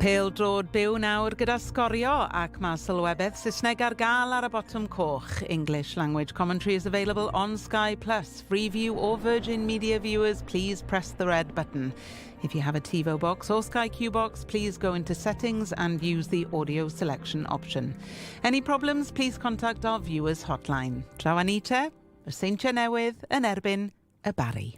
Pêl-drod byw nawr gyda Sgorio ac mae sylwebeth Saesneg ar gael ar y botwm coch. English language commentary is available on Sky Plus. Free view or Virgin Media viewers, please press the red button. If you have a TiVo box or Sky Q box, please go into settings and use the audio selection option. Any problems, please contact our viewers hotline. Draw Anita, y Seintiau Newydd yn erbyn y Bari.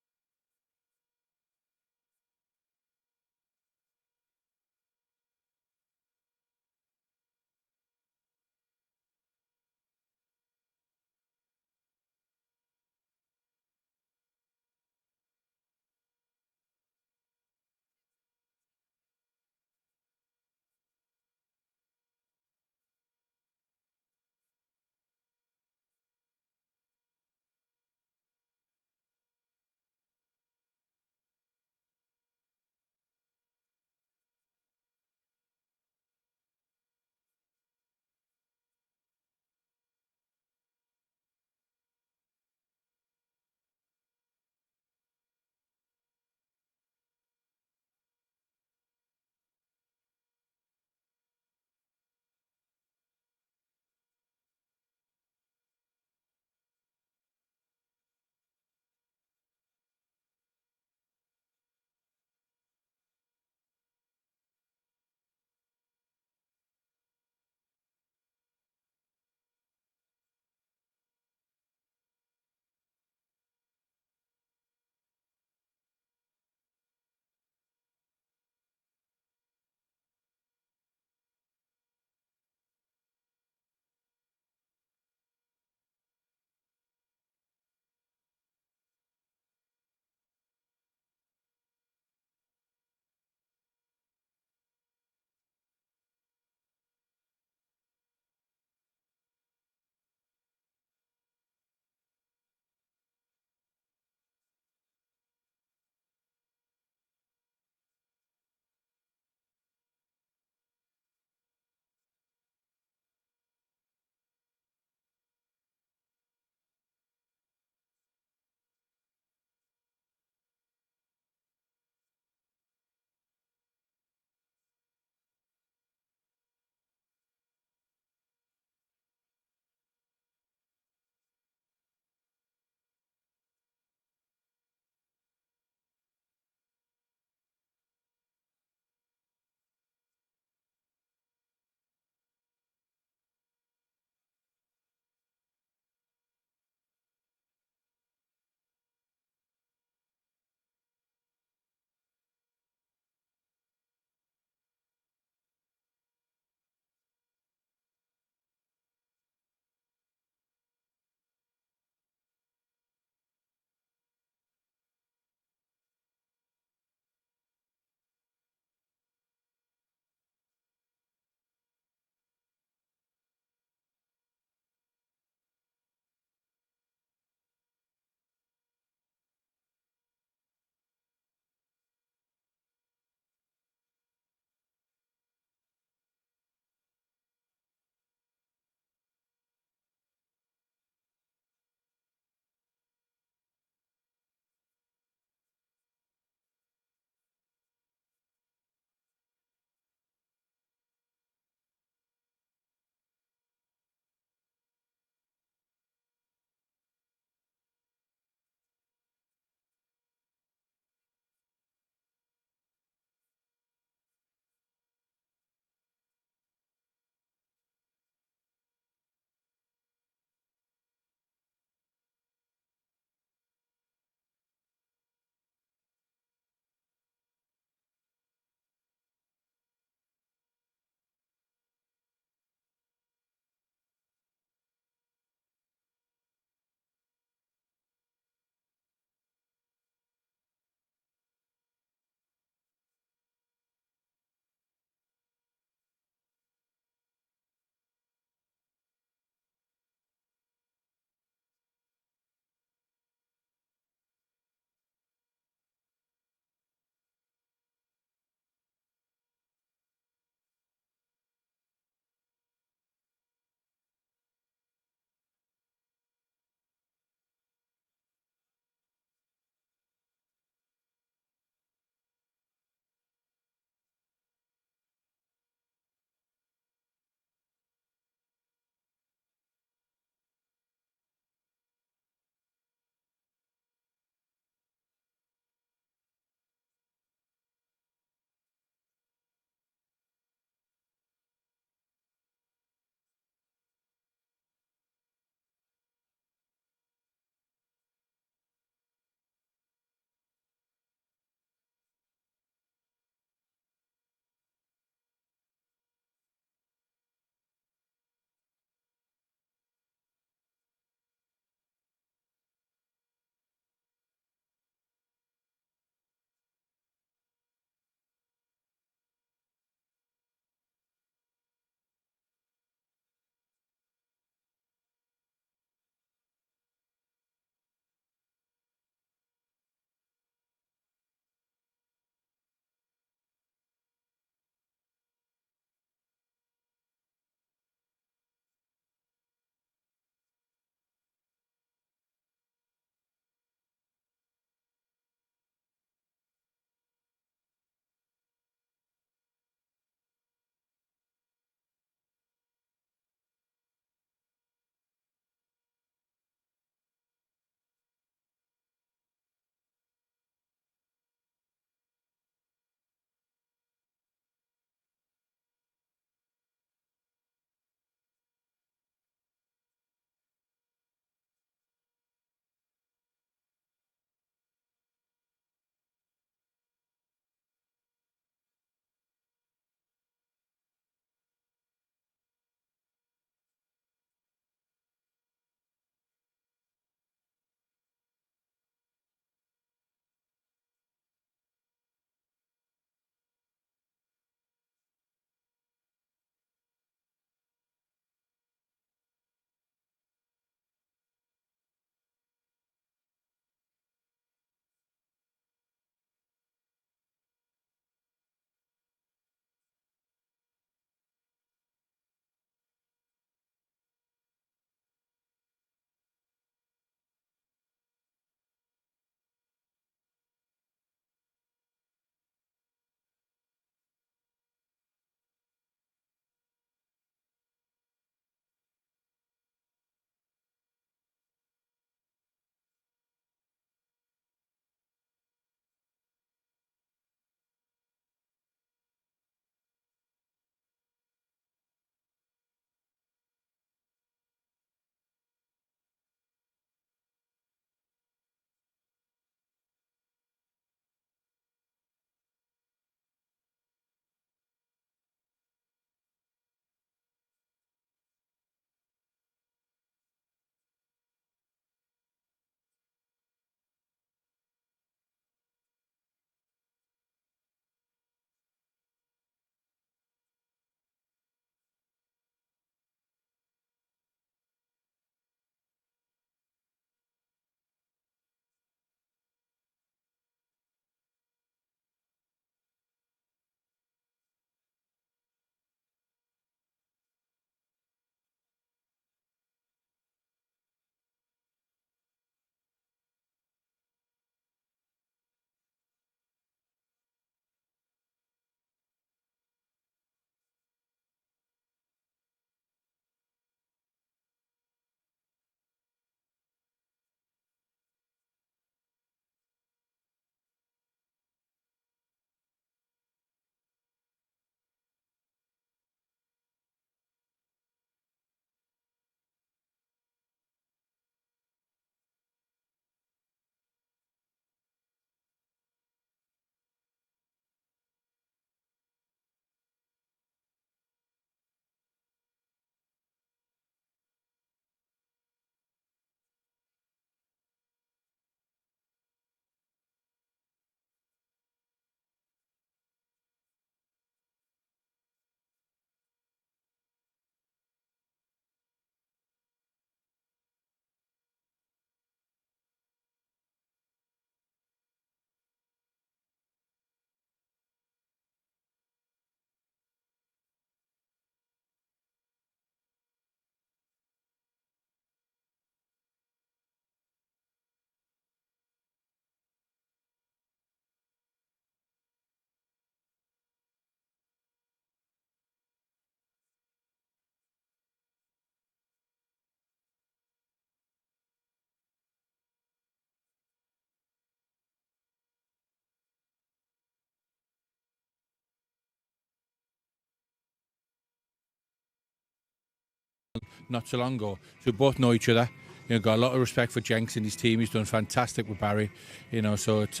not so long ago. So we both know each other. You know, got a lot of respect for Jenks and his team. He's done fantastic with Barry. You know, so it's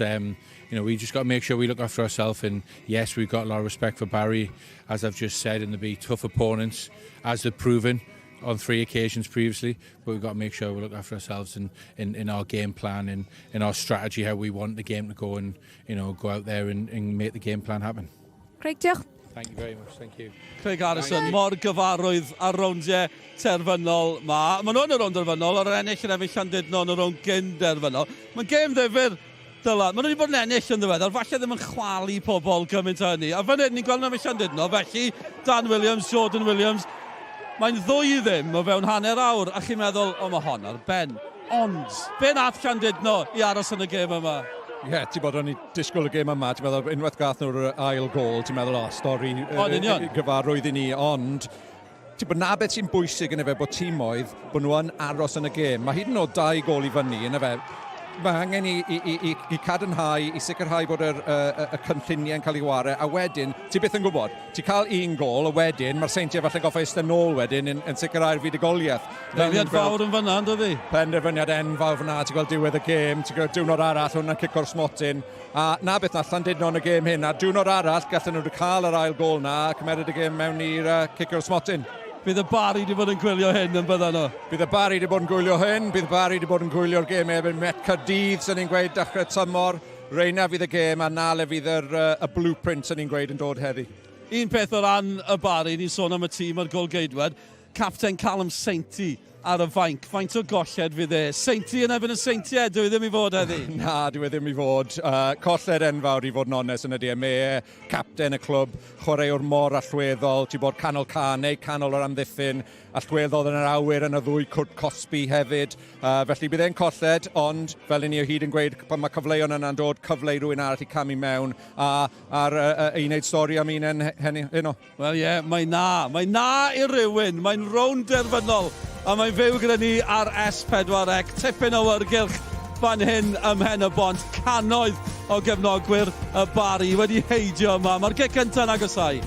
we just got to make sure we look after ourselves. And yes, we've got a lot of respect for Barry, as I've just said, and they'll be tough opponents, as they've proven on 3 occasions previously. But we've got to make sure we look after ourselves in our game plan and in our strategy, how we want the game to go, and go out there and make the game plan happen. Craig, diolch. Thank you very much. Thank you. Craig Harrison, mor gyfarwydd ar rowndiau terfynol ma. Maen nhw'n y rownd terfynol, ar ennill yn efo Llandudno yn y rownd gyn terfynol. Mae'n gêm ddifyr, Dylan. Maen nhw wedi bod yn ennill yn ddiweddar, falle ddim yn chwalu pobl gymaint o hynny. A fan hyn, ni'n gweld yn efo Llandudno, felly Dan Williams, Jordan Williams, mae'n ddwy ddim o fewn hanner awr, a chi'n meddwl, o mae hon ar ben. Ond, be nath Llandudno i aros yn y gêm yma? Ie, ti'n bod o'n i disgwyl y gêm yma, ti'n meddwl unwaith gath nhw'r ail gol, ti'n meddwl stori gyfarwydd i ni, ond ti'n bod na beth sy'n bwysig yn efe bod tîmoedd, bod nhw yn aros yn y gêm. Mae hyd yn oed 2 gol i fyny yn efe. Mae angen i cadarnhau, i sicrhau bod y cynlluniau yn cael ei wario, a wedyn, ti byth yn gwybod, ti'n cael 1 gol, a wedyn, mae'r seintiau falle goffa eistedd nôl wedyn yn sicrhau'r fuddugoliaeth. Penderfyniad fawr yn fyna, ynddo fi? Penderfyniad enfawr fyna, ti'n gweld diwedd y gêm, ti'n gweld diwrnod arall, hwnna'n cicio'r smotyn, a na beth na Llandudno yn y gêm hyn, a diwrnod arall, gallen nhw cael yr ail gol na, cymeryd y gêm mewn i'r cicio'r smotyn. Bydd y Barry wedi bod yn gwylio hyn yn bydda nhw? Bydd y Barry wedi bod yn gwylio hyn, bydd y Barry wedi bod yn gwylio'r gêm erbyn Met Caerdydd, sy'n ni'n gweud dechrau tymor. Reina fydd y gêm, a nale fydd y blueprint sy'n ni'n gweud yn dod heddi. Un peth o ran y Barry, ni'n sôn am y tîm ar golgeidwad, Captain Callum Sainty ar y fainc. Faint o golled fydd e? Sainty yn erbyn y Saintiau, dwi ddim i fod heddi? Na, dwi ddim i fod. Colled enfawr i fod yn onest yn ydy. Mae capten y clwb, chwaraewr mor allweddol, ti bod canol can neu canol o'r amddiffyn, allweddol yn yr awyr yn y ddwy Cwrt Cosby hefyd. Felly bydd e'n colled, ond fel i ni o hyd yn gweud, pan mae cyfleuon yna'n dod, cyfleu rhywun arall i camu mewn, a'r i wneud stori am un heno. Wel ie, mae na i rywun, mae'n rownd derfynol, a mae'n fyw gyda ni ar S4C, tipyn o wyrgylch fan hyn ym Mhen y Bont, cannoedd o gefnogwyr y Barry wedi heidio yma. Mae'r gic cyntaf yn agosau.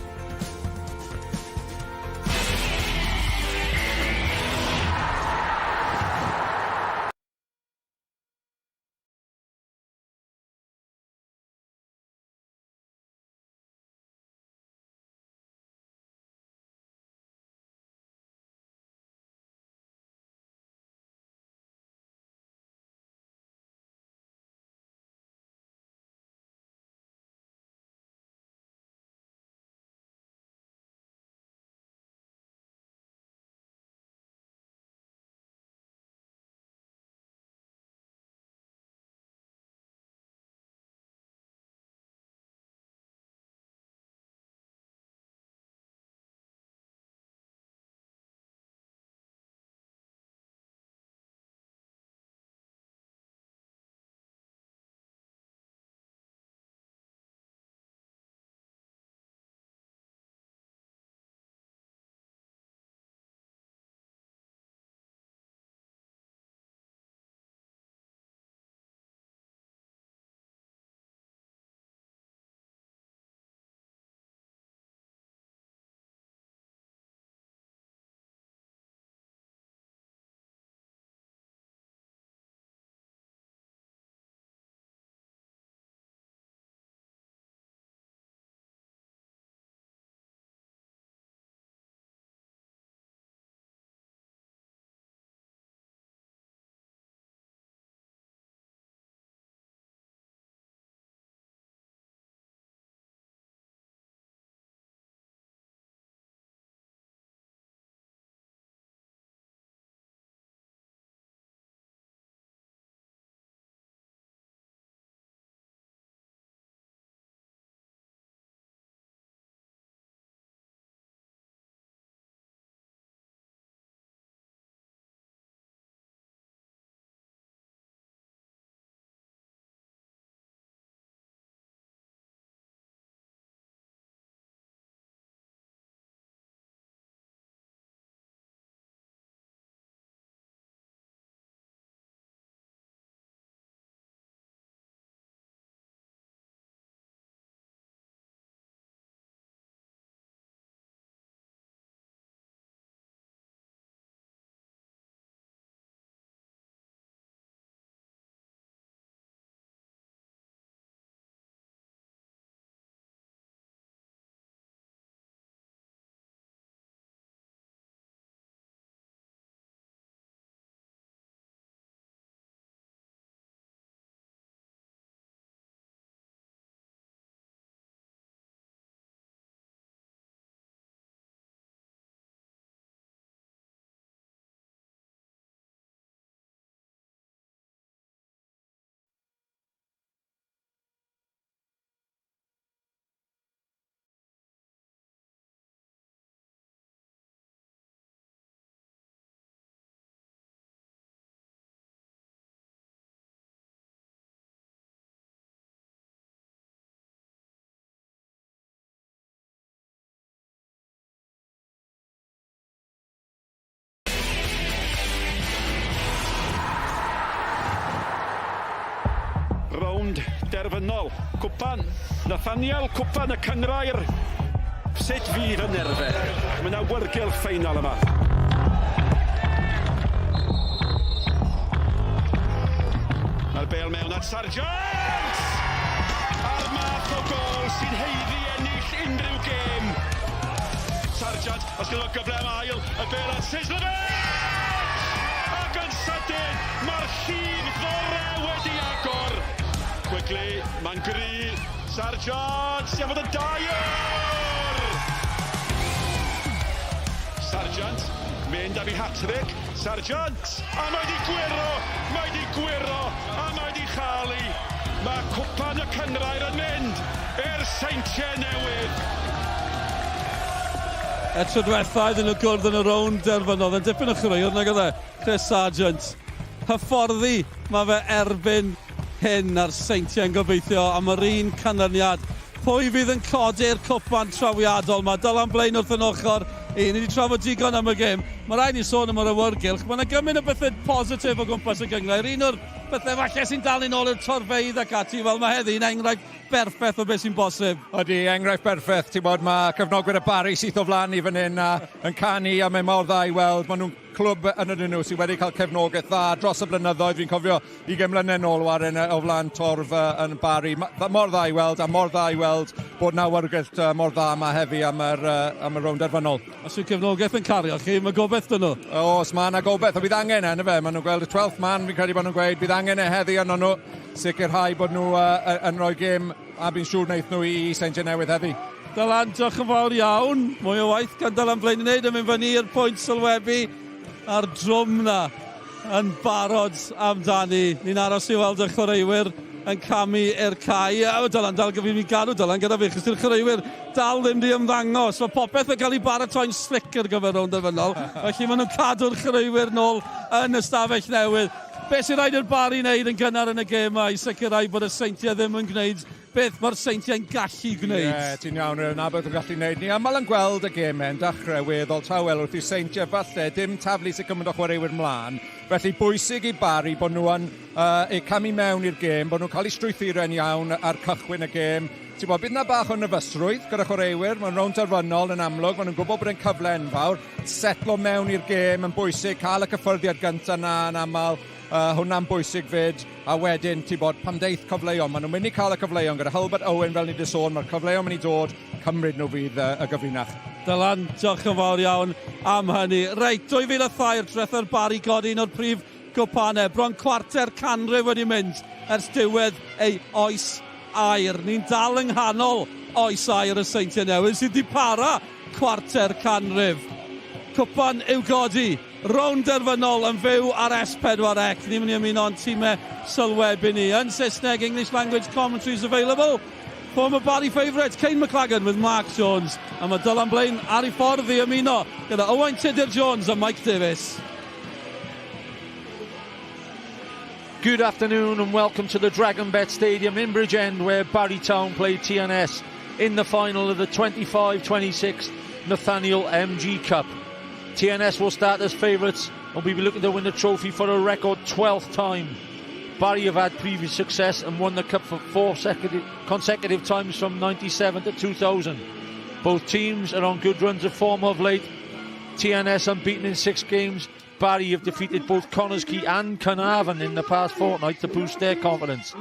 rownd derfynol. Cwpan, Nathaniel Cwpan y cyngrair. Sut fydd y nerfau? Mae yna wyrgylch ffeinal yma. Mae'r bel mewn at Sargent! A'r math o gol sy'n heiddi ennill unrhyw gêm. Sargent, os gyda gyfle am ail, y bel at Sislevich! Ac yn sydyn, mae'r llun ddore wedi agor. Quickly, mae'n gry, Sargent, sy'n fod yn dair! Sargent, mynd am ei hat-trick, Sargent, a mae di gwiro, a mae di chalu. Mae Cwpan y cyngrair yn mynd i'r seintiau newydd. Eto diwethaf yn y gwrdd yn y rownd derfynol, yn dipyn o chreuwr nag oedd e, Chris Sargent. Hyfforddi, mae fe erbyn hyn ar seintiau'n gobeithio am yr un canlyniad. Pwy fydd yn codi'r cwpan trawiadol? Mae Dylan Blaen wrth yn ochr. Ni wedi trafod digon am y gêm. Mae rhaid ni sôn am yr awyrgylch. Mae yna gymryd o bethau positif o gwmpas y gyngor. Un o'r bethau falle sy'n dal i nôl i'r torfeidd ac ati, fel mae heddi, yn enghraifft berffaith o beth sy'n bosib. Ydy, enghraifft berffaith. Ti'n bod, mae cyfnogwyr y Bari sydd o flan i fan hyn yn canu a mae mor dda i weld. Mae nhw'n clwb yn ydyn nhw sydd wedi cael cefnogaeth dda dros y blynyddoedd. Fi'n cofio 20 mlynedd nôl waren o flan torf yn Bari. Mor dda i weld a mor dda i weld bod na awyrgylch mor dda yma heddi am y rownd derfynol. Os yw cefnogaeth yn cario chi, mae gobeith dyn nhw. Os mae yna gobeith, o bydd angen yna fe. Maen nhw'n gweld y 12th man, fi'n credu bod nhw'n gweud, bydd angen heddi yno nhw. Sicrhau bod nhw yn rhoi gêm a bydd siŵr wneud nhw i seintiau newydd heddi. Dylan, diolch yn fawr iawn. Mwy o waith gan Dylan Blaen yn neud yn mynd fyny i'r pwynt sylwebu a'r drwm na yn barod amdani. Ni'n aros i weld y chwaraewyr yn camu i'r cae. Dylan, dal gyfi mi gadw Dylan gyda fi, chos di'r chwaraewyr dal ddim di ymddangos. Mae popeth yn cael ei baratoi'n slic ar gyfer rownd derfynol. Felly maen nhw'n cadw'r chwaraewyr nôl yn y stafell newydd. Be sy'n rhaid i'r Bari wneud yn gynnar yn y gêm yma i sicrhau bod y seintiau ddim yn gwneud beth mae'r seintiau'n gallu gwneud. Ie, ti'n iawn, yna beth yn gallu gwneud ni. A mae'n gweld y gêm yn dechrau weddol tawel wrth i seintiau falle dim taflu sy'n cymryd o chwaraewyr mlaen. Felly bwysig i Bari bod nhw yn camu mewn i'r gêm, bod nhw'n cael eu strwythuren iawn ar cychwyn y gêm. Ti'n bod, bydd na bach o nefysrwydd gyda chwaraewyr, mae'n rownd derfynol yn amlwg, maen nhw'n gwybod bod e'n cyfle enfawr, setlo mewn i'r gêm yn bwysig, cael y cyffyrddiad gyntaf na yn aml, hwnna'n bwysig fyd, a wedyn, ti'n bod, pam deith cyfleuon, maen nhw'n mynd i cael y cyfleuon gyda Hulbert Owen fel ni wedi sôn, mae'r cyfleuon mynd i dod, cymryd nhw fydd y gyfrinach. Dylan, diolch yn fawr iawn am hynny. Reit, 2003, drethau'r Bari godi un o'r prif gwpanau, bron cwarter canrif wedi mynd ers diwedd ei oes air. Ni'n dal yng nghanol oes air y seintiau newydd sydd wedi para cwarter canrif. Cwpan i'w godi, rownd derfynol yn fyw ar S4C. Ni'n mynd i ymuno'n tîmau sylwebu ni. Yn Saesneg, English language commentaries available. Former Bari favourite, Kane McLagan with Mark Jones. A mae Dylan Blaen ar ei ffordd i ymuno gyda Owain Tudur-Jones and Mike Davies. Good afternoon and welcome to the DragonBet Stadium in Bridgend, where Barry Town played TNS in the final of the 25-26 Nathaniel MG Cup. TNS will start as favourites and we'll be looking to win the trophy for a record 12th time. Barry have had previous success and won the cup for 4 consecutive times from 97 to 2000. Both teams are on good runs of form of late. TNS unbeaten in 6 games. Barry have defeated both Connorskey and Carnarvon in the past fortnight to boost their confidence.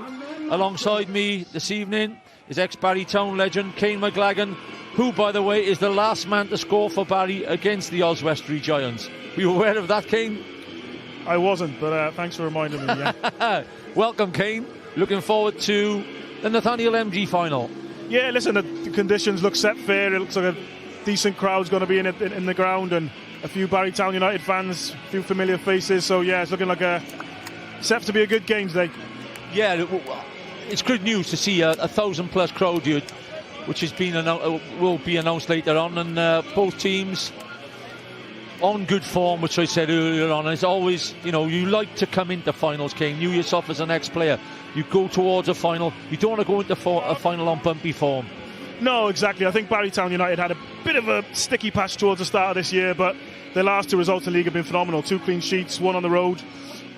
Alongside me this evening is ex-Barry Town legend Kane McLagan, who, by the way, is the last man to score for Barry against the Oswestry Giants. Were you aware of that, Kane? I wasn't, but thanks for reminding me. Yeah. Welcome, Kane. Looking forward to the Nathaniel MG final. Yeah, listen, the conditions look set fair. It looks like a decent crowd's going to be in the ground, and a few Barry Town United fans, a few familiar faces. So yeah, it's looking like set to be a good game today. Yeah, it's good news to see a 1,000+ crowd here, which has been will be announced later on, and both teams on good form, which I said earlier on. It's always, you like to come into finals, Kane. You yourself as an ex-player, you go towards a final. You don't want to go into a final on bumpy form. No, exactly. I think Barry Town United had a bit of a sticky patch towards the start of this year, but their last 2 results in the league have been phenomenal. 2 clean sheets, 1 on the road.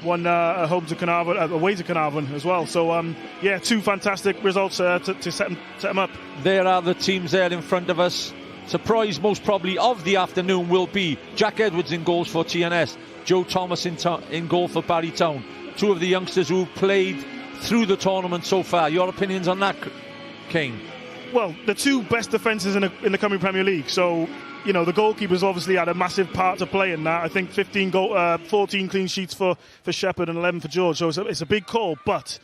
one home to Carnarvon, away to Carnarvon as well. So, yeah, 2 fantastic results to set them up. There are the teams there in front of us. Surprise most probably of the afternoon will be Jack Edwards in goals for TNS, Joe Thomas in goal for Barry Town. 2 of the youngsters who played through the tournament so far. Your opinions on that, Kane? Well, the 2 best defences in the coming Premier League. So, you know, the goalkeepers obviously had a massive part to play in that. I think 14 clean sheets for Shepherd and 11 for George. So it's a big call, but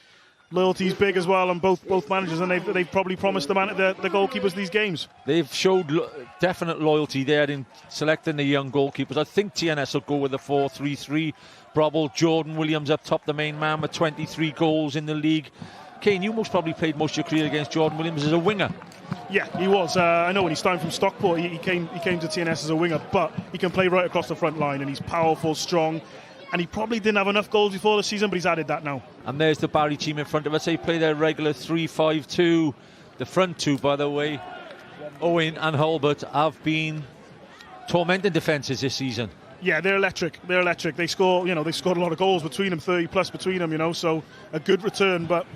loyalty's big as well on both managers, and they've probably promised the goalkeepers these games. They've showed definite loyalty there in selecting the young goalkeepers. I think TNS will go with the 4-3-3. Brobble, Jordan Williams up top, the main man with 23 goals in the league. Kane, you most probably played most of your career against Jordan Williams as a winger. Yeah, he was. I know when he started from Stockport, he came to TNS as a winger, but he can play right across the front line, and he's powerful, strong, and he probably didn't have enough goals before the season, but he's added that now. And there's the Barry team in front of us. They play their regular 3-5-2. The front 2, by the way, Owen and Hulbert, have been tormenting defences this season. Yeah, they're electric. They score, you know, they've scored a lot of goals between them, 30 plus between them, you know, so a good return. But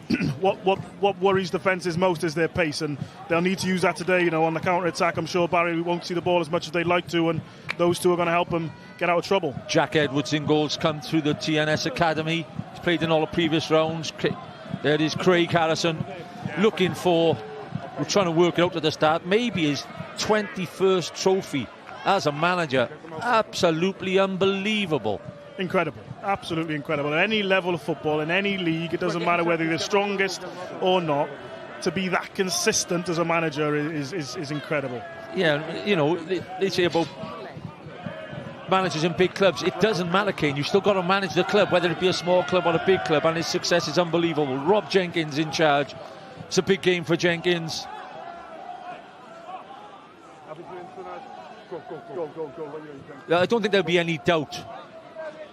what worries defences most is their pace, and they'll need to use that today, you know, on the counter-attack. I'm sure Barry won't see the ball as much as they'd like to, and those 2 are going to help them get out of trouble. Jack Edwards in goals come through the TNS Academy. He's played in all the previous rounds. There is Craig Harrison looking for, we're trying to work it out at the start, maybe his 21st trophy as a manager. Absolutely unbelievable. Incredible, absolutely incredible. At any level of football, in any league, it doesn't matter whether you're the strongest or not, to be that consistent as a manager is incredible. Yeah, you know, they say about managers in big clubs, it doesn't matter, Kane, you've still got to manage the club, whether it be a small club or a big club, and his success is unbelievable. Rob Jenkins in charge. It's a big game for Jenkins. I don't think there'll be any doubt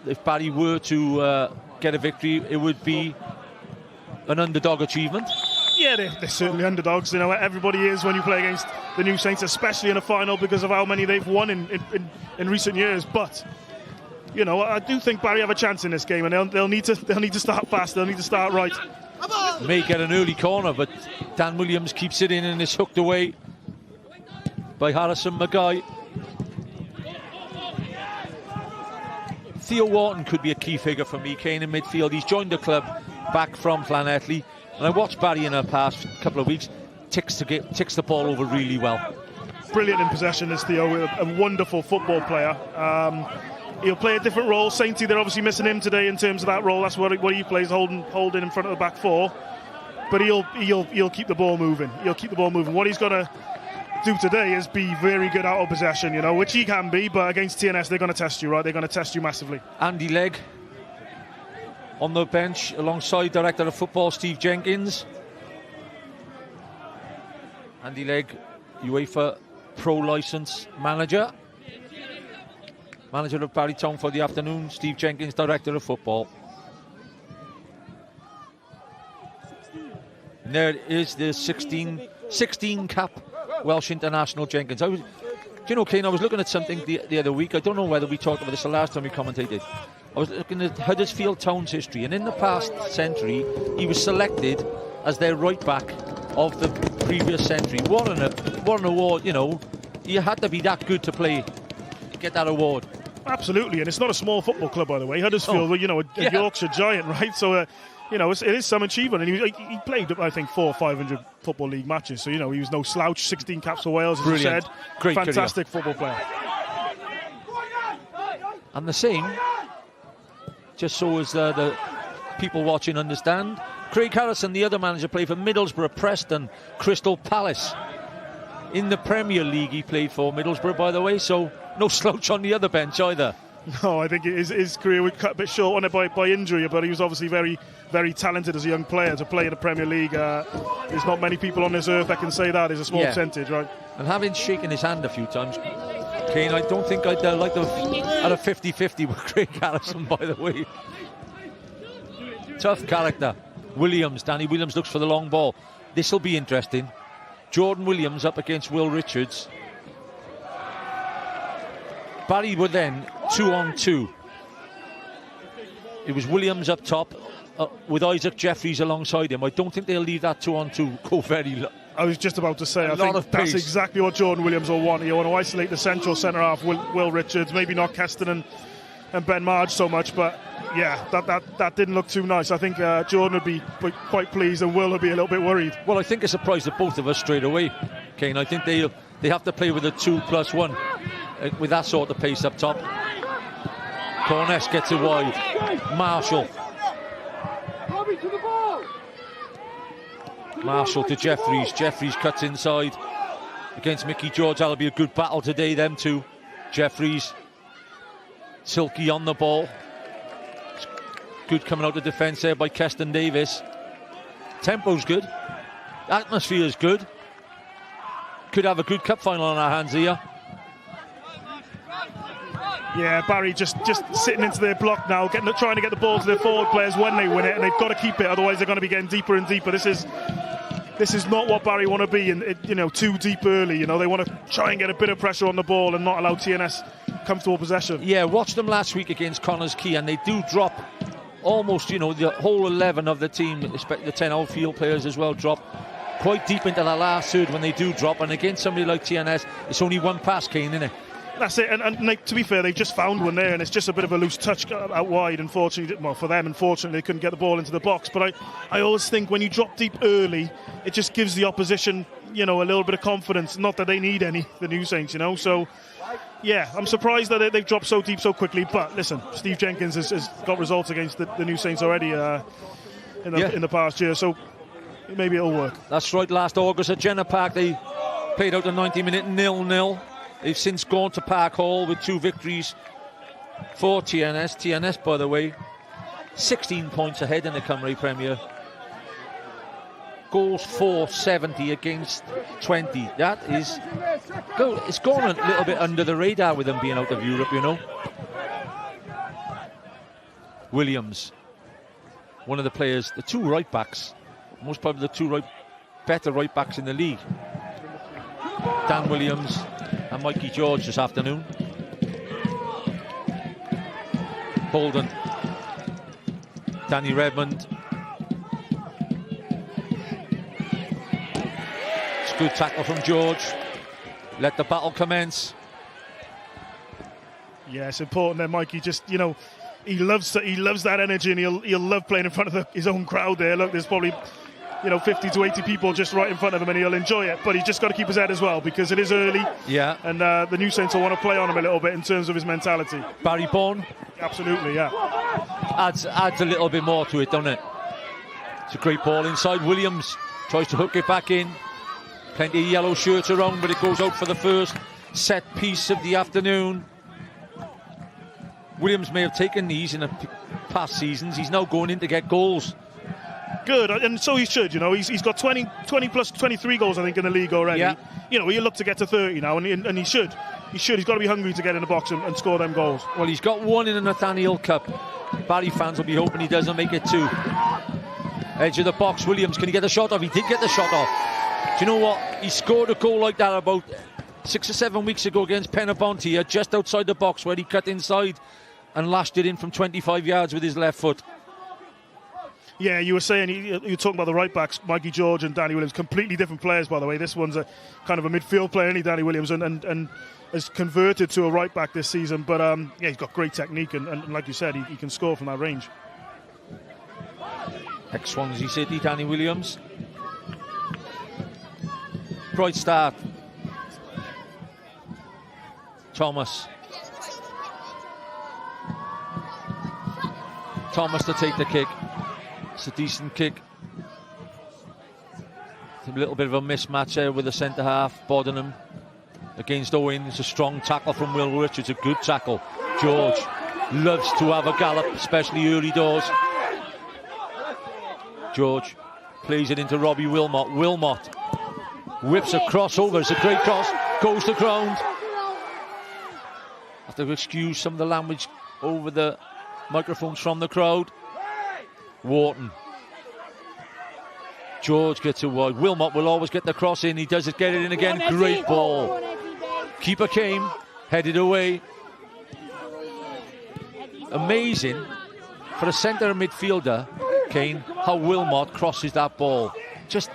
if Barry were to get a victory, it would be an underdog achievement. Yeah, they're certainly underdogs. You know, everybody is when you play against the New Saints, especially in a final because of how many they've won in recent years. But you know, I do think Barry have a chance in this game, and they'll need to start fast. They'll need to start right. May get an early corner, but Dan Williams keeps it in and is hooked away by Harrison Maguire. Theo Wharton could be a key figure for me, Kane, in midfield. He's joined the club back from Llanelli, and I watched Barry in the past couple of weeks. Ticks the ball over really well. Brilliant in possession is Theo, a wonderful football player. He'll play a different role. Sainty, they're obviously missing him today in terms of that role. That's what he plays, holding in front of the back 4. But he'll keep the ball moving. He'll keep the ball moving. What he's got to do today is be very good out of possession, you know, which he can be, but against TNS they're going to test you, right? They're going to test you massively. Andy Legg on the bench alongside Director of Football Steve Jenkins. Andy Legg, UEFA Pro Licence manager of Barry Town for the afternoon. Steve Jenkins, Director of Football. And there is the 16 cap Welsh international Jenkins. Do you know, Kane, I was looking at something the other week. I don't know whether we talked about this the last time we commentated. I was looking at Huddersfield Town's history, and in the past century he was selected as their right back of the previous century. What an award, you know. You had to be that good to get that award. Absolutely, and it's not a small football club, by the way. Huddersfield, you know, a Yorkshire giant, right? So you know, it is some achievement, and he played, I think, 400 or 500 Football League matches, so, you know, he was no slouch. 16 caps for Wales, as you said. Great fantastic career. Football player. And the same, just so as the people watching understand, Craig Harrison, the other manager, played for Middlesbrough, Preston, Crystal Palace. In the Premier League he played for Middlesbrough, by the way, so no slouch on the other bench either. No, I think his career would cut a bit short on it by injury, but he was obviously very, very talented as a young player to play in the Premier League. There's not many people on this earth that can say that. It's a small percentage, right? And having shaken his hand a few times, Kane, I don't think I'd like to have had a 50-50 with Craig Harrison, by the way. Tough character. Danny Williams looks for the long ball. This will be interesting. Jordan Williams up against Will Richards. Barry were then 2-on-2. It was Williams up top with Isaac Jeffries alongside him. I don't think they'll leave that 2-on-2 go very low. I was just about to say, I think that's exactly what Jordan Williams will want. You want to isolate the central centre-half, Will Richards, maybe not Keston and Ben Marge so much, but yeah, that didn't look too nice. I think Jordan would be quite pleased and Will would be a little bit worried. Well, I think it surprised both of us straight away, Kane. I think they have to play with a 2+1 with that sort of pace up top. Corness gets it wide. Marshall to Jeffries. Jeffries cuts inside against Mickey George. That'll be a good battle today, them two. Jeffries, Silky on the ball. Good coming out of defence there by Keston Davis. Tempo's good. Atmosphere's good. Could have a good cup final on our hands here. Yeah, Barry just sitting into their block now, trying to get the ball to their forward players when they win it, and they've got to keep it, otherwise they're going to be getting deeper and deeper. This is not what Barry want to be, too deep early. They want to try and get a bit of pressure on the ball and not allow TNS comfortable possession. Yeah, watched them last week against Connors Quay, and they do drop almost, the whole 11 of the team, the 10 outfield players as well, drop quite deep into the last third when they do drop. And against somebody like TNS, it's only one pass, Kane, isn't it? That's it, and to be fair, they've just found one there, and it's just a bit of a loose touch out wide. Unfortunately, well, for them, unfortunately, they couldn't get the ball into the box. But I always think when you drop deep early, it just gives the opposition, a little bit of confidence. Not that they need any, the New Saints, So, yeah, I'm surprised that they've dropped so deep so quickly. But listen, Steve Jenkins has got results against the New Saints already in the past year, so maybe it'll work. That's right. Last August at Jenner Park, they played out a 90-minute 0-0. They've since gone to Park Hall with 2 victories for TNS. TNS, by the way, 16 points ahead in the Cymru Premier. Goals 470 against 20. That is... It's gone a little bit under the radar with them being out of Europe, Williams, one of the players, the 2 right-backs, most probably the 2 better right-backs in the league. Dan Williams and Mikey George this afternoon. Holden, Danny Redmond. It's a good tackle from George. Let the battle commence. Yeah, it's important that Mikey just, he loves that energy, and he'll love playing in front of his own crowd there. Look, there's probably 50 to 80 people just right in front of him, and he'll enjoy it. But he's just got to keep his head as well, because it is early. Yeah. And the New Saints will want to play on him a little bit in terms of his mentality. Barry Bourne. Absolutely, yeah. Adds a little bit more to it, doesn't it? It's a great ball inside. Williams tries to hook it back in. Plenty of yellow shirts around, but it goes out for the first set piece of the afternoon. Williams may have taken these in past seasons. He's now going in to get goals. Good, and so he should. He's got 20 plus 23 goals, I think, in the league already. Yeah. He'll look to get to 30 now, and he should. He's got to be hungry to get in the box and score them goals. Well, he's got 1 in the Nathaniel Cup. Barry fans will be hoping he doesn't make it 2. Edge of the box, Williams, can he get the shot off? He did get the shot off. Do you know what? He scored a goal like that about 6 or 7 weeks ago against Penabontia, just outside the box, where he cut inside and lashed it in from 25 yards with his left foot. Yeah, you were saying, you were talking about the right-backs, Mikey George and Danny Williams, completely different players, by the way. This one's a kind of a midfield player, isn't he, Danny Williams, and has converted to a right-back this season. But, he's got great technique, and like you said, he can score from that range. Ex-Swansea City, Danny Williams. Bright start. Thomas to take the kick. It's a decent kick. It's a little bit of a mismatch there with the centre half, Bodenham against Owen. It's a strong tackle from Will Richards, a good tackle. George loves to have a gallop, especially early doors. George plays it into Robbie Wilmot. Wilmot whips a cross over. It's a great cross. Goes to ground. Have to excuse some of the language over the microphones from the crowd. Wharton. George gets it wide. Wilmot will always get the cross in. He does it, get it in again. Great ball. Keeper came, headed away. Amazing for a centre midfielder, Kane, how Wilmot crosses that ball. Just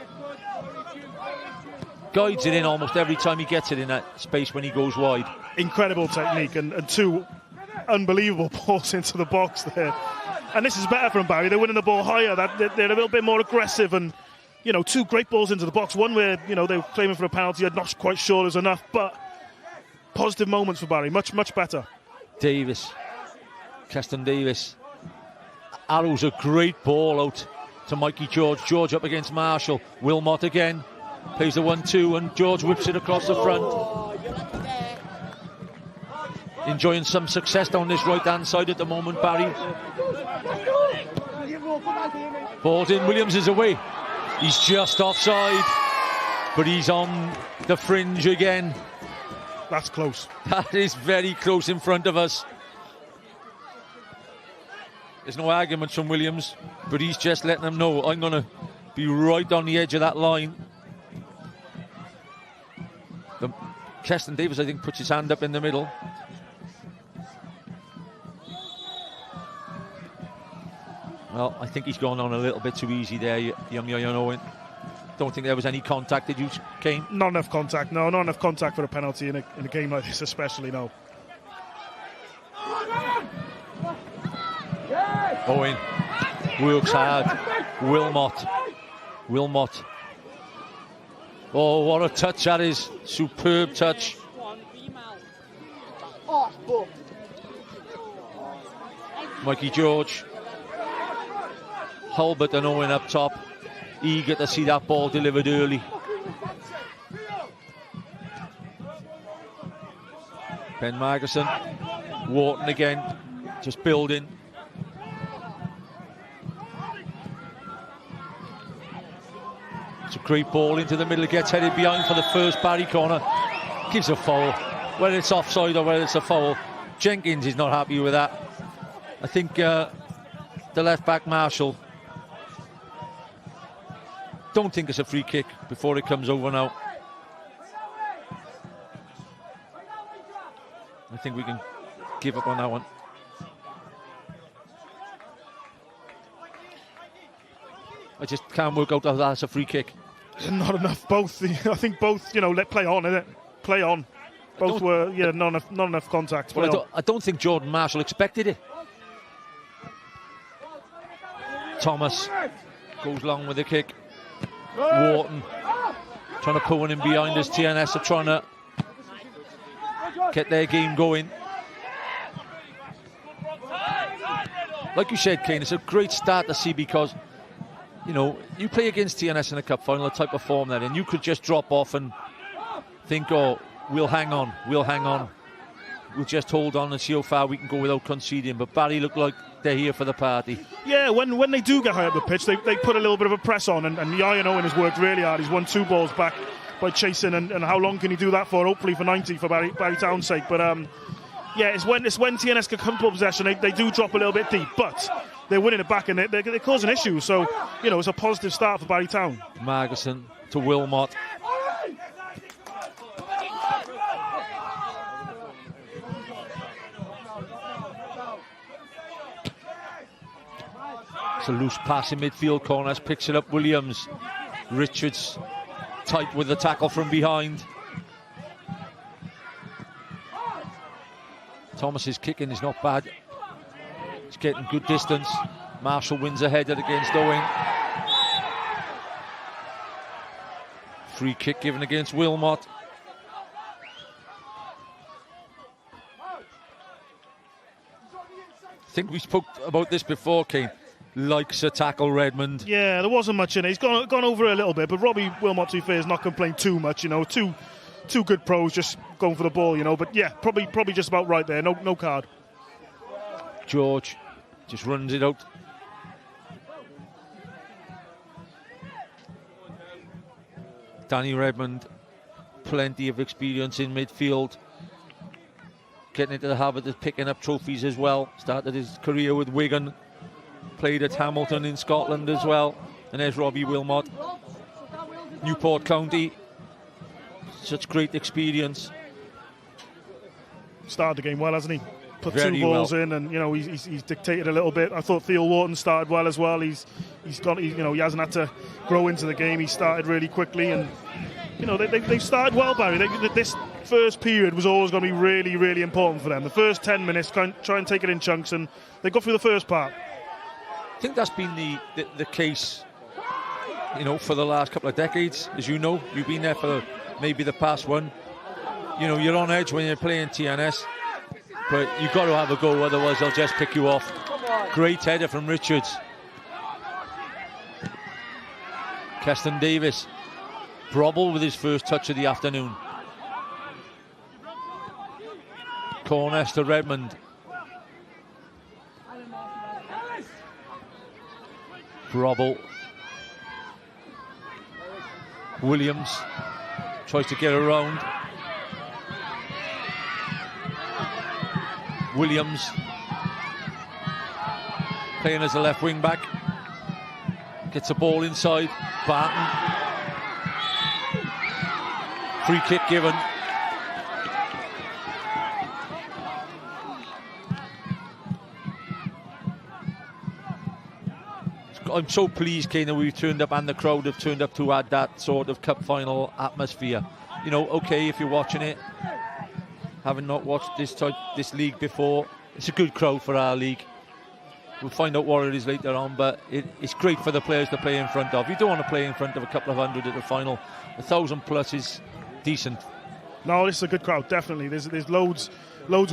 guides it in almost every time he gets it in that space when he goes wide. Incredible technique and two unbelievable balls into the box there. And this is better from Barry. They're winning the ball higher. They're a little bit more aggressive, and two great balls into the box. One where they were claiming for a penalty. I'm not quite sure there's enough, but positive moments for Barry. Much better. Davis, Keston Davis, arrows a great ball out to Mikey George. George up against Marshall. Wilmot again plays the 1-2, and George whips it across the front. Enjoying some success down this right-hand side at the moment, Barry. Ball's in, Williams is away. He's just offside, but he's on the fringe again. That's close. That is very close in front of us. There's no arguments from Williams, but he's just letting them know, I'm going to be right on the edge of that line. Keston Davis, I think, puts his hand up in the middle. Well, I think he's gone on a little bit too easy there, young Owen. Don't think there was any contact, did you, Kane? Not enough contact, no. Not enough contact for a penalty in a game like this, especially, no. Owen works hard. Wilmot. Oh, what a touch that is. Superb touch. Mikey George. Hulbert and Owen up top, eager to see that ball delivered early. Ben Margerson, Wharton again, just building. It's a great ball into the middle, gets headed behind for the first Barry corner. Gives a foul, whether it's offside or whether it's a foul. Jenkins is not happy with that. I think the left back Marshall, don't think it's a free kick before it comes over now. I think we can give up on that one. I just can't work out how that's a free kick. Not enough. Both. I think both. Let play on, innit? Play on. Both were. Yeah, not enough contact. Well, I don't think Jordan Marshall expected it. Thomas goes long with the kick. Wharton trying to pull one in behind us. TNS are trying to get their game going. Like you said, Kane, it's a great start to see, because you play against TNS in a cup final, the type of form they're in. You could just drop off and think, oh, we'll hang on, we'll just hold on and see how far we can go without conceding. But Barry look like they're here for the party. Yeah, when they do get high up the pitch, they put a little bit of a press on, and Ian Owen has worked really hard. He's won 2 balls back by chasing, and how long can he do that for? Hopefully for 90 for Barry Town's sake. But it's when TNS can come to possession, they do drop a little bit deep, but they're winning it back, and they're causing issues. So it's a positive start for Barry Town. Margerson to Wilmot. It's a loose pass in midfield corners, picks it up Williams. Richards tight with the tackle from behind. Thomas's kicking is not bad. He's getting good distance. Marshall wins a header against Owen. Free kick given against Wilmot. I think we spoke about this before, Kane. Likes to tackle Redmond. Yeah, there wasn't much in it. He's gone over a little bit, but Robbie Wilmot, to be fair, has not complained too much. Two good pros just going for the ball. But yeah, probably just about right there. No card. George just runs it out. Danny Redmond, plenty of experience in midfield. Getting into the habit of picking up trophies as well. Started his career with Wigan. Played at Hamilton in Scotland as well. And there's Robbie Wilmot. Newport County. Such great experience. Started the game well, hasn't he? put two balls in, and he's dictated a little bit. I thought Theo Wharton started well as well. He hasn't had to grow into the game. He started really quickly, and they started well, Barry. This first period was always going to be really, really important for them. The first 10 minutes, try and take it in chunks, and they got through the first part. I think that's been the case, for the last couple of decades. As you know, you've been there for maybe the past one. You're on edge when you're playing TNS, but you've got to have a go, otherwise they'll just pick you off. Great header from Richards. Keston Davis, Brobble with his first touch of the afternoon. Corners to Redmond. Brobble. Williams tries to get around. Williams playing as a left wing back. Gets the ball inside. Barton. Free kick given. I'm so pleased, Kane, that we've turned up and the crowd have turned up to add that sort of cup final atmosphere. Okay, if you're watching it, having not watched this league before, it's a good crowd for our league. We'll find out what it is later on, but it's great for the players to play in front of. You don't want to play in front of a couple of hundred at the final. 1,000 plus is decent. No, this is a good crowd, definitely. There's loads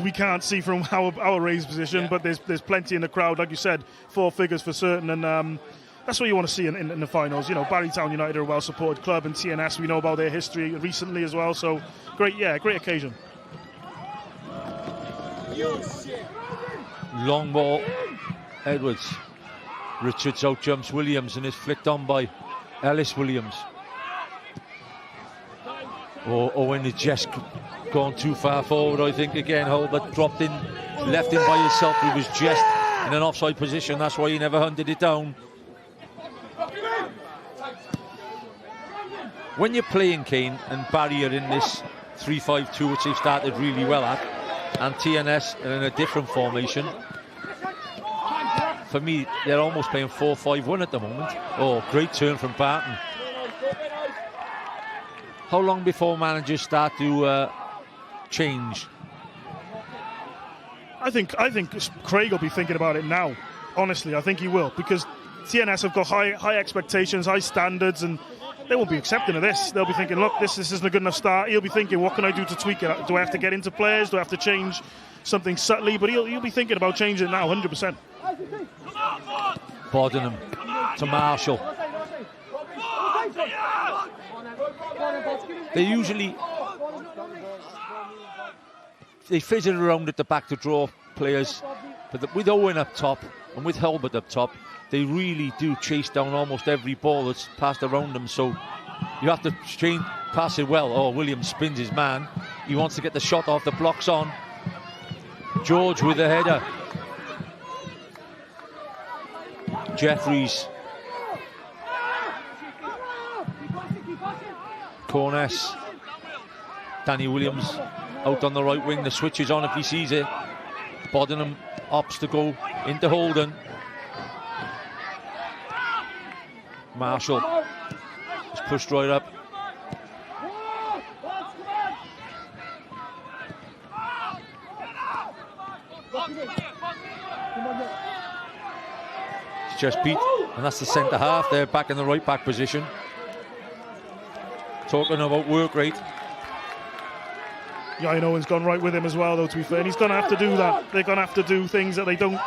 we can't see from our raised position, but there's plenty in the crowd, like you said, 4 figures for certain, and that's what you want to see in the finals. Barrytown United are a well-supported club, and TNS, we know about their history recently as well, so great occasion. Long ball, Edwards. Richards out jumps Williams and is flicked on by Ellis Williams. Owen has just gone too far forward, I think, again. Hulbert dropped in, left him by himself. He was just in an offside position. That's why he never hunted it down. When you're playing, Kane, and Barry are in this 3-5-2, which they've started really well at, and TNS are in a different formation, for me, they're almost playing 4-5-1 at the moment. Oh, great turn from Barton. How long before managers start to change? I think Craig will be thinking about it now. Honestly, I think he will, because TNS have got high expectations, high standards, and they won't be accepting of this. They'll be thinking, look, this isn't a good enough start. He'll be thinking, what can I do to tweak it? Do I have to get into players? Do I have to change something subtly? But he'll be thinking about changing it now, 100%. Bodenham to Marshall. They fidget around at the back to draw players, but with Owen up top and with Hulbert up top, they really do chase down almost every ball that's passed around them, so you have to pass it well. Oh, Williams spins his man. He wants to get the shot off, the block's on. George with the header. Jeffries. Corness. Danny Williams out on the right wing. The switch is on if he sees it. Bodenham opts to go into Holden. Marshall is pushed right up. It's just beat, and that's the centre half there, back in the right back position. Talking about work rate. Yeah, I know Owen's gone right with him as well, though, to be fair. And he's going to have to do that. They're going to have to do things that they don't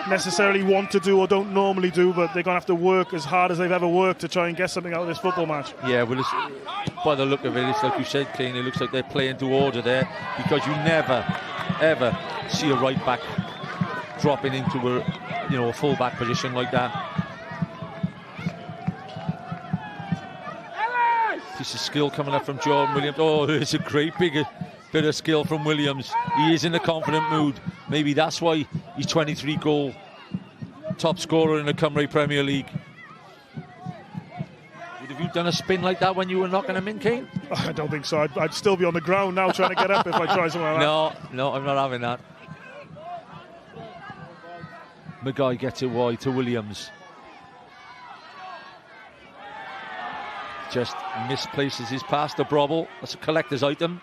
necessarily want to do or don't normally do, but they're going to have to work as hard as they've ever worked to try and get something out of this football match. Yeah, well, by the look of it, it's like you said, Kane, it looks like they're playing to order there, because you never, ever see a right back dropping into a full back position like that. Piece of skill coming up from Jordan Williams. Oh, it's a great big bit of skill from Williams. He is in a confident mood. Maybe that's why he's 23-goal top scorer in the Cymru Premier League. Would have you done a spin like that when you were knocking him in, Kane? I don't think so. I'd still be on the ground now trying to get up if I try something like that. No, I'm not having that. Maguire gets it wide to Williams. Just misplaces his pass to Brobble. That's a collector's item.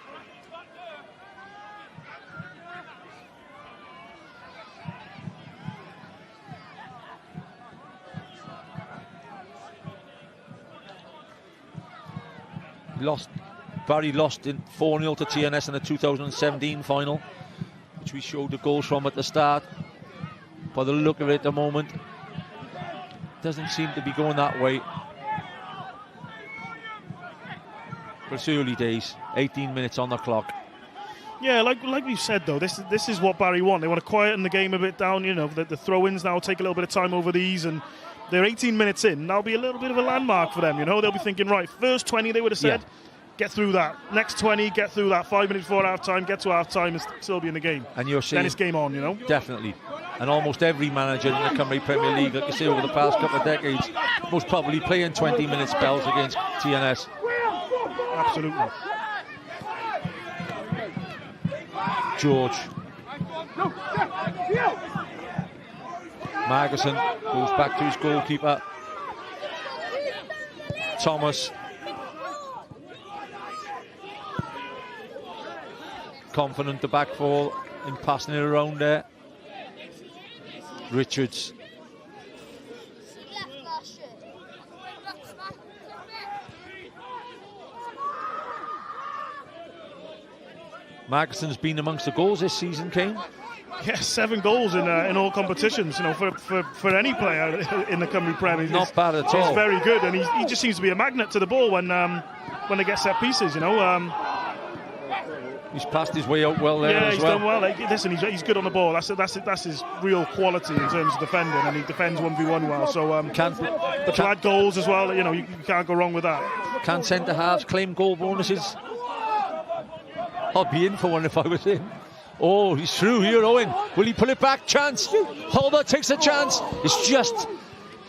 Barry lost in 4-0 to TNS in the 2017 final, which we showed the goals from at the start. By the look of it at the moment, doesn't seem to be going that way. But it's early days, 18 minutes on the clock. Yeah, like we've said though, this is what Barry want. They want to quieten the game a bit down. You know, the throw-ins now take a little bit of time over these, and they're 18 minutes in. That'll be a little bit of a landmark for them. You know, they'll be thinking, right, first 20 they would have said. Yeah. Get through that. Next 20, get through that. 5 minutes before half-time, get to half-time and still be in the game. And you're seeing... Then it's game on, you know? Definitely. And almost every manager in the Cymru Premier League, like you say, over the past couple of decades, most probably playing 20-minute spells against TNS. Absolutely. George. Margerson goes back to his goalkeeper. Thomas. Confident the back four in passing it around there. Richards. Margerson's been amongst the goals this season, Kane. Yeah, 7 goals in all competitions. You know, for any player in the Cymru Premier, not bad at all. He's very good, and he just seems to be a magnet to the ball when they get set pieces. You know. He's passed his way out well there as well. Yeah, he's done well. Like, listen, he's good on the ball. That's his real quality in terms of defending, and he defends 1v1 well. So to add goals as well, you know, you can't go wrong with that. Can centre halves claim goal bonuses? I'd be in for one if I was him. Oh, he's through here, Owen. Will he pull it back? Chance. Holder takes a chance. It's just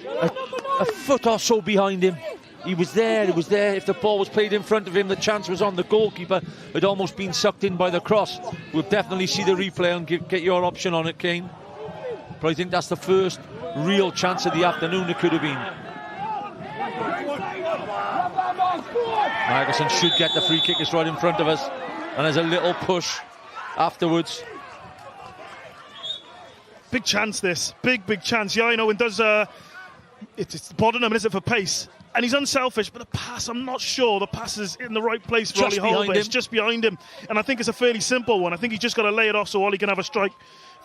a foot or so behind him. He was there, it was there. If the ball was played in front of him, the chance was on the goalkeeper. Had almost been sucked in by the cross. We'll definitely see the replay and get your option on it, Kane. But I think that's the first real chance of the afternoon it could have been. Margerson should get the free kick. It's right in front of us. And there's a little push afterwards. Big chance this. Big chance. Yeah, I know, and does... it's Bodenham, is it, for pace? And he's unselfish, but the pass, I'm not sure the pass is in the right place for Ollie Holder. It's just behind him. And I think it's a fairly simple one. I think he's just got to lay it off so Ollie can have a strike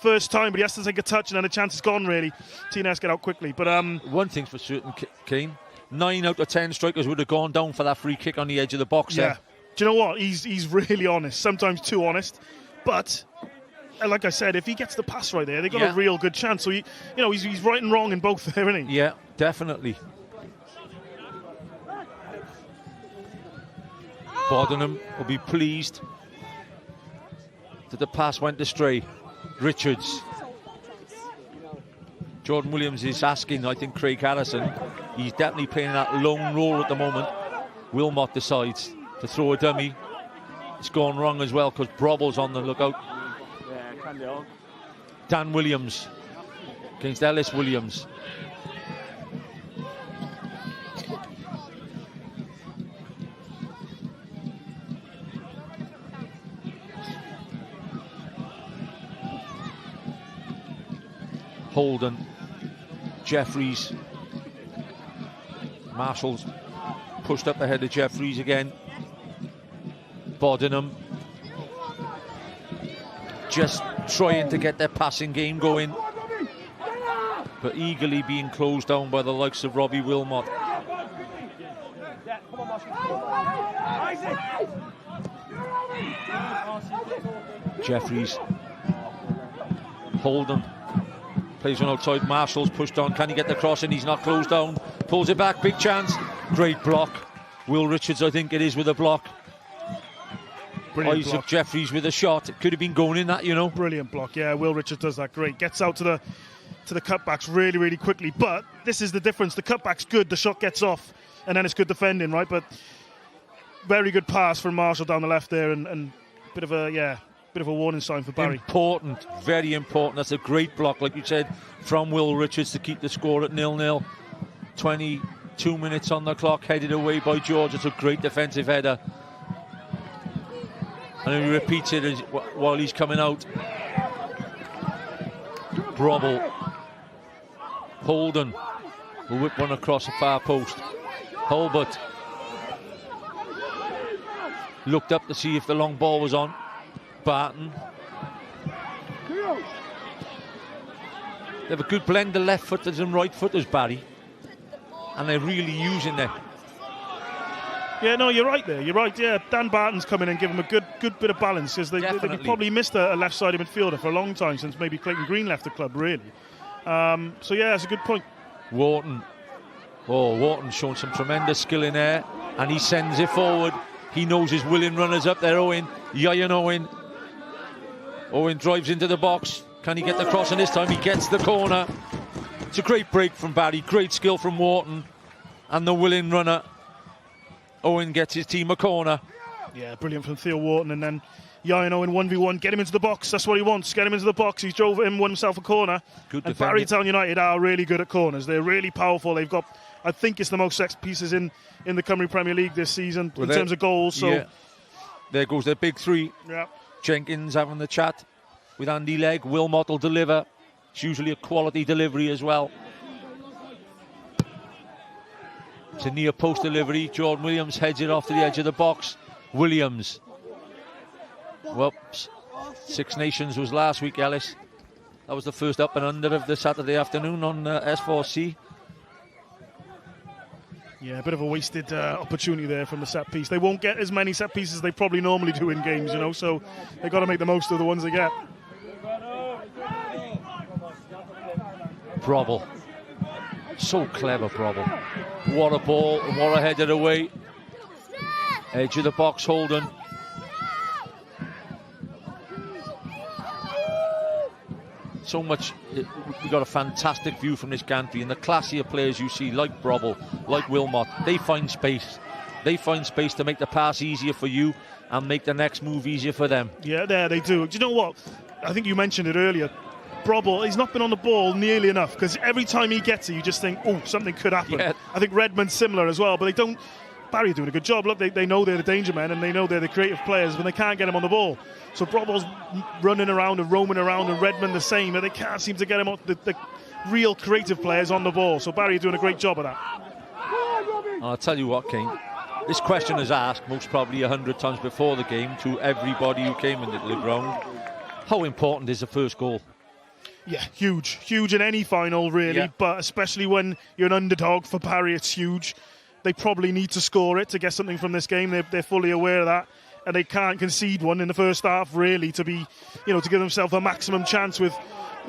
first time, but he has to take a touch and then the chance is gone, really. TNS get out quickly. But one thing's for certain, Kane, 9 out of 10 strikers would have gone down for that free kick on the edge of the box. Yeah. Do you know what? He's really honest, sometimes too honest. But like I said, if he gets the pass right there, they've got a real good chance. So, he's right and wrong in both there, isn't he? Yeah, definitely. Bodenham will be pleased that the pass went astray. Richards. Jordan Williams is asking, I think, Craig Harrison. He's definitely playing that lone role at the moment. Wilmot decides to throw a dummy. It's gone wrong as well because Brobble's on the lookout. Dan Williams against Ellis Williams. Holden, Jeffries, Marshall's pushed up ahead of Jeffries again. Bodenham just trying to get their passing game going, but eagerly being closed down by the likes of Robbie Wilmot. Jeffries, Holden plays on outside. Marshall's pushed on. Can he get the cross in? He's not closed down. Pulls it back. Big chance. Great block. Will Richards, I think it is, with a block. Brilliant Isaac block. Jeffries with a shot. It could have been going in that, you know. Brilliant block. Yeah, Will Richards does that great. Gets out to the cutbacks really quickly. But this is the difference. The cutback's good. The shot gets off, and then it's good defending, right? But very good pass from Marshall down the left there, and bit of a bit of a warning sign for Barry. Important, very important. That's a great block, like you said, from Will Richards to keep the score at 0-0. 22 minutes on the clock, headed away by George. It's a great defensive header. And he repeats it while he's coming out. Brobble. Holden will whip one across the far post. Holbert looked up to see if the long ball was on. Barton. They have a good blend of left footers and right footers, Barry. And they're really using that. Yeah, no, you're right there. You're right. Yeah, Dan Barton's come in and give them a good bit of balance, because they probably missed a left-sided midfielder for a long time, since maybe Clayton Green left the club, really. So yeah, that's a good point. Wharton. Oh, Wharton's shown some tremendous skill in there, and he sends it forward. He knows his willing runners up there. Ian Owen. Owen drives into the box. Can he get the cross? And this time he gets the corner. It's a great break from Barry. Great skill from Wharton, and the willing runner. Owen gets his team a corner. Yeah, brilliant from Theo Wharton. And then Ian Owen 1v1, get him into the box. That's what he wants. Get him into the box. He's drove him, won himself a corner. Good and Barrytown United are really good at corners. They're really powerful. They've got, I think it's the most set pieces in the Cymru Premier League this season in terms of goals. So yeah. There goes their big three. Yeah. Jenkins having the chat with Andy Legg. Wilmot will deliver. It's usually a quality delivery as well. It's a near post delivery. Jordan Williams heads it off to the edge of the box. Williams. Well, Six Nations was last week, Ellis. That was the first up and under of the Saturday afternoon on S4C. Yeah, a bit of a wasted opportunity there from the set piece. They won't get as many set pieces as they probably normally do in games, you know, so they've got to make the most of the ones they get. Brobble. So clever, Brobble. What a ball, and what a header away. Edge of the box, Holden. So much, we got a fantastic view from this gantry, and the classier players you see, like Brobble, like Wilmot, they find space. They find space to make the pass easier for you and make the next move easier for them. Yeah, there they do. Do you know what? I think you mentioned it earlier. Brobble, he's not been on the ball nearly enough, because every time he gets it, you just think, oh, something could happen. Yeah. I think Redmond's similar as well, but they don't. Barry are doing a good job. Look, they know they're the danger men, and they know they're the creative players, but they can't get him on the ball. So Brobble's running around and roaming around, and Redmond the same, but they can't seem to get him on the real creative players on the ball. So Barry are doing a great job of that. I'll tell you what, Kane. This question is asked most probably 100 times before the game to everybody who came into the ground. How important is the first goal? Yeah, huge in any final, really, yeah. But especially when you're an underdog for Barry, it's huge. They probably need to score it to get something from this game. They're fully aware of that, and they can't concede one in the first half, really, to be, you know, to give themselves a maximum chance with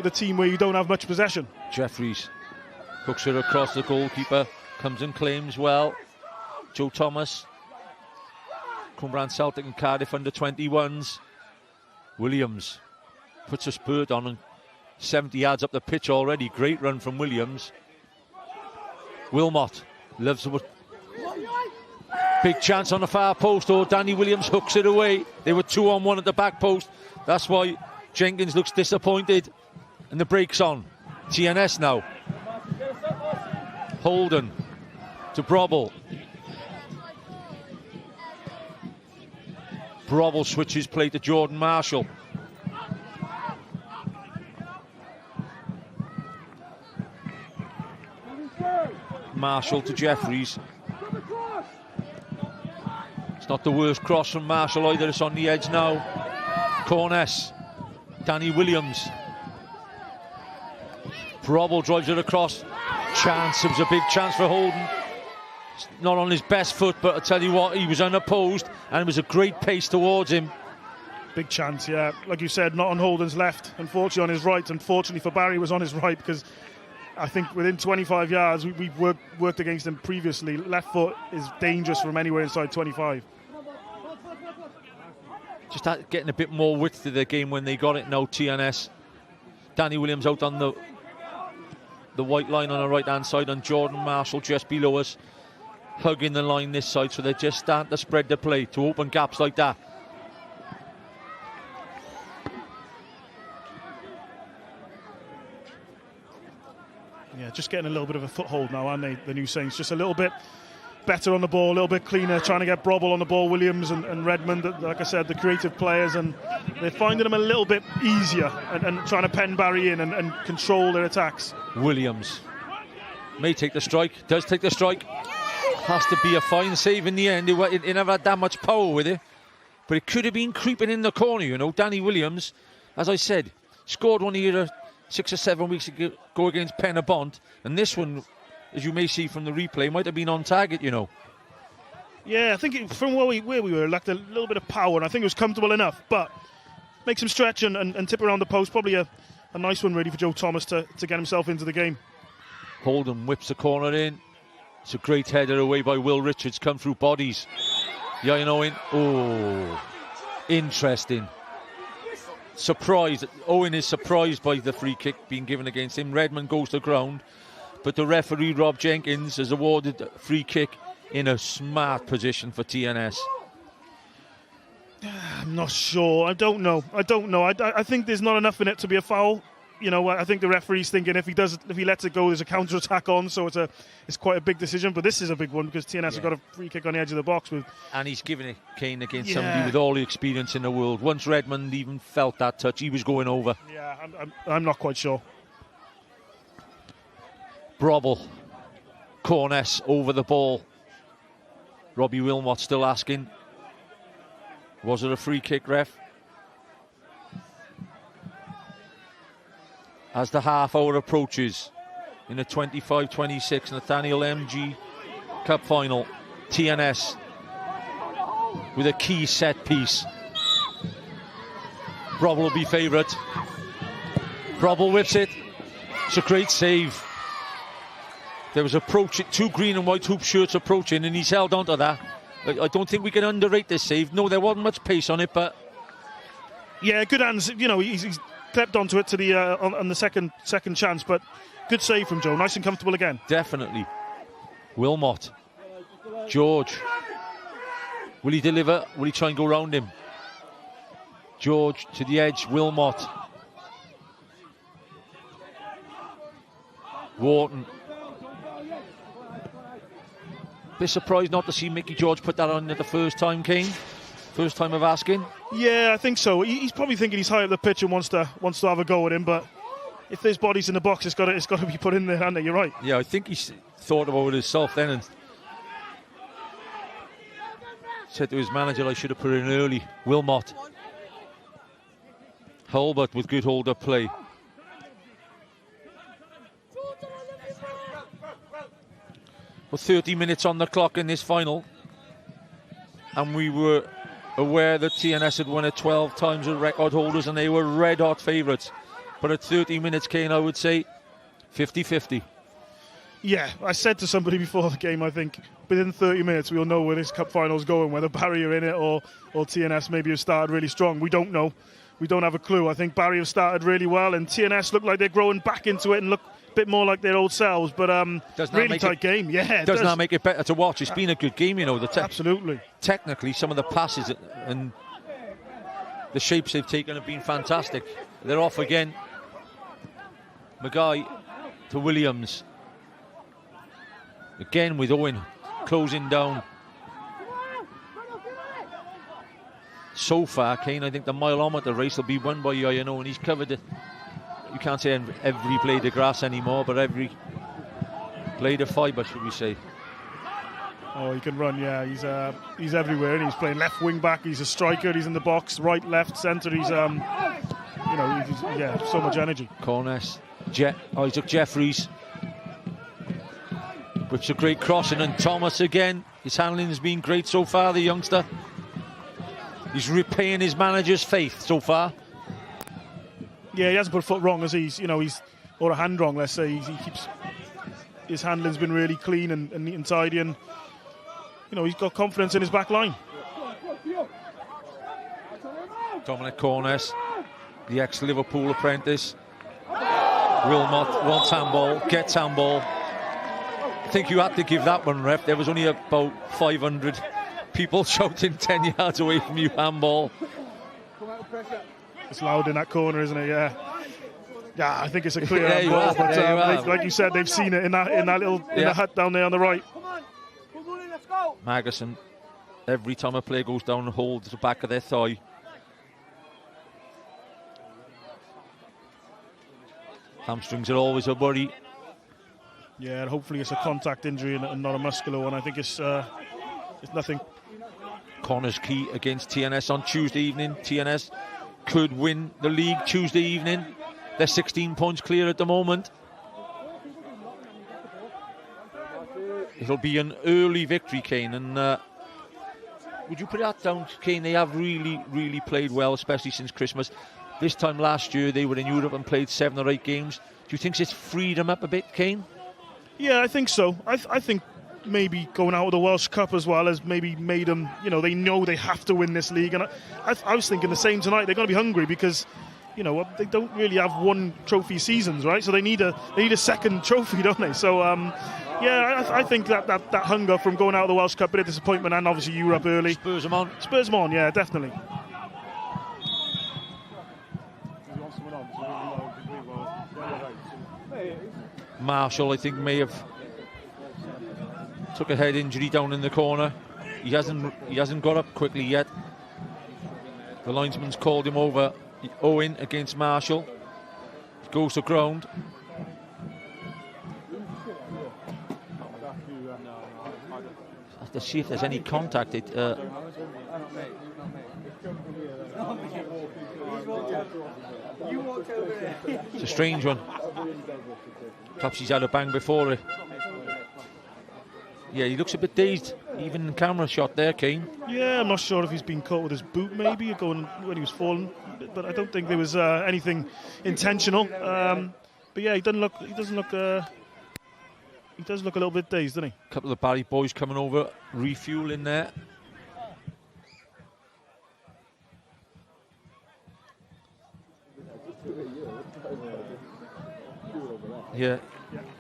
a team where you don't have much possession. Jeffries hooks it across the goalkeeper, comes and claims well. Joe Thomas, Cumbraland Celtic and Cardiff Under-21s. Williams puts a spurt on and 70 yards up the pitch already. Great run from Williams. Wilmot loves the big chance on the far post. Oh, Danny Williams hooks it away. They were 2-on-1 at the back post. That's why Jenkins looks disappointed. And the break's on. TNS now. Holden to Brobble. Brobble switches play to Jordan Marshall. Marshall to Jeffries. It's not the worst cross from Marshall either. It's on the edge now. Corness. Danny Williams. Brobble drives it across. Chance. It was a big chance for Holden. It's not on his best foot, but I tell you what, he was unopposed and it was a great pace towards him. Big chance, yeah. Like you said, not on Holden's left. Unfortunately on his right. Unfortunately for Barry, was on his right, because I think within 25 yards, we've worked against him previously. Left foot is dangerous from anywhere inside 25. Just getting a bit more width to the game when they got it now, TNS. Danny Williams out on the white line on the right-hand side, and Jordan Marshall just below us, hugging the line this side, so they're just starting to spread the play to open gaps like that. just getting a little bit of a foothold now, aren't they, the new Saints? Just a little bit better on the ball, a little bit cleaner, trying to get Brobble on the ball, Williams and Redmond, like I said, the creative players, and they're finding them a little bit easier and trying to pen Barry in and control their attacks. Williams may take the strike, does take the strike. Has to be a fine save in the end. It never had that much power with it, but it could have been creeping in the corner, you know. Danny Williams, as I said, scored one here 6 or 7 weeks ago against Penabont, and this one, as you may see from the replay, might have been on target, you know. Yeah, I think from where we were, it lacked a little bit of power, and I think it was comfortable enough, but makes him stretch and tip around the post. Probably a nice one, really, for Joe Thomas to get himself into the game. Holden whips the corner in. It's a great header away by Will Richards, come through bodies. Ieuan Owen, oh, interesting. Surprised, Owen is surprised by the free kick being given against him. Redmond goes to ground, but the referee, Rob Jenkins, has awarded a free kick in a smart position for TNS. I'm not sure. I don't know. I think there's not enough in it to be a foul. You know, I think the referee's thinking if he lets it go, there's a counter-attack on, so it's quite a big decision. But this is a big one because TNS have got a free kick on the edge of the box. And he's giving it Kane against somebody with all the experience in the world. Once Redmond even felt that touch, he was going over. Yeah, I'm not quite sure. Brobble, Corness over the ball. Robbie Wilmot still asking, was it a free kick, ref? As the half hour approaches in the 25-26 Nathaniel MG Cup final, TNS with a key set piece. Brobble will be favourite. Brobble whips it. It's a great save. There was two green and white hoop shirts approaching, and he's held on to that. I don't think we can underrate this save. No, there wasn't much pace on it, but yeah, good hands. You know, he's crept onto it to the on the second chance, but good save from Joe. Nice and comfortable again. Definitely. Wilmot, George. Will he deliver? Will he try and go round him? George to the edge. Wilmot. Wharton. Bit surprised not to see Mickey George put that on at the first time, Kane. First time of asking. Yeah, I think so. He's probably thinking he's high up the pitch and wants to have a go at him. But if there's bodies in the box, it's got to be put in there, hasn't it? You're right. Yeah, I think he's thought about it himself then and said to his manager, "I should have put it in early." Wilmot. Hulbert with good hold-up play. Well, 30 minutes on the clock in this final, and we were aware that TNS had won it 12 times as record holders and they were red-hot favourites. But at 30 minutes, Kane, I would say 50-50. Yeah, I said to somebody before the game, I think within 30 minutes we'll know where this cup final's going, whether Barry are in it or TNS maybe have started really strong. We don't know. We don't have a clue. I think Barry have started really well and TNS look like they're growing back into it and look a bit more like their old selves, but really tight game. Yeah, does not make it better to watch. It's been a good game, you know. Absolutely. Technically, some of the passes and the shapes they've taken have been fantastic. They're off again. Maguire to Williams. Again with Owen closing down. So far, Kane, I think the mileometer race will be won by Ieuan Owen. He's covered it. You can't say every blade of grass anymore, but every blade of fibre, should we say. Oh, he can run, yeah. He's everywhere, and he's playing left wing back. He's a striker. He's in the box, right, left, centre. He's so much energy. Corness, Isaac Jeffries. Whips a great crossing, and Thomas again. His handling has been great so far, the youngster. He's repaying his manager's faith so far. Yeah, he hasn't put a foot wrong, as or a hand wrong, let's say. He keeps his handling's been really clean and neat and tidy, and he's got confidence in his back line. Dominic Corness, the ex-Liverpool apprentice. Wilmot wants handball, gets handball. I think you had to give that one, ref. There was only about 500 people shouting 10 yards away from you, handball. It's loud in that corner, isn't it? Yeah. Yeah, I think it's a clear handball, but like you said, they've seen it in that little in the hut down there on the right. Magnuson, every time a player goes down, holds the back of their thigh. Hamstrings are always a worry. Yeah, and hopefully it's a contact injury and not a muscular one. I think it's nothing. Connor's key against TNS on Tuesday evening. TNS could win the league Tuesday evening. They're 16 points clear at the moment. It'll be an early victory, Kane, and would you put that down, Kane? They have really, really played well, especially since Christmas. This time last year, they were in Europe and played 7 or 8 games. Do you think it's freed them up a bit, Kane? Yeah, I think so. I think maybe going out of the Welsh Cup as well has maybe made them, they know they have to win this league. And I was thinking the same tonight. They're going to be hungry because, they don't really have one trophy seasons, right? So they need a second trophy, don't they? So, I think that hunger from going out of the Welsh Cup, a bit of disappointment, and obviously Europe early. Spurs them on. Spurs them on, yeah, definitely. Marshall, I think, may have took a head injury down in the corner. He hasn't got up quickly yet. The linesman's called him over. Owen against Marshall. He goes to ground. I have to see if there's any contact. It's a strange one. Perhaps he's had a bang before it. Yeah, he looks a bit dazed, even in camera shot there, Kane. Yeah, I'm not sure if he's been caught with his boot maybe going when he was falling, but I don't think there was anything intentional. But yeah, he does look a little bit dazed, doesn't he? A couple of Barry boys coming over, refueling there. Yeah,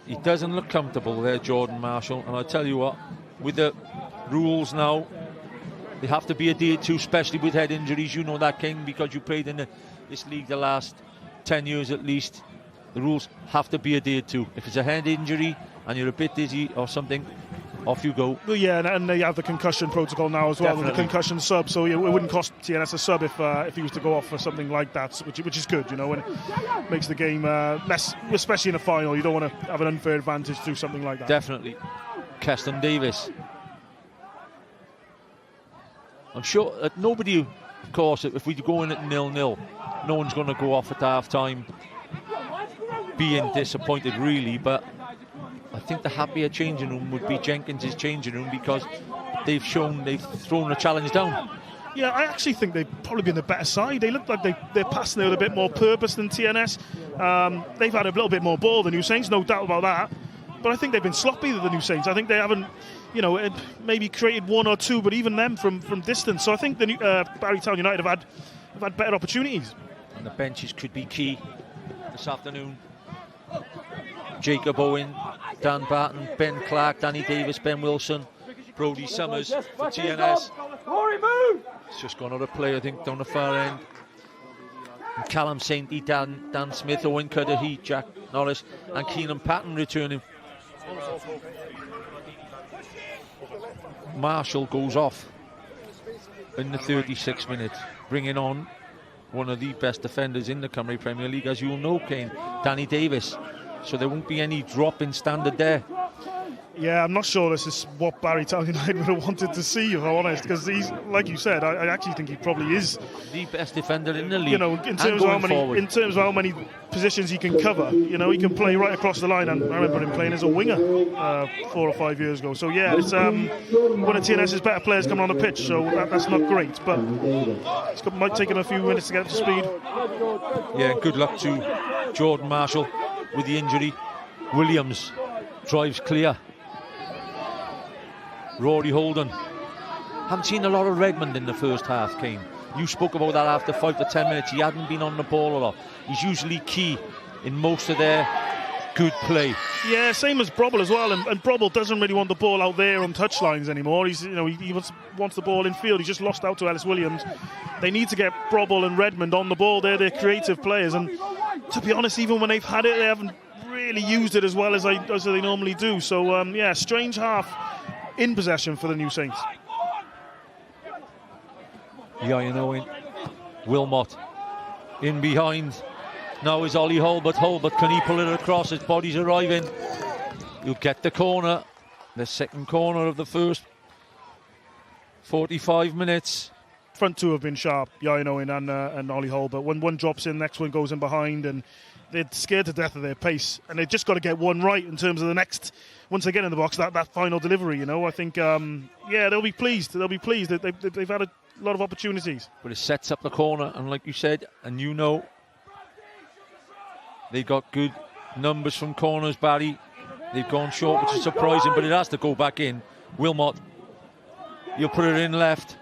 he doesn't look comfortable there, Jordan Marshall. And I tell you what, with the rules now, they have to be adhered to, especially with head injuries. You know that, King, because you played in this league the last 10 years at least. The rules have to be adhered to. If it's a head injury and you're a bit dizzy or something, off you go. Well, yeah, and they have the concussion protocol now as well, with the concussion sub, so it wouldn't cost TNS a sub if he was to go off for something like that, which is good, and it makes the game less, especially in a final. You don't want to have an unfair advantage through something like that. Definitely. Keston Davis. I'm sure that nobody, of course, if we go in at 0-0, no one's going to go off at half-time being disappointed, really, but I think the happier changing room would be Jenkins' changing room, because they've thrown a challenge down. Yeah, I actually think they've probably been the better side. They look like they're passing there with a bit more purpose than TNS. They've had a little bit more ball than New Saints, no doubt about that. But I think they've been sloppy than the New Saints. I think they haven't, maybe created one or two, but even them from distance. So I think the Barry Town United have had better opportunities. And the benches could be key this afternoon. Jacob Owen, Dan Barton, Ben Clark, Danny Davis, Ben Wilson, Brody Summers for TNS. It's just gone out of play, I think, down the far end. And Callum Sainty, Dan Smith, Owen Cudahy, Jack Norris, and Keenan Patton returning. Marshall goes off in the 36th minute, bringing on one of the best defenders in the Cymru Premier League, as you'll know, Kane, Danny Davis. So there won't be any drop in standard there. Yeah, I'm not sure this is what Barry Town United would have wanted to see, if I'm honest, because he's, like you said, I actually think he probably is the best defender in the league. In terms of how many positions he can cover, he can play right across the line. And I remember him playing as a winger 4 or 5 years ago. So yeah, it's one of TNS's better players coming on the pitch, so that's not great. But it might take him a few minutes to get up to speed. Yeah, good luck to Jordan Marshall with the injury. Williams drives clear. Rory Holden. Haven't seen a lot of Redmond in the first half, Kane. You spoke about that after 5 to 10 minutes. He hadn't been on the ball a lot. He's usually key in most of their good play. Yeah, same as Brobble as well, and Brobble doesn't really want the ball out there on touchlines anymore. He's, he wants the ball in field. He's just lost out to Ellis Williams. They need to get Brobble and Redmond on the ball. They're creative players, and to be honest, even when they've had it, they haven't really used it as well as they normally do. So yeah, strange half in possession for the New Saints. Yeah, Wilmot in behind. Now is Ollie Hulbert. Hulbert, can he pull it across? His body's arriving. He'll get the corner. The second corner of the first 45 minutes. Front two have been sharp, Yainoin and Ollie Hulbert. When one drops in, next one goes in behind, and they're scared to death of their pace. And they've just got to get one right in terms of the next, once they get in the box, that final delivery, I think, yeah, they'll be pleased. They'll be pleased. They've had a lot of opportunities. But it sets up the corner, and like you said, and they got good numbers from corners, Barry. They've gone short, which is surprising, but it has to go back in. Wilmot, he'll put it in left.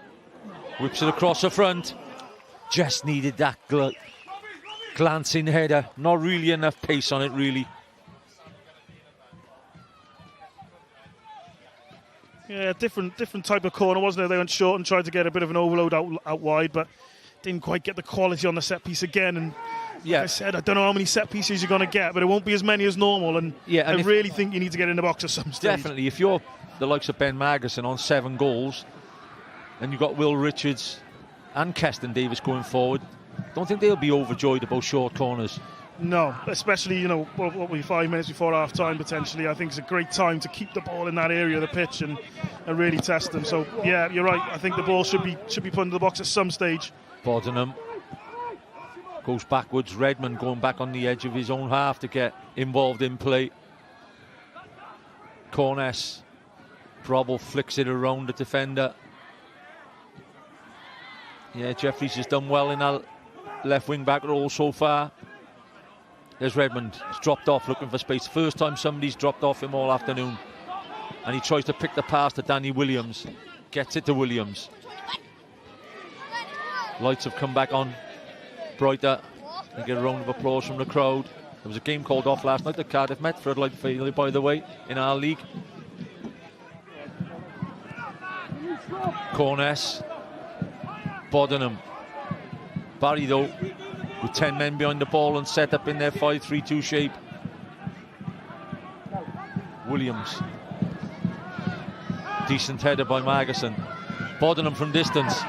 Whips it across the front. Just needed that glancing header. Not really enough pace on it, really. Yeah, different type of corner, wasn't it? They went short and tried to get a bit of an overload out wide, but didn't quite get the quality on the set piece again. And yeah, like I said, I don't know how many set pieces you're going to get, but it won't be as many as normal. And yeah, and I really think you need to get in the box at some stage. Definitely, if you're the likes of Ben Magnuson on 7 goals, and you've got Will Richards and Keston Davis going forward, don't think they'll be overjoyed about short corners. No, especially, what will be 5 minutes before half-time potentially. I think it's a great time to keep the ball in that area of the pitch and really test them. So, yeah, you're right. I think the ball should be put into the box at some stage. Bodenham goes backwards. Redmond going back on the edge of his own half to get involved in play. Corness. Brobble flicks it around the defender. Yeah, Jeffries has done well in that left wing back role so far. There's Redmond. He's dropped off looking for space. First time somebody's dropped off him all afternoon. And he tries to pick the pass to Danny Williams. Gets it to Williams. Lights have come back on brighter. They get a round of applause from the crowd. There was a game called off last night at Cardiff Met for a light failure, by the way, in our league. Corness. Bodenham. Barry, though, with 10 men behind the ball and set up in their 5-3-2 shape. Williams. Decent header by Magnuson. Bodenham from distance.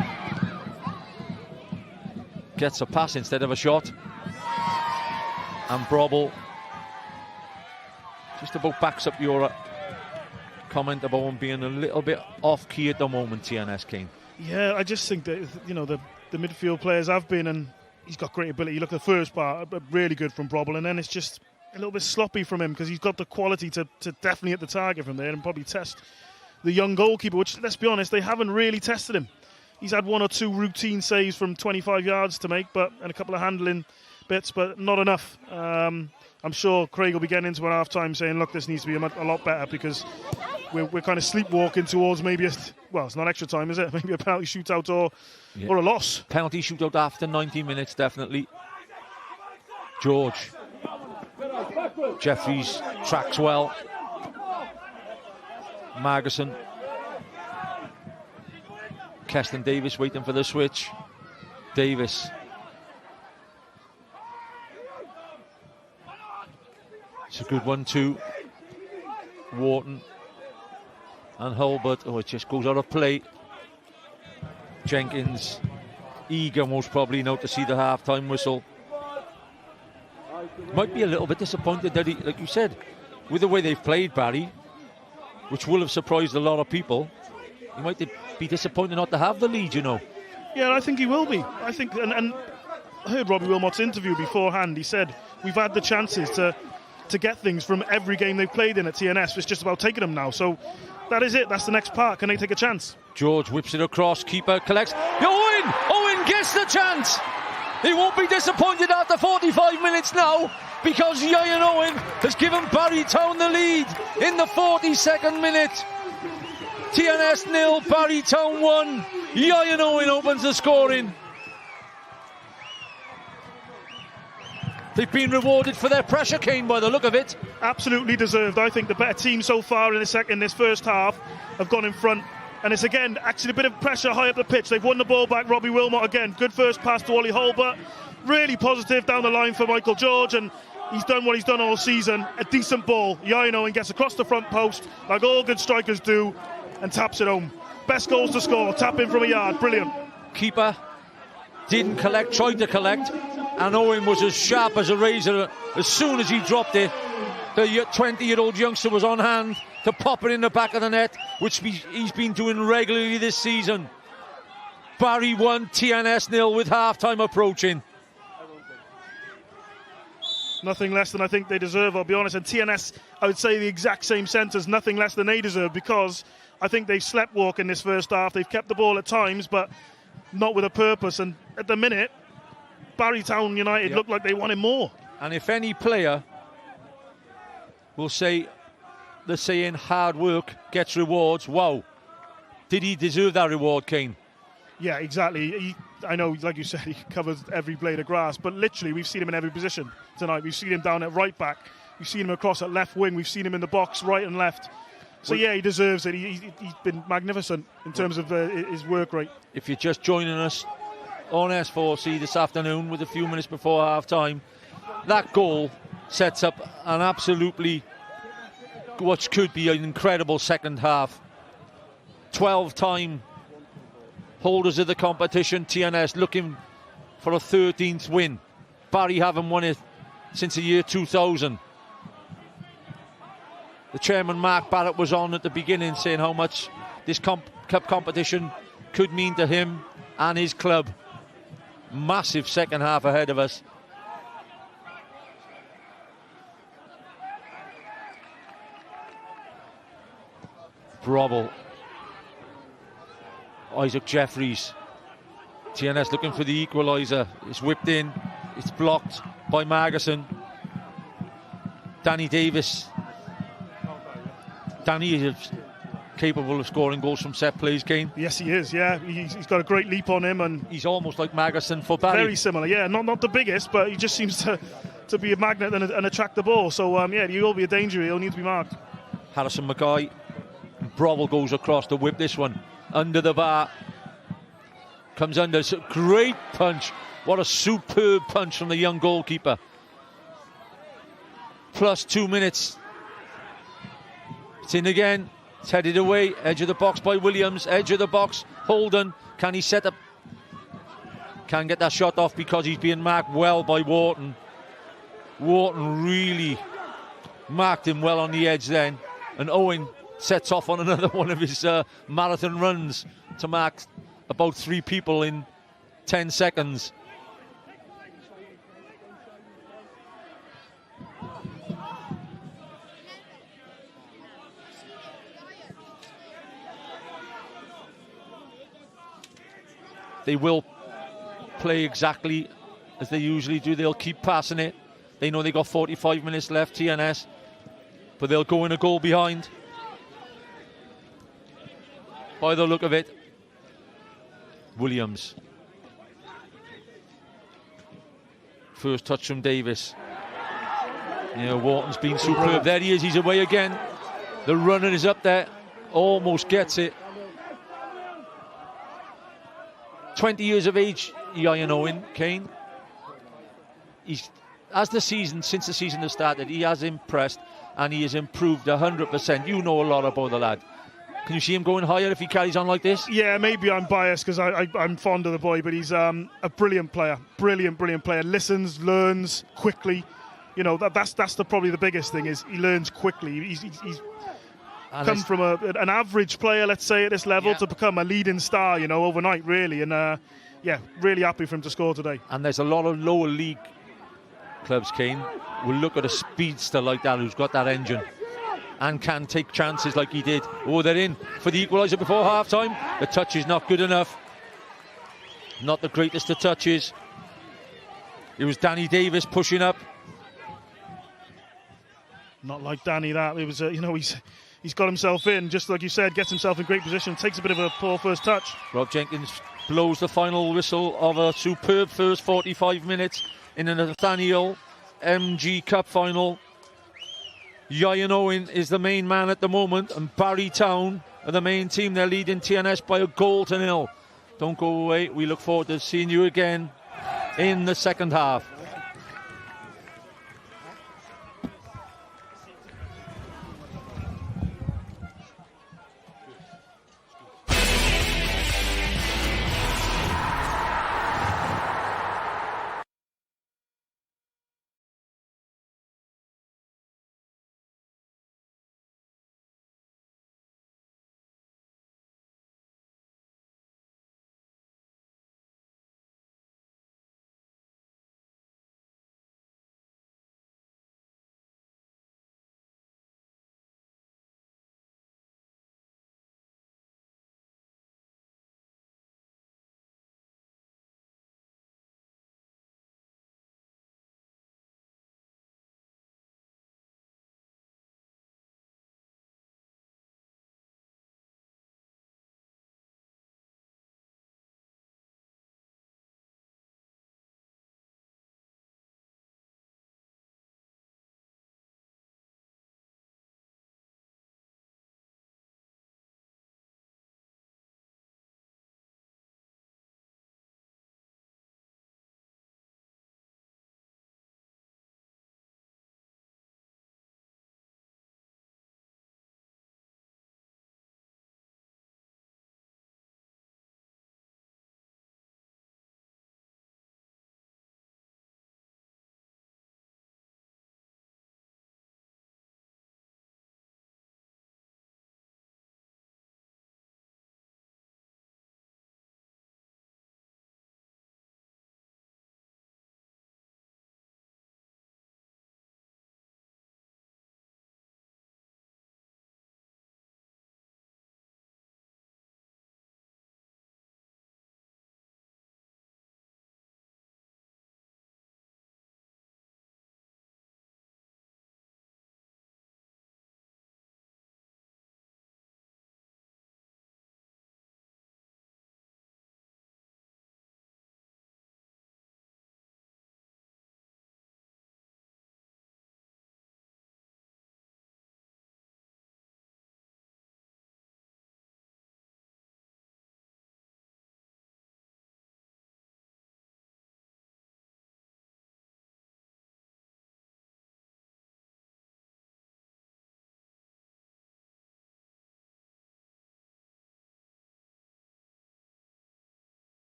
Gets a pass instead of a shot. And Brobble just about backs up your comment about him being a little bit off-key at the moment, TNS Kane. Yeah, I just think that, the midfield players have been, and he's got great ability. You look at the first part, really good from Brobble, and then it's just a little bit sloppy from him because he's got the quality to definitely hit the target from there and probably test the young goalkeeper, which, let's be honest, they haven't really tested him. He's had 1 or 2 routine saves from 25 yards to make, and a couple of handling bits, but not enough. I'm sure Craig will be getting into at half-time saying, look, this needs to be a lot better because we're kind of sleepwalking towards maybe it's not extra time, is it? Maybe a penalty shootout or a loss. Penalty shootout after 90 minutes, definitely. George. Jeffries tracks well. Magnuson. Keston Davis waiting for the switch. Davis. It's a good one too. Wharton and Hulbert. Oh, it just goes out of play. Jenkins, eager most probably now to see the half-time whistle. Might be a little bit disappointed that he, like you said, with the way they've played, Barry, which will have surprised a lot of people, he might be disappointed not to have the lead, Yeah, I think he will be. I think, and I heard Robbie Wilmot's interview beforehand. He said, we've had the chances to get things from every game they've played in at TNS. It's just about taking them now. So that is it. That's the next part. Can they take a chance? George whips it across. Keeper collects. Owen gets the chance. He won't be disappointed after 45 minutes now because Ian Owen has given Barry Town the lead in the 42nd minute. TNS 0, Barry Town 1. Ian Owen opens the scoring. They've been rewarded for their pressure, Kane, by the look of it. Absolutely deserved. I think the better team so far in this first half have gone in front. And it's again actually a bit of pressure high up the pitch. They've won the ball back. Robbie Wilmot again. Good first pass to Ollie Holbert. Really positive down the line for Michael George, and he's done what he's done all season. A decent ball. Yaino and gets across the front post like all good strikers do, and taps it home. Best goals to score. Tap in from a yard. Brilliant. Keeper didn't collect, tried to collect, and Owen was as sharp as a razor. As soon as he dropped it, the 20-year-old youngster was on hand to pop it in the back of the net, which he's been doing regularly this season. Barry 1, TNS 0 with half-time approaching. Nothing less than I think they deserve, I'll be honest. And TNS, I would say the exact same sentence, nothing less than they deserve, because I think they've sleptwalked in this first half. They've kept the ball at times, but not with a purpose. And at the minute, Barry Town United look like they wanted more. And if any player will say the saying hard work gets rewards, wow, did he deserve that reward, Kane? Yeah, exactly. I know, like you said, he covers every blade of grass, but literally we've seen him in every position tonight. We've seen him down at right back, we've seen him across at left wing, we've seen him in the box right and left. So yeah, he deserves it. He's been magnificent in terms of his work rate. If you're just joining us on S4C this afternoon with a few minutes before half-time, that goal sets up an absolutely, what could be an incredible second half. 12-time holders of the competition, TNS looking for a 13th win. Barry haven't won it since the year 2000. The chairman, Mark Barrett, was on at the beginning saying how much this cup competition could mean to him and his club. Massive second half ahead of us. Brobble. Isaac Jeffries. TNS looking for the equaliser. It's whipped in. It's blocked by Margerson. Danny Davis. Danny is capable of scoring goals from set plays, Kane. Yes, he is, yeah. He's got a great leap on him, and he's almost like Margerson for Barry. Very similar, yeah. Not the biggest, but he just seems to be a magnet and attract the ball. So, yeah, he will be a danger. He'll need to be marked. Harrison Mackay. Brobble goes across to whip this one under the bar. Comes under. Great punch. What a superb punch from the young goalkeeper. Plus 2 minutes. It's in again. It's headed away. Edge of the box by Williams. Edge of the box. Holden. Can he set up? Can't get that shot off because he's being marked well by Wharton. Wharton really marked him well on the edge then. And Owen sets off on another one of his marathon runs to mark about 3 people in 10 seconds. They will play exactly as they usually do. They'll keep passing it. They know they got 45 minutes left, TNS, but they'll go in a goal behind. By the look of it, Williams. First touch from Davis. Yeah, Wharton's been superb. There he is, he's away again. The runner is up there, almost gets it. 20 years of age, Ian Owen, Kane. Since the season has started, he has impressed and he has improved 100%. You know a lot about the lad. Can you see him going higher if he carries on like this? Yeah, maybe I'm biased because I'm fond of the boy, but he's a brilliant player. Brilliant player. Listens, learns quickly. You know, that's probably the biggest thing, is he learns quickly. He's come from an average player, let's say, at this level, to become a leading star, you know, overnight, really. And, yeah, really happy for him to score today. And there's a lot of lower league clubs, Kane, will look at a speedster like that who's got that engine and can take chances like he did. Oh, they're in for the equaliser before half-time. The touch is not good enough. Not the greatest of touches. It was Danny Davis pushing up. Not like Danny, that. It was, you know, he's got himself in, just like you said, gets himself in great position, takes a bit of a poor first touch. Rob Jenkins blows the final whistle of a superb first 45 minutes in a Nathaniel MG Cup final. Ian Owen is the main man at the moment, and Barry Town are the main team. They're leading TNS by a 1-0. Don't go away. We look forward to seeing you again in the second half.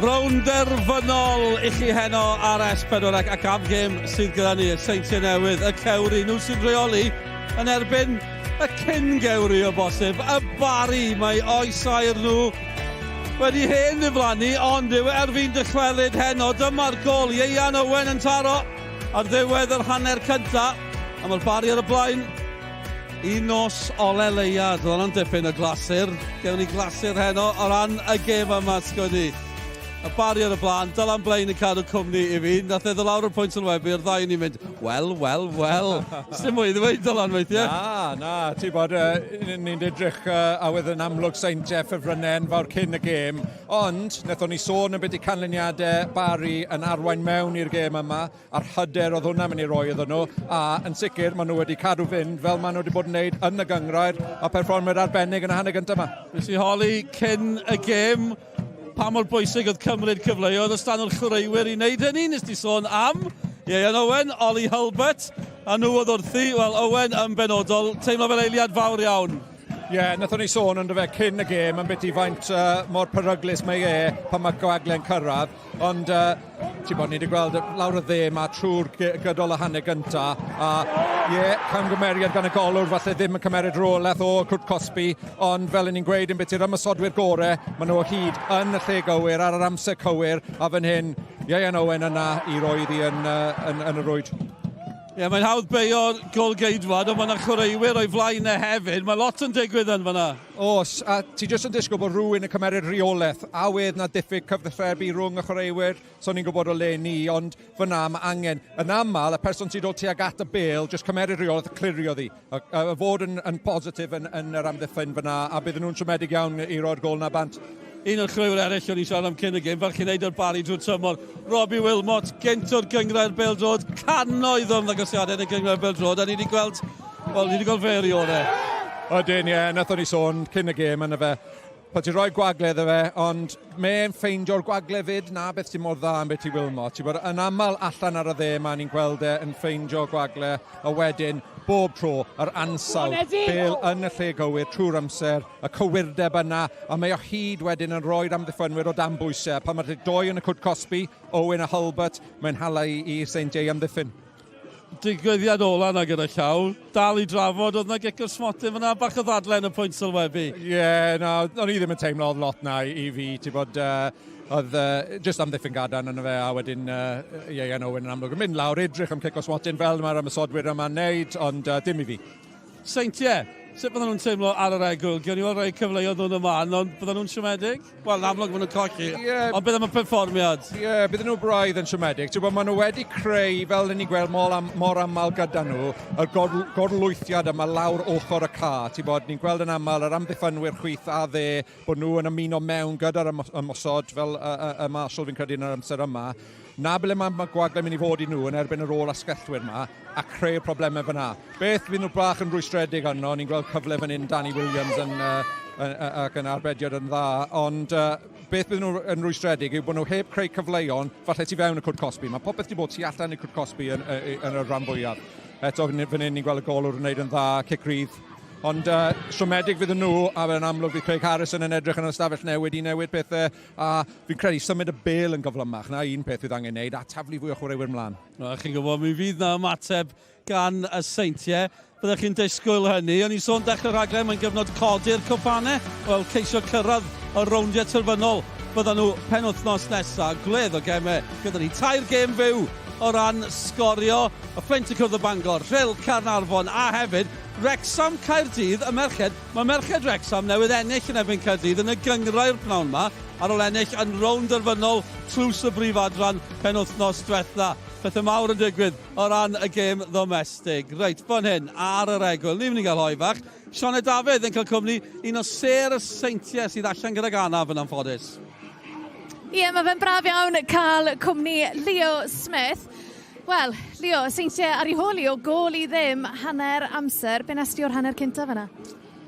Rownd derfynol i chi heno ar S4 ac am gêm sydd gyda ni, y Seintiau Newydd, y Cewri, nhw sy'n rheoli yn erbyn y cyn-gewri o bosib, y Bari, mae oesair nhw wedi hen ddiflannu, ond yw er fi'n dychwelyd heno, dyma'r gol, Ian Owen yn taro ar ddiwedd yr hanner cynta, a mae'r Bari ar y blaen. Un nos ole leiad, oedd hwnna'n dipyn o glasur, gewn ni glasur heno o ran y gêm yma, sgwni. Y Bari ar y blaen, Dylan Blaen yn cadw cwmni i fi. Nath edrych lawr o'r pwynt sylwebu, yr ddau ni'n mynd, wel. Sdim mwy ddweud, Dylan, weithio? Na, ti bod, ni'n edrych a wedd yn amlwg Seintiau ffefrynnau enfawr cyn y gêm, ond wnaethon ni sôn yn beth i canlyniadau Bari yn arwain mewn i'r gêm yma, a'r hyder oedd hwnna mynd i roi iddyn nhw, a yn sicr maen nhw wedi cadw fynd fel maen nhw wedi bod yn neud yn y gyngrair, a perfformwyr arbennig yn y hanner gyntaf yma. Nes i holi cyn y gêm, pa mor bwysig oedd cymryd cyfleoedd o stan o'r chwaraewyr i wneud hynny. Nes di sôn am Ian Owen, Ollie Hulbert, a nhw oedd wrthi. Wel, Owen yn benodol, teimlo fel eiliad fawr iawn. Nathon ni sôn ynddo fe cyn y gêm yn beth i faint mor peryglus mae pan mae gwagle'n cyrraedd. Ond ti'n bod ni wedi gweld lawr y dde ma trwy'r gydol y hanner gynta. A camgymeriad gan y golwr falle ddim yn cymeryd rôleth o Cwrt Cosby. Ond fel ni'n gweud yn beth i'r ymysodwyr gorau, maen nhw o hyd yn y lle gywir ar yr amser cywir. A fan hyn, Ian Owen yna i roedd i yn y rwyd. Mae'n hawdd beio'r golgeidwad, ond mae'na chwaraewyr o'i flaen e hefyd. Mae lot yn digwydd yn fan'na. Oes, a ti jyst yn disgwyl bod rhywun yn cymeryd reolaeth, a wedd na diffyg cyfrifebu rhwng y chwaraewyr, so ni'n gwybod o le ni, ond fyna mae angen. Yn aml, y person sydd o tuag at y bêl, jyst cymeryd reolaeth a clirio ddi. A fod yn positif yn yr amddiffyn fyna, a bydden nhw'n siomedig iawn i roi'r gol na bant. Un o'r chwaraewyr eraill o'n i siarad am cyn y gêm, fel chi'n neud o'r bari drwy'r tymor. Robbie Wilmot, gynt o'r gyngrair bêl-drod, cannoedd o'n ddagosiadau yn y gyngrair bêl-drod, a ni wedi gweld feri o'r e. Odyn, nathon ni sôn cyn y gêm yna fe. Pan ti'n rhoi gwagledd y fe, ond mae'n ffeindio'r gwagledd fyd, na beth sy'n mor dda am beth i Wilmot. Yn aml allan ar y dde, mae ni'n gweld yn ffeindio gwagledd, a wedyn bob tro yr ansawdd, bêl yn y lle gywir trwy'r amser, y cywirdeb yna, a mae o hyd wedyn yn rhoi'r amddiffynwyr o dan bwysau. Pan mae'r doi yn y Cwrt Cosby, Owen a Hulbert, mae'n hala i St J amddiffyn. Digwyddiad ola na gyda llaw, dal i drafod, oedd na gicr smotyn fyna, bach o ddadlen y pwynt sylwebu. O'n i ddim yn teimlo lot na i fi, ti'n bod, oedd just amddiffyn gadan yna fe, a wedyn Ian Owen yn amlwg yn mynd lawr, edrych am cico smotyn fel mae'r ymysodwyr yma'n neud, ond dim i fi. Seintie, sut bydden nhw'n teimlo ar yr egwyl? Gen i weld rhai cyfleoedd nhw'n yman, ond bydden nhw'n siomedig? Wel, amlwg maen nhw'n colli, ond bydden nhw'n perfformiad. Bydden nhw braidd yn siomedig. Ti'n bod, maen nhw wedi creu, fel ni'n gweld mor aml gyda nhw, y gorlwythiad yma lawr ochr y ca. Ti'n bod, ni'n gweld yn aml yr amddiffynwyr chwith a dde, bod nhw yn ymuno mewn gyda'r ymosod, fel y Marshall fi'n credu yn yr amser yma. Na byle mae gwagle mynd i fod i nhw yn erbyn y rôl asgellwyr yma a creu'r problemau fyna. Beth fydd nhw brach yn rwystredig arno, ni'n gweld cyfle fan hyn Danny Williams ac yn arbediad yn dda, ond beth bydd nhw yn rwystredig yw bod nhw heb creu cyfleon, falle ti fewn y Cwrt Cosby. Mae popeth wedi bod tu allan i Cwrt Cosby yn y rhan fwyaf. Eto fan hyn ni'n gweld y golwr yn gwneud yn dda, cic rydd. Ond siomedig fydd nhw, a fe'n amlwg fydd Craig Harrison yn edrych yn y stafell newid i newid pethau, a fi'n credu symud y bêl yn gyflymach. Na un peth fydd angen wneud, a taflu fwy o chwaraewyr mlaen. Chi'n gwybod, mi fydd na ymateb gan y Seintiau. Byddech chi'n disgwyl hynny. O'n i sôn dechrau'r rhaglen, mae'n gyfnod codi'r cwpanau. Wel, ceisio cyrraedd y rowndiau terfynol. Bydden nhw penwythnos nesaf, gledd o gemau. Gyda ni 3 gêm fyw o ran Sgorio, y Fflint y Cwrdd y Bangor, Rhyl Carnarfon, a hefyd Wrexham Caerdydd, y merched. Mae merched Wrexham newydd ennill yn erbyn Caerdydd yn y gyngrau'r pnawn yma, ar ôl ennill yn rownd derfynol tlws y brif adran penwythnos diwetha. Pethau mawr yn digwydd o ran y gêm domestig. Reit, fan hyn, ar yr egwyl, ni'n mynd i gael hoi fach. Sione Dafydd yn cael cwmni un o ser y Seintiau sydd allan gyda ganaf yn anffodus. Mae fe'n braf iawn cael cwmni Leo Smith. Wel, Leo, Seintiau ar ei holi o gol i ddim hanner amser. Be nes ti o'r hanner cynta fyna?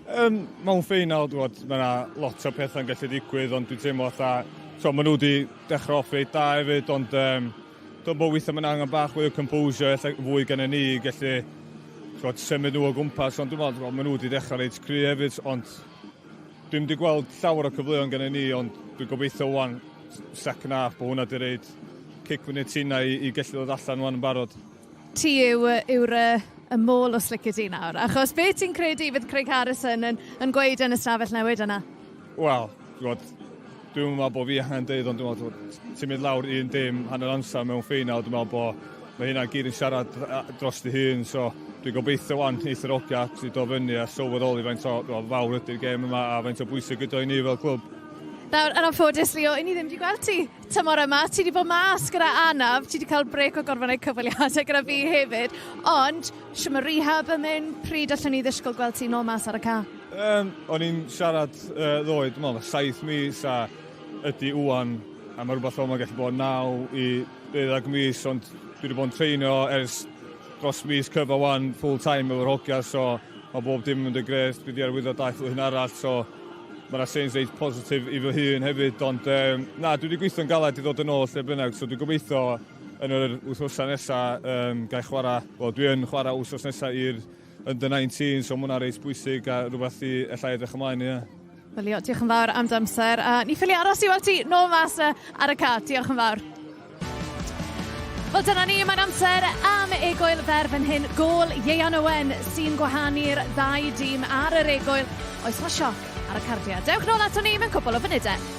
Mae'n ffeinal, mae lot o pethau'n gallu digwydd, ond dwi'n teimlo maen nhw wedi dechrau offi da hefyd, ond dwi'n bod weithio mae'n angen bach fwy o composure, fwy gen ni, gallu symud nhw o gwmpas, ond dwi'n meddwl maen nhw wedi dechrau reit cry hefyd, ond dwi'n wedi gweld llawer o cyfleoedd gen ni, ond dwi'n gobeithio wan second half, bod hwnna wedi reid cic fyny tina i gallu dod allan wan yn barod. Ti yw'r y môl o slicio ti nawr, achos beth ti'n credu fydd Craig Harrison yn gweud yn y stafell newid yna? Wel, dwi'n meddwl bod fi angen dweud, ond dwi'n meddwl ti'n mynd lawr un dim hanner amser mewn ffeinal, dwi'n meddwl bod mae hynna gyd yn siarad dros dy hun, so dwi'n gobeithio wan eithaf ogia sy'n dod fyny a sylweddoli faint o fawr ydy'r gêm yma a faint o bwysig ydo i ni fel clwb. Nawr, yn anffodus, Leo, ni ddim wedi gweld ti tymor yma. Ti wedi bod mas gyda Anaf, ti wedi cael brec o gorfod wneud cyfweliadau gyda fi hefyd, ond sy'n mae rehab yn mynd, pryd allwn ni ddisgwyl gweld ti nôl mas ar y ca? O'n i'n siarad ddoe, dwi'n meddwl, 7 mis a ydy wwan, a mae rhywbeth o'n gallu bod 9 i 12 mis, ond dwi wedi bod yn treinio ers dros mis cyfa wan full time efo'r hogia, so mae bob dim yn dy gres, dwi wedi arwyddo 2 flwyddyn arall, so Mae'na sens reit positif i fy hun hefyd, ond na, dwi wedi gweithio'n galed i ddod yn ôl lle bynnag, so dwi'n gobeithio yn yr wythnosau nesaf gael chwarae, wel dwi yn chwarae wythnos nesaf i'r Under-19, so mae hwnna reit bwysig a rhywbeth i allai edrych ymlaen, ie. Felio, diolch yn fawr am damser. Ni ffili aros i weld ti nôl mas ar y cat. Diolch yn fawr. Wel, dyna ni, mae'n amser am egwyl dderfyn hyn. Gôl Ieuan Owen sy'n gwahanu'r ddau dîm ar yr egwyl. Oes ma sioc ar y cardiau. Dewch nôl ato ni mewn cwbl o funudau.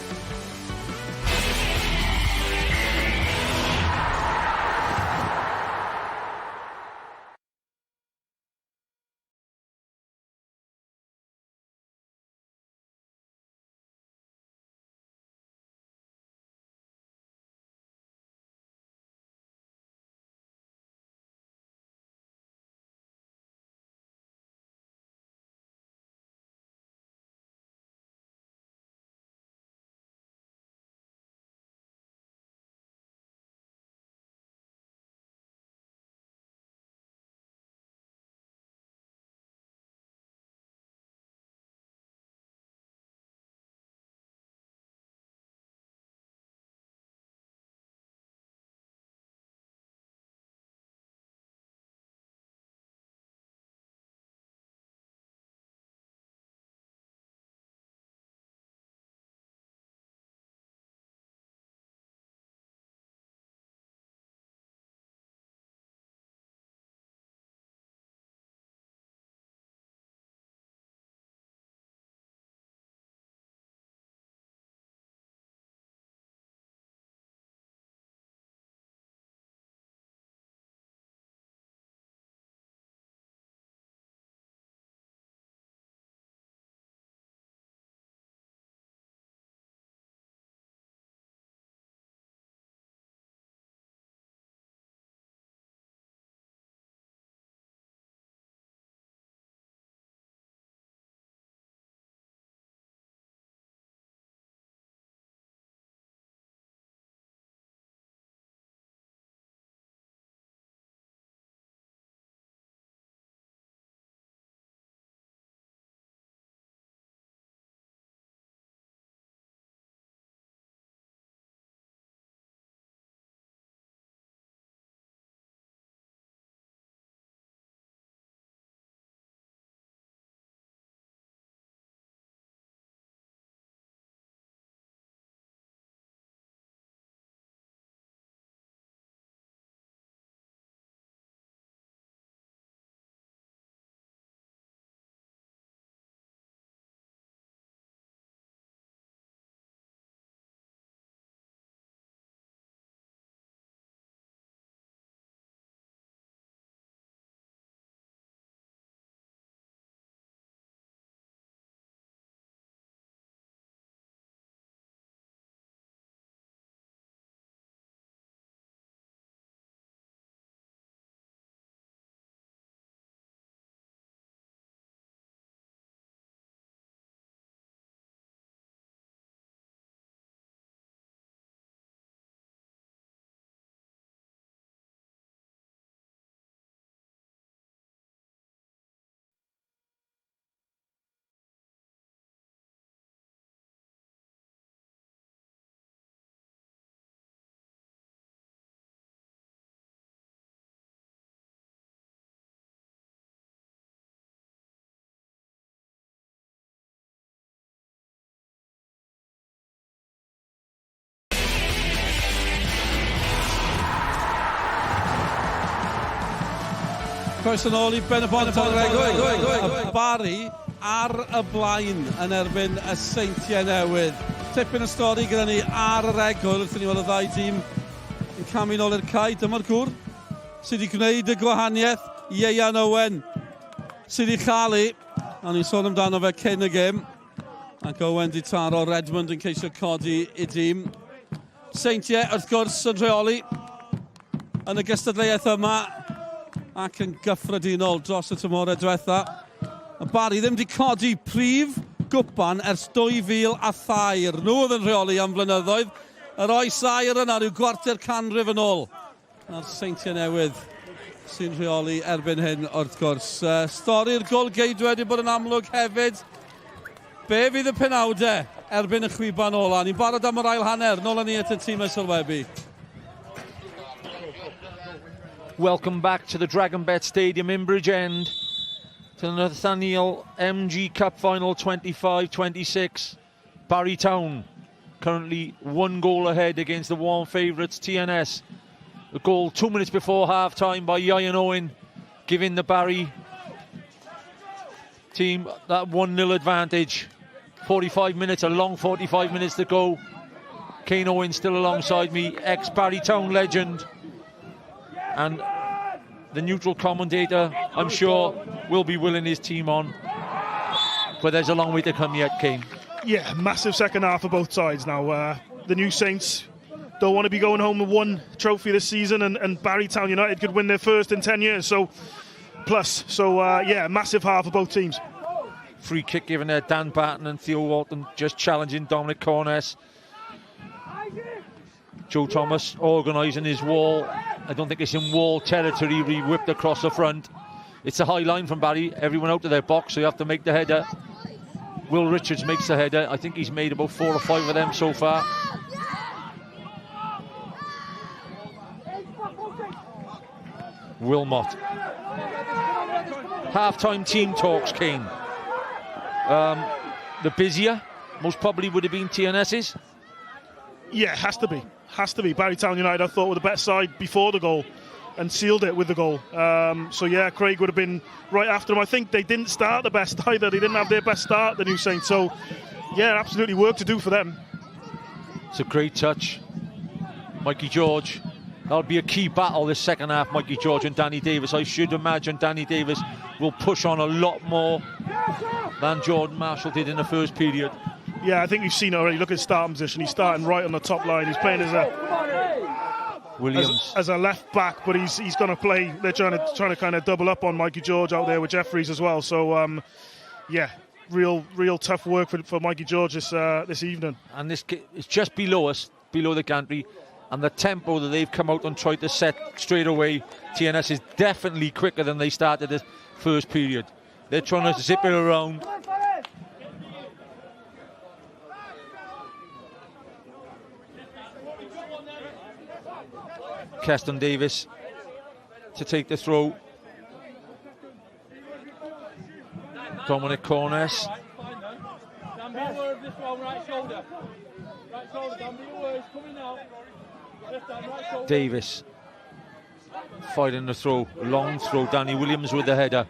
Croes yn ôl i ben y bont o'r egwyl. Y Bari ar y blaen yn erbyn y Seintiau Newydd. Tipyn y stori gyda ni ar yr egwyl wrth i ni weld y ddau dîm yn camu nôl i'r cae. Dyma'r gŵr sydd wedi gwneud y gwahaniaeth, Ieuan Owen sydd wedi chalu, a ni'n sôn amdano fe cyn y gêm, ac Owen di taro Redmond yn ceisio codi i dîm. Seintiau wrth gwrs yn rheoli yn y gystadleuaeth yma ac yn gyffredinol dros y tymhorau diwetha. Y Bari ddim wedi codi prif gwpan ers 2002. Nhw oedd yn rheoli am flynyddoedd. Yr oes air yna rhyw gwarter canrif yn ôl. A'r Seintiau Newydd sy'n rheoli erbyn hyn wrth gwrs. Stori'r gôl geidwad wedi bod yn amlwg hefyd. Be fydd y penawdau erbyn y chwiban ola? Ni'n barod am yr ail hanner, nôl ni at y tîmau sylwebu. Welcome back to the DragonBet Stadium in Bridgend to the Nathaniel MG Cup final 25-26. Barry Town currently 1 goal ahead against the warm favourites TNS. A goal 2 minutes before half-time by Ian Owen, giving the Barry team that 1-0 advantage. 45 minutes, a long 45 minutes to go. Kane Owen still alongside me, ex-Barry Town legend. And the neutral commentator, I'm sure, will be willing his team on. But there's a long way to come yet, Kane. Yeah, massive second half for both sides now. The New Saints don't want to be going home with 1 trophy this season, and Barry Town United could win their first in 10 years. So, yeah, massive half for both teams. Free kick given there, Dan Barton and Theo Walton just challenging Dominic Corness. Joe Thomas organising his wall. I don't think it's in wall territory, whipped across the front. It's a high line from Barry, everyone out of their box, so you have to make the header. Will Richards makes the header. I think he's made about 4 or 5 of them so far. Wilmot. Half-time team talks, Kane. The busier, most probably would have been TNS's. Yeah, has to be. Has to be. Barry Town United, I thought, were the better side before the goal and sealed it with the goal. So, yeah, Craig would have been right after him. I think they didn't start the best either. They didn't have their best start, the New Saints. So, yeah, absolutely work to do for them. It's a great touch. Mikey George. That'll be a key battle this second half, Mikey George and Danny Davis. I should imagine Danny Davis will push on a lot more than Jordan Marshall did in the first period. Yeah, I think we've seen it already. Look at his starting position. He's starting right on the top line. He's playing as a left back, but he's going to play. They're trying to kind of double up on Mikey George out there with Jeffries as well. So, yeah, real tough work for Mikey George this evening. And this is just below us, below the gantry. And the tempo that they've come out and tried to set straight away, TNS is definitely quicker than they started the first period. They're trying to zip it around. Keston Davis to take the throw. Dominic Corness. Davis fighting the throw, long throw. Danny Williams with the header.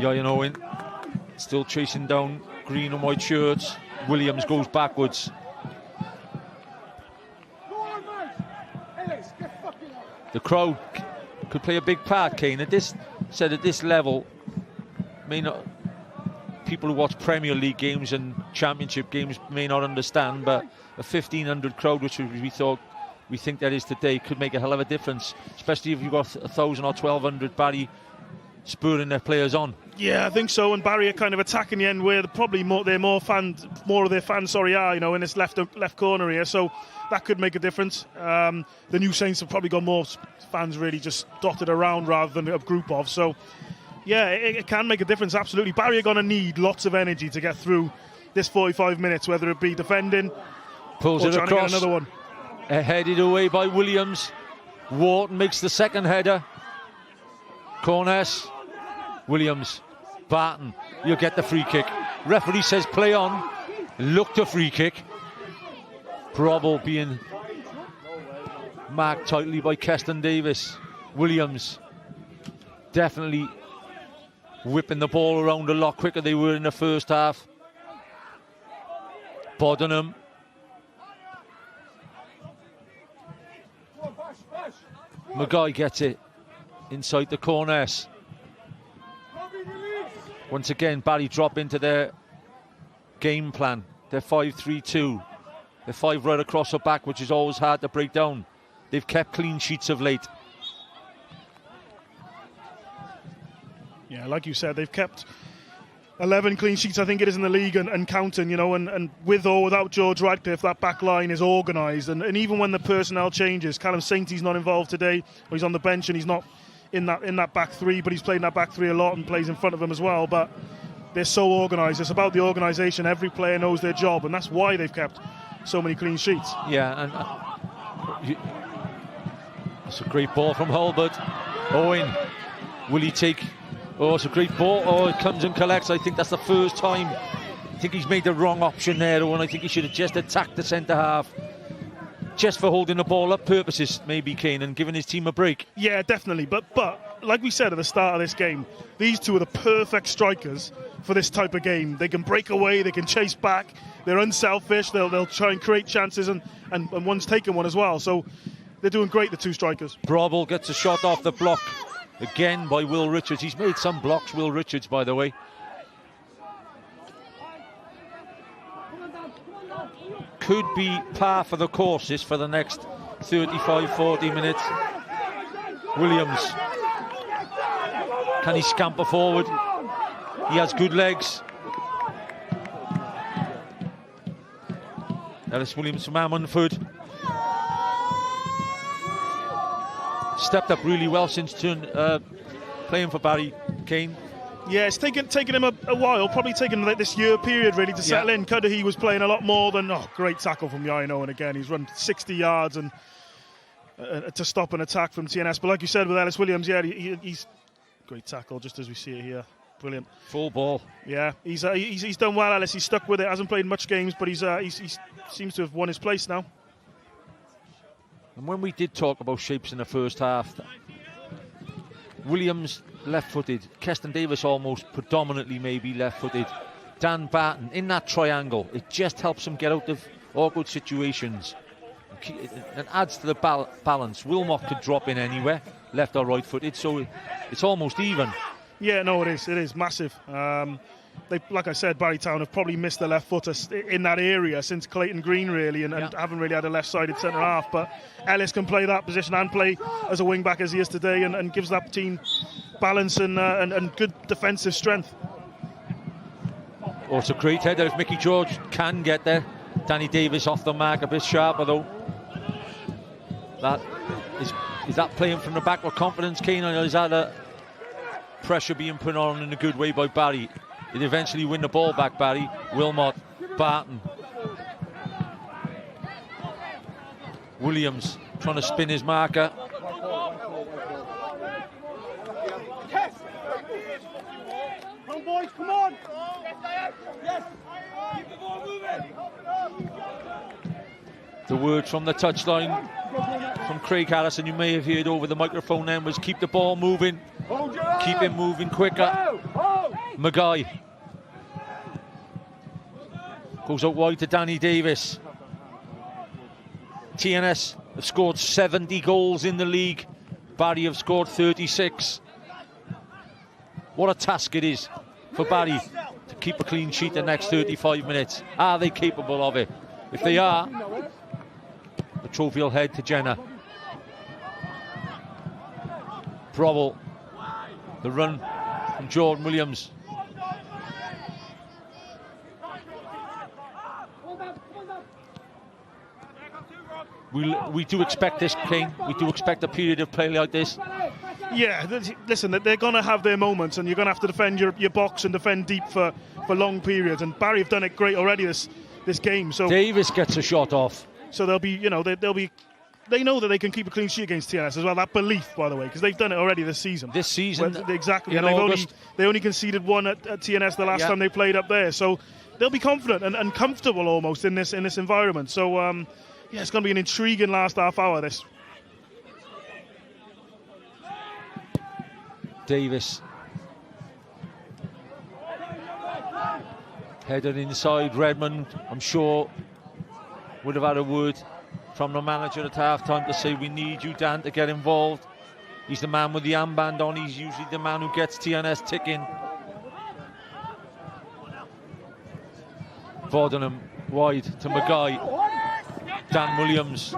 Ian Owen still chasing down green and white shirts. Williams goes backwards. The crowd could play a big part, Kane. At this level, may not. People who watch Premier League games and Championship games may not understand, but a 1,500 crowd, which we think that is today, could make a hell of a difference, especially if you've got 1,000 or 1,200 Barry spurring their players on. Yeah, I think so. And Barry are kind of attacking the end where more of their fans are, in this left corner here. So that could make a difference. The New Saints have probably got more fans really just dotted around rather than a group of. So. Yeah, it can make a difference, absolutely. Barry are going to need lots of energy to get through this 45 minutes, whether it be defending Pulls or it trying across. to get another one. Headed away by Williams. Wharton makes the second header. Corners. Williams. Barton. You'll get the free kick. Referee says play on. Looked a free kick. Bravo being marked tightly by Keston Davis. Williams definitely whipping the ball around a lot quicker than they were in the first half. Bodenham. Maguy gets it inside the corners. Once again, Barry drop into their game plan. Their 5-3-2. They're 5 right across the back, which is always hard to break down. They've kept clean sheets of late. Yeah, like you said, they've kept 11 clean sheets, I think it is, in the league and counting, and with or without George Radcliffe, that back line is organised. And even when the personnel changes, Callum Sainty's not involved today, or he's on the bench and he's not in that back three, but he's played in that back three a lot and plays in front of them as well. But they're so organised. It's about the organisation. Every player knows their job, and that's why they've kept so many clean sheets. Yeah, and it's a great ball from Hulbert. Owen, will he take? Oh, it's a great ball. Oh, it comes and collects. I think that's the first time. I think he's made the wrong option there, Owen. I think he should have just attacked the centre half. Just for holding the ball up purposes, maybe, Kane, and giving his team a break. Yeah, definitely. But like we said at the start of this game, these two are the perfect strikers for this type of game. They can break away, they can chase back, they're unselfish, they'll try and create chances, and one's taken one as well. So they're doing great, the two strikers. Brobble gets a shot off the block again by Will Richards. He's made some blocks, Will Richards, by the way. Could be par for the courses for the next 35-40 minutes. Williams, can he scamper forward? He has good legs. Ellis Williams from Ammanford. Stepped up really well since playing for Barry, Kane. Yeah, it's taken him a while, probably taken like this year period really to settle in. Cudahy was playing a lot more than, great tackle from Yaino, and again he's run 60 yards and to stop an attack from TNS. But like you said with Ellis Williams, yeah, he's great tackle just as we see it here. Brilliant. Full ball. Yeah, he's done well, Ellis. He's stuck with it, hasn't played much games, but he seems to have won his place now. And when we did talk about shapes in the first half, Williams left-footed, Keston Davis almost predominantly maybe left-footed, Dan Barton in that triangle, it just helps him get out of awkward situations and adds to the balance. Wilmot could drop in anywhere, left or right-footed, so it's almost even. Yeah, no, it is massive. They, like I said, Barry Town have probably missed the left footer in that area since Clayton Green, really, and haven't really had a left-sided centre half. But Ellis can play that position and play as a wing-back as he is today, and gives that team balance and good defensive strength. Oh, it's a great header if Mickey George can get there. Danny Davis off the mark, a bit sharper though. That is that playing from the back with confidence, Kane, or is that a pressure being put on in a good way by Barry? He'd eventually win the ball back, Barry. Wilmot, Barton. Williams trying to spin his marker. Come on, boys, come on! Yes! Keep the ball moving! The word from the touchline from Craig Harrison, you may have heard over the microphone then, was keep the ball moving. Keep it moving quicker. Maguire goes out wide to Danny Davis. TNS have scored 70 goals in the league. Barry have scored 36. What a task it is for Barry to keep a clean sheet the next 35 minutes. Are they capable of it? If they are, the trophy will head to Jenna. Brobble, the run from Jordan Williams. We do expect this, King. We do expect a period of play like this. Yeah, listen, they're going to have their moments, and you're going to have to defend your box and defend deep for long periods. And Barry have done it great already this game. So Davis gets a shot off. So they'll be, they know that they can keep a clean sheet against TNS as well. That belief, by the way, because they've done it already this season. Exactly. And they only conceded one at TNS the last time they played up there. So they'll be confident and comfortable almost in this environment. So it's going to be an intriguing last half hour. This. Davis. Headed inside. Redmond, I'm sure, would have had a word from the manager at half-time to say, we need you, Dan, to get involved. He's the man with the armband on. He's usually the man who gets TNS ticking. Vordenham wide to Maguire. Dan Williams.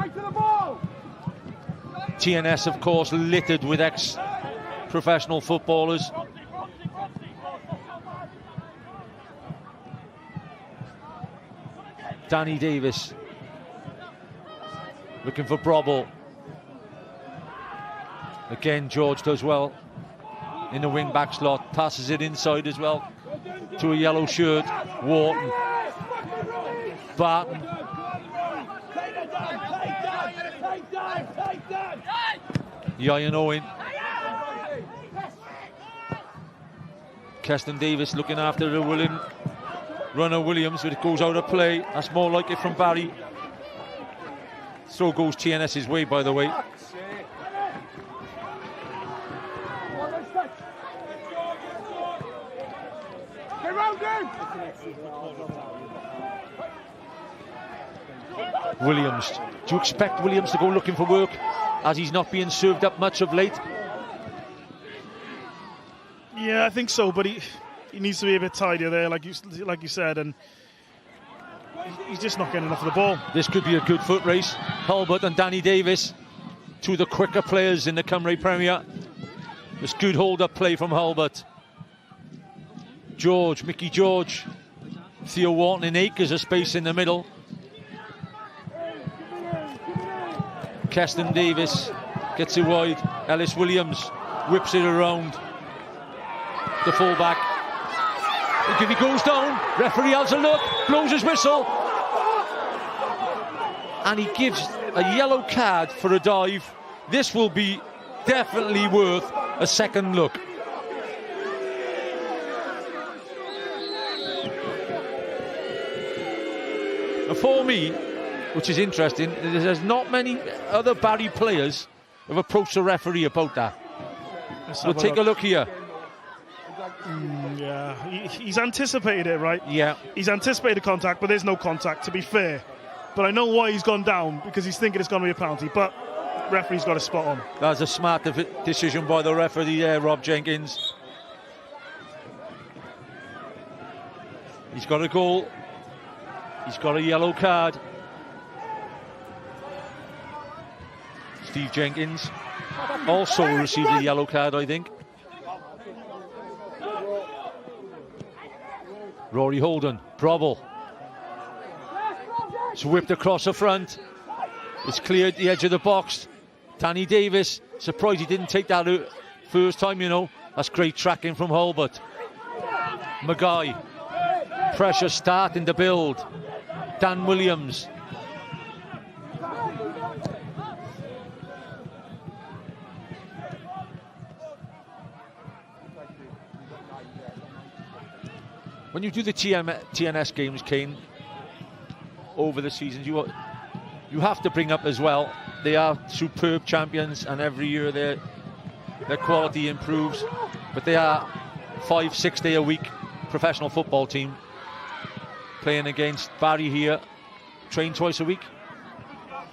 TNS, of course, littered with ex-professional footballers. Danny Davis looking for Brobble. Again, George does well in the wing-back slot, passes it inside as well to a yellow shirt, Wharton. Barton. Ian Owen. Keston Davis looking after the runner Williams, but it goes out of play. That's more like it from Barry. So goes TNS's way, by the way. Williams. Do you expect Williams to go looking for work, as he's not being served up much of late? Yeah, I think so, but he needs to be a bit tidier there, like you said, and he's just not getting enough of the ball. This could be a good foot race. Hulbert and Danny Davis, two of the quicker players in the Cymru Premier. This good hold-up play from Hulbert. George, Mickey George, Theo Wharton in acres of space in the middle. Keston Davis gets it wide. Ellis Williams whips it around the fullback. If he goes down, referee has a look, blows his whistle, and he gives a yellow card for a dive. This will be definitely worth a second look. And for me, which is interesting, there's not many other Barry players have approached the referee about that. We'll take a look here. Yeah, he's anticipated it, right? Yeah. He's anticipated contact, but there's no contact, to be fair. But I know why he's gone down, because he's thinking it's going to be a penalty, but referee's got a spot on. That's a smart decision by the referee there, Rob Jenkins. He's got a goal. He's got a yellow card. Steve Jenkins also received a yellow card, I think. Rory Holden, Brobble. It's whipped across the front. It's cleared the edge of the box. Danny Davis, surprised he didn't take that first time, you know. That's great tracking from Hulbert. Maguy. Pressure starting to build. Dan Williams. When you do the TNS games, Kane, over the seasons, you have to bring up as well, they are superb champions, and every year their quality improves, but they are 5-6 day a week professional football team playing against Barry here, train twice a week.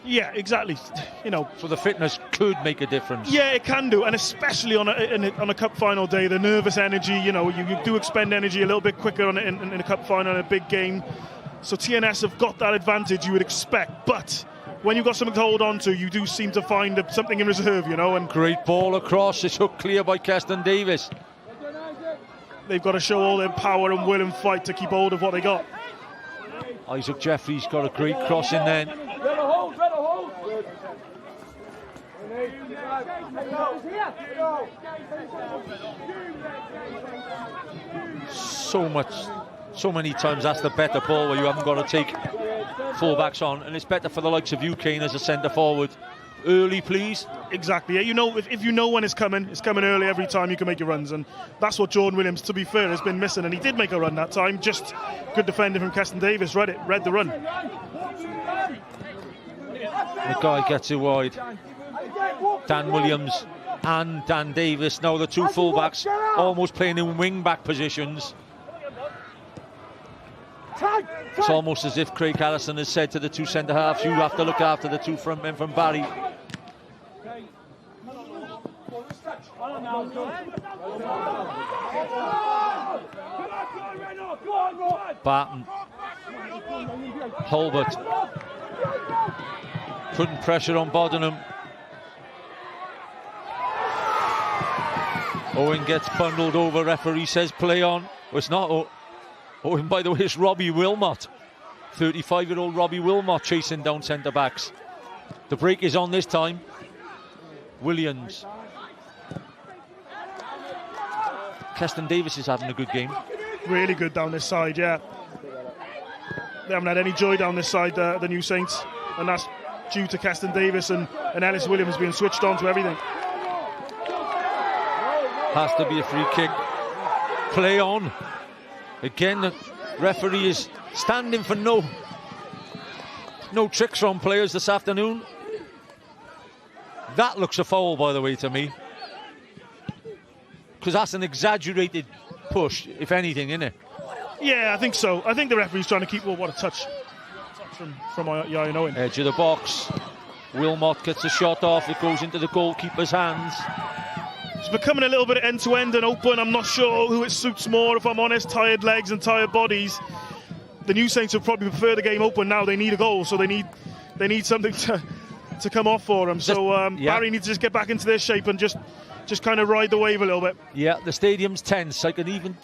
Yeah, exactly. You know, so the fitness could make a difference. Yeah, it can do, and especially on a cup final day, the nervous energy. You know, you do expend energy a little bit quicker in a cup final, in a big game. So TNS have got that advantage, you would expect. But when you've got something to hold on to, you do seem to find something in reserve. You know, and great ball across. It's hooked clear by Keston Davis. They've got to show all their power and will and fight to keep hold of what they got. Isaac Jeffries got a great cross in then. So many times that's the better ball where you haven't got to take fullbacks on, and it's better for the likes of you, Kane, as a centre forward. Early, please. Exactly. Yeah, you know, if you know when it's coming early every time. You can make your runs, and that's what Jordan Williams, to be fair, has been missing. And he did make a run that time. Just good defending from Keston Davis. Read the run. The guy gets it wide. Dan Williams and Dan Davis, now the two fullbacks, almost playing in wing-back positions. It's almost as if Craig Allison has said to the two centre-halves, you have to look after the two front men from Barry. Barton. Hulbert. Putting pressure on Bodenham. Owen gets bundled over, referee says play on. Well, it's not Owen, by the way, it's Robbie Wilmot. 35-year-old Robbie Wilmot chasing down centre-backs. The break is on this time. Williams Keston Davis is having a good game. Really good down this side, yeah. They haven't had any joy down this side, the New Saints, and that's due to Keston Davis and Ellis Williams being switched on to everything. Has to be a free kick. Play on. Again, the referee is standing for no tricks from players this afternoon. That looks a foul, by the way, to me. Because that's an exaggerated push, if anything, isn't it? Yeah, I think so. I think the referee's trying to keep, what a touch from Ian Owen. Edge of the box. Wilmot gets a shot off. It goes into the goalkeeper's hands. It's becoming a little bit end-to-end and open. I'm not sure who it suits more, if I'm honest. Tired legs and tired bodies. The New Saints would probably prefer the game open now. They need a goal, so they need something to come off for them. So Barry needs to just get back into their shape and just kind of ride the wave a little bit. Yeah, the stadium's tense. I can even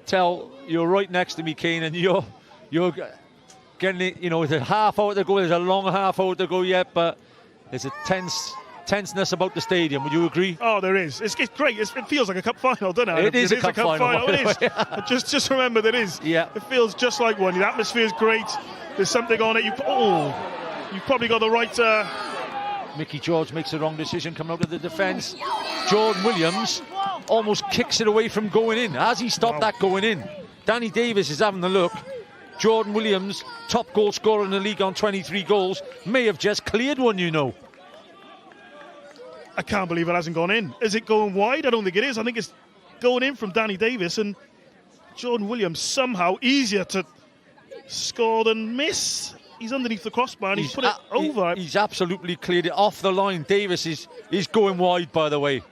tell you're right next to me, Kane, and you're getting it. You know, it's a half hour to go. There's a long half hour to go yet, but there's a tenseness about the stadium. Would you agree? Oh, there is. It's great. It feels like a cup final, doesn't it? It is a cup final. It is. Just remember that it is. Yeah. It feels just like one. The atmosphere is great. There's something on it. You've probably got the right. Mickey George makes the wrong decision coming out of the defence. Jordan Williams almost kicks it away from going in. Has he stopped that going in? Danny Davis is having a look. Jordan Williams, top goal scorer in the league on 23 goals, may have just cleared one, you know. I can't believe it hasn't gone in. Is it going wide? I don't think it is. I think it's going in from Danny Davis, and Jordan Williams somehow easier to score than miss. He's underneath the crossbar and he's put it over. He's absolutely cleared it off the line. Davis is going wide, by the way.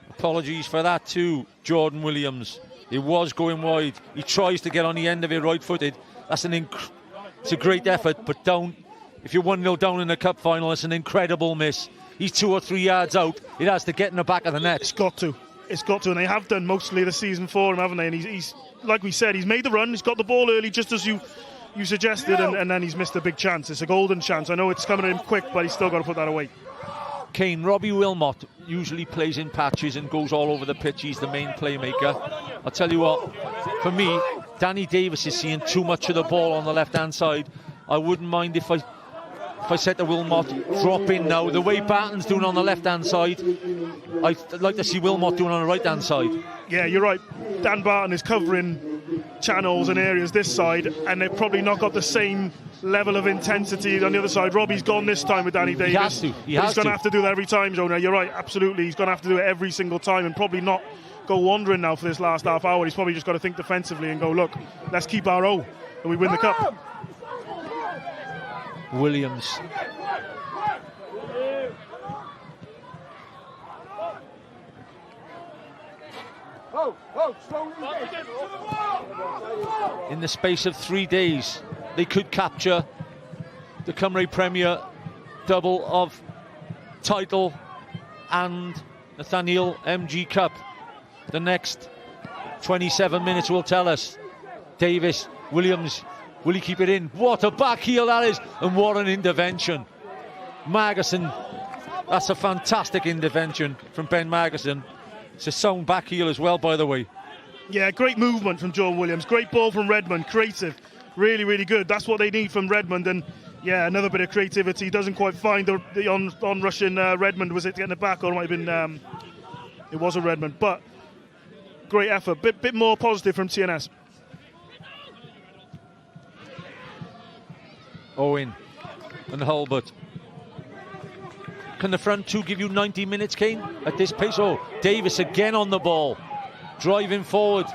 Apologies for that too, Jordan Williams. It was going wide. He tries to get on the end of it right-footed. That's it's a great effort, but if you're 1-0 down in the cup final, it's an incredible miss. He's 2 or 3 yards out. It has to get in the back of the net. It's got to, and they have done mostly the season for him, haven't they? And he's like we said, he's made the run. He's got the ball early, just as you suggested, and then he's missed a big chance. It's a golden chance. I know it's coming in quick, but he's still got to put that away. Kane, Robbie Wilmot usually plays in patches and goes all over the pitch. He's the main playmaker. I'll tell you what, for me, Danny Davis is seeing too much of the ball on the left-hand side. I wouldn't mind if I said to Wilmot, drop in now. The way Barton's doing on the left-hand side, I'd like to see Wilmot doing on the right-hand side. Yeah, you're right. Dan Barton is covering channels and areas this side, and they've probably not got the same level of intensity on the other side. Robbie's gone this time with Danny Davis. He has he's going to have to do that every time, Jonah. You're right, absolutely. He's going to have to do it every single time and probably not go wandering now for this last half hour. He's probably just got to think defensively and go, look, let's keep our O and we win the cup. Williams. In the space of 3 days, they could capture the Cymru Premier double of title and Nathaniel MG Cup. The next 27 minutes will tell us. Davis, Williams, will he keep it in? What a back heel that is, and what an intervention. Magason, that's a fantastic intervention from Ben Magason. It's a sound back heel as well, by the way. Yeah, great movement from Jordan Williams. Great ball from Redmond, creative. Really, really good. That's what they need from Redmond. And yeah, another bit of creativity. Doesn't quite find the on-rushing Redmond. Was it getting it back, or it might have been... it was a Redmond, but great effort. Bit more positive from TNS. Owen and Hulbert. Can the front two give you 90 minutes, Kane, at this pace? Oh, Davis again on the ball. Driving forward.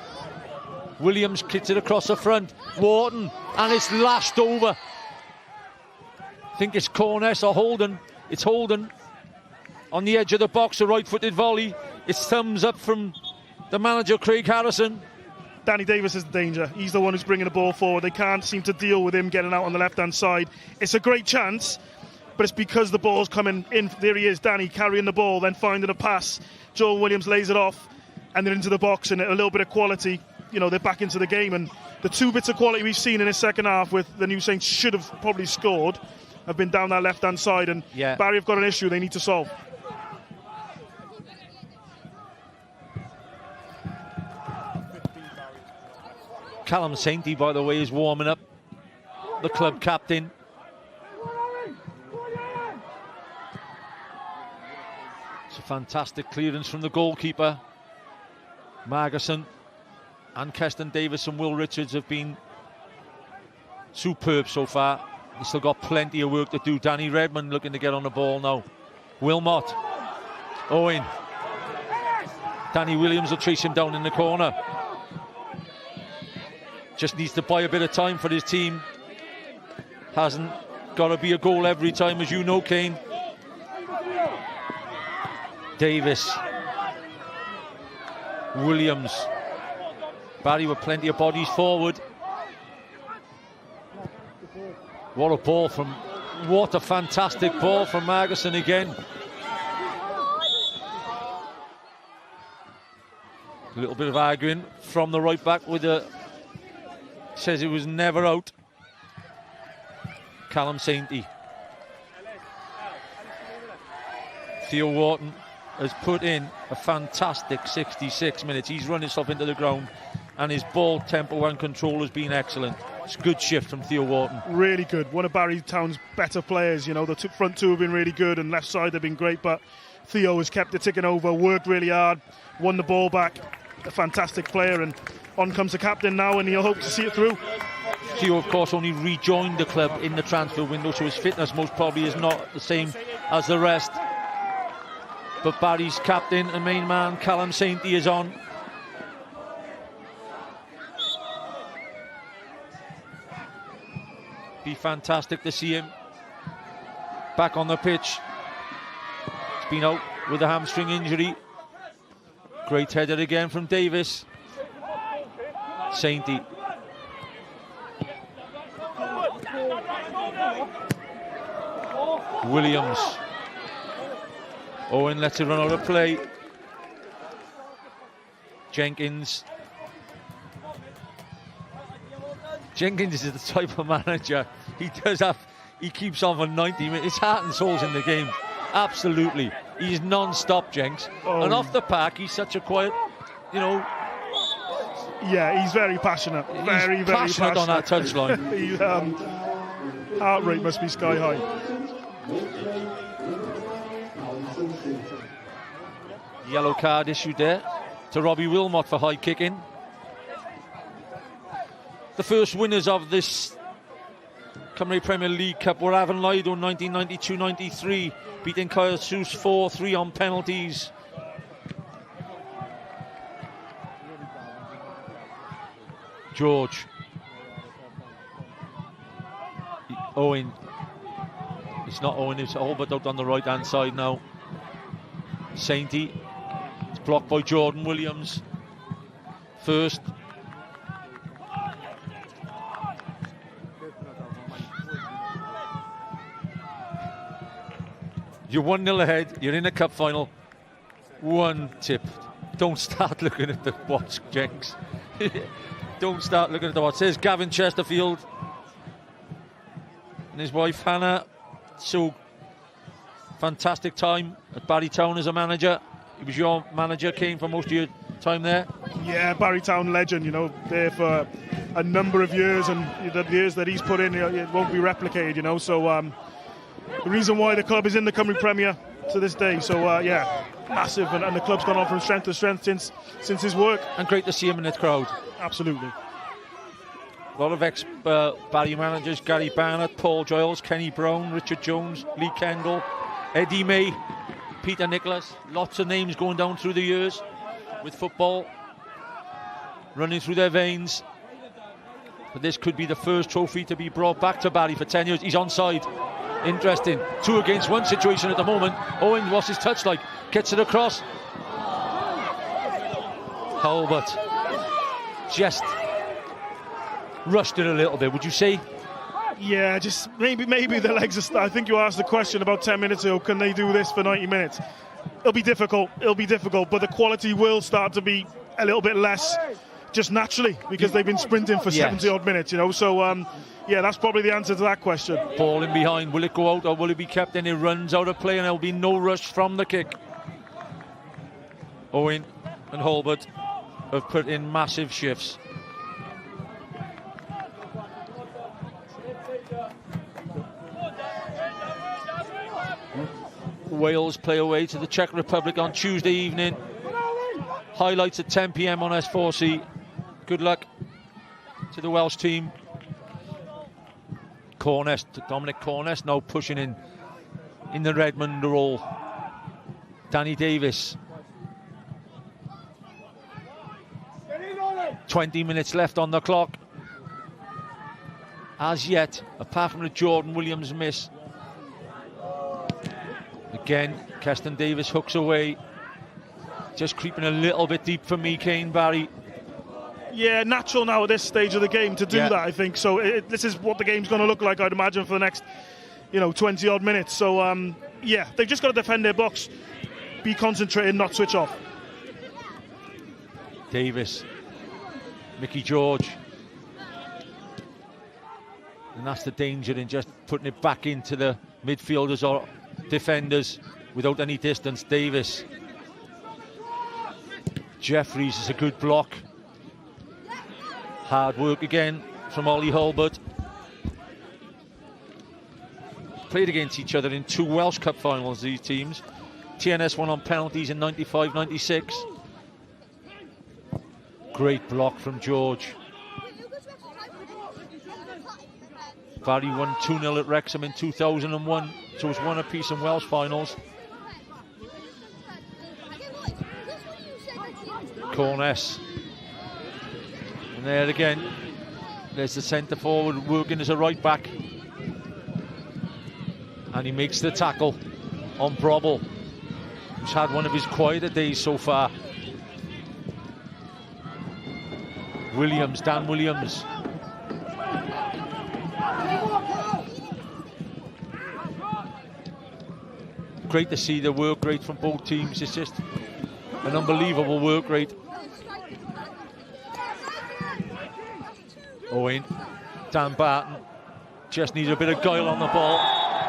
Williams kicks it across the front. Wharton, and it's lashed over. I think it's Corness or Holden. It's Holden on the edge of the box, a right-footed volley. It's thumbs up from the manager, Craig Harrison. Danny Davis is the danger. He's the one who's bringing the ball forward. They can't seem to deal with him getting out on the left-hand side. It's a great chance, but it's because the ball's coming in. There he is, Danny, carrying the ball, then finding a pass. Joel Williams lays it off, and then into the box, and a little bit of quality. You know, they're back into the game, and the 2 bits of quality we've seen in this second half with the New Saints should have probably scored have been down that left-hand side, and Barry have got an issue they need to solve. Callum Sainty, by the way, is warming up, the club captain. It's a fantastic clearance from the goalkeeper. Margerson and Keston Davis and Will Richards have been superb so far. He's still got plenty of work to do. Danny Redmond looking to get on the ball now. Wilmot. Owen. Danny Williams will chase him down in the corner. Just needs to buy a bit of time for his team. Hasn't got to be a goal every time, as you know, Kane. Davis. Williams. Barry with plenty of bodies forward. What a ball from... What a fantastic ball from Margerson again. A little bit of arguing from the right back with a... Says it was never out. Callum Sainty. Theo Wharton has put in a fantastic 66 minutes. He's run himself into the ground and his ball tempo and control has been excellent. It's a good shift from Theo Wharton. Really good. One of Barry Town's better players. You know, the front two have been really good and left side they've been great, but Theo has kept it ticking over, worked really hard, won the ball back. A fantastic player, and on comes the captain now, and he'll hope to see it through. Theo, of course, only rejoined the club in the transfer window, so his fitness most probably is not the same as the rest. But Barry's captain and main man, Callum Sainty, is on. Be fantastic to see him back on the pitch. He's been out with a hamstring injury. Great header again from Davis. Sainty. Williams. Owen lets it run out of play. Jenkins. Jenkins is the type of manager. He keeps on for 90 minutes. His heart and soul's in the game. Absolutely. He's non-stop, Jenks. And off the park, he's such a quiet, you know... Yeah, he's very passionate. Very passionate on that touchline. Heart rate must be sky high. Yellow card issued there to Robbie Wilmot for high kicking. The first winners of this Cymru Premier League Cup were Avon Lido 1992-93, beating Kyle Seuss 4-3 on penalties. George. Owen. It's not Owen, it's Albert out on the right hand side now. Sainty. It's blocked by Jordan Williams. First. You're 1-0 ahead, you're in a cup final. One tip. Don't start looking at the watch, Jenks. Don't start looking at the watch. Says Gavin Chesterfield and his wife Hannah. So fantastic time at Barry Town as a manager. He was your manager, Kane, for most of your time there. Yeah, Barry Town legend, you know, there for a number of years, and the years that he's put in, it won't be replicated, you know. So the reason why the club is in the Cymru Premier to this day. So yeah, massive, and the club's gone on from strength to strength since his work. And great to see him in the crowd. Absolutely. A lot of ex-Barry managers: Gary Barnett, Paul Giles, Kenny Brown, Richard Jones, Lee Kendall, Eddie May, Peter Nicholas. Lots of names going down through the years with football running through their veins. But this could be the first trophy to be brought back to Barry for 10 years. He's onside. Interesting. 2 against 1 situation at the moment. Owen, what's his touch like? Gets it across. Hulbert just rushed it a little bit, would you say? Yeah, just maybe the legs are... I think you asked the question about 10 minutes ago, can they do this for 90 minutes? It'll be difficult, but the quality will start to be a little bit less just naturally, because they've been sprinting for 70 odd minutes, you know. So yeah, that's probably the answer to that question. Ball in behind, will it go out or will it be kept in? It runs out of play and there'll be no rush from the kick. Owen and Hulbert have put in massive shifts. Wales play away to the Czech Republic on Tuesday evening. Highlights at 10 p.m. on S4C. Good luck to the Welsh team. Dominic Cornest now pushing in the Redmond role. Danny Davis. 20 minutes left on the clock. As yet, apart from the Jordan Williams miss. Again, Keston Davis hooks away. Just creeping a little bit deep for me, Kane Barry. Yeah, natural now at this stage of the game to do that, I think. So this is what the game's going to look like, I'd imagine, for the next, 20-odd minutes. So, yeah, they've just got to defend their box, be concentrated, not switch off. Davis, Mickey George. And that's the danger in just putting it back into the midfielders or defenders without any distance. Davis. Jeffries is a good block. Hard work again from Ollie Hulbert. Played against each other in 2 Welsh Cup finals, these teams. TNS won on penalties in 95-96. Great block from George. Barry won 2-0 at Wrexham in 2001, so it's one apiece in Welsh finals. Corness. And there again, there's the centre forward working as a right back. And he makes the tackle on Brobble, who's had one of his quieter days so far. Williams, Dan Williams. Great to see the work rate from both teams. It's just an unbelievable work rate. Owen, Dan Barton just needs a bit of guile on the ball.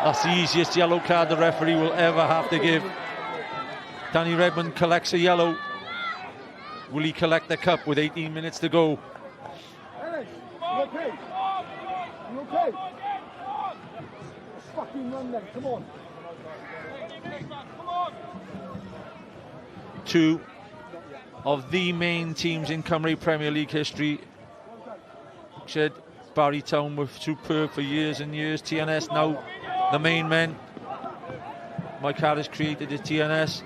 That's the easiest yellow card the referee will ever have to give. Danny Redmond collects a yellow. Will he collect the cup with 18 minutes to go? Hey, you okay? You okay? Fucking run then, come on. Two of the main teams in Cymru Premier League history. Said Barry Town were superb for years and years. TNS now the main men. Mike Harris created the TNS.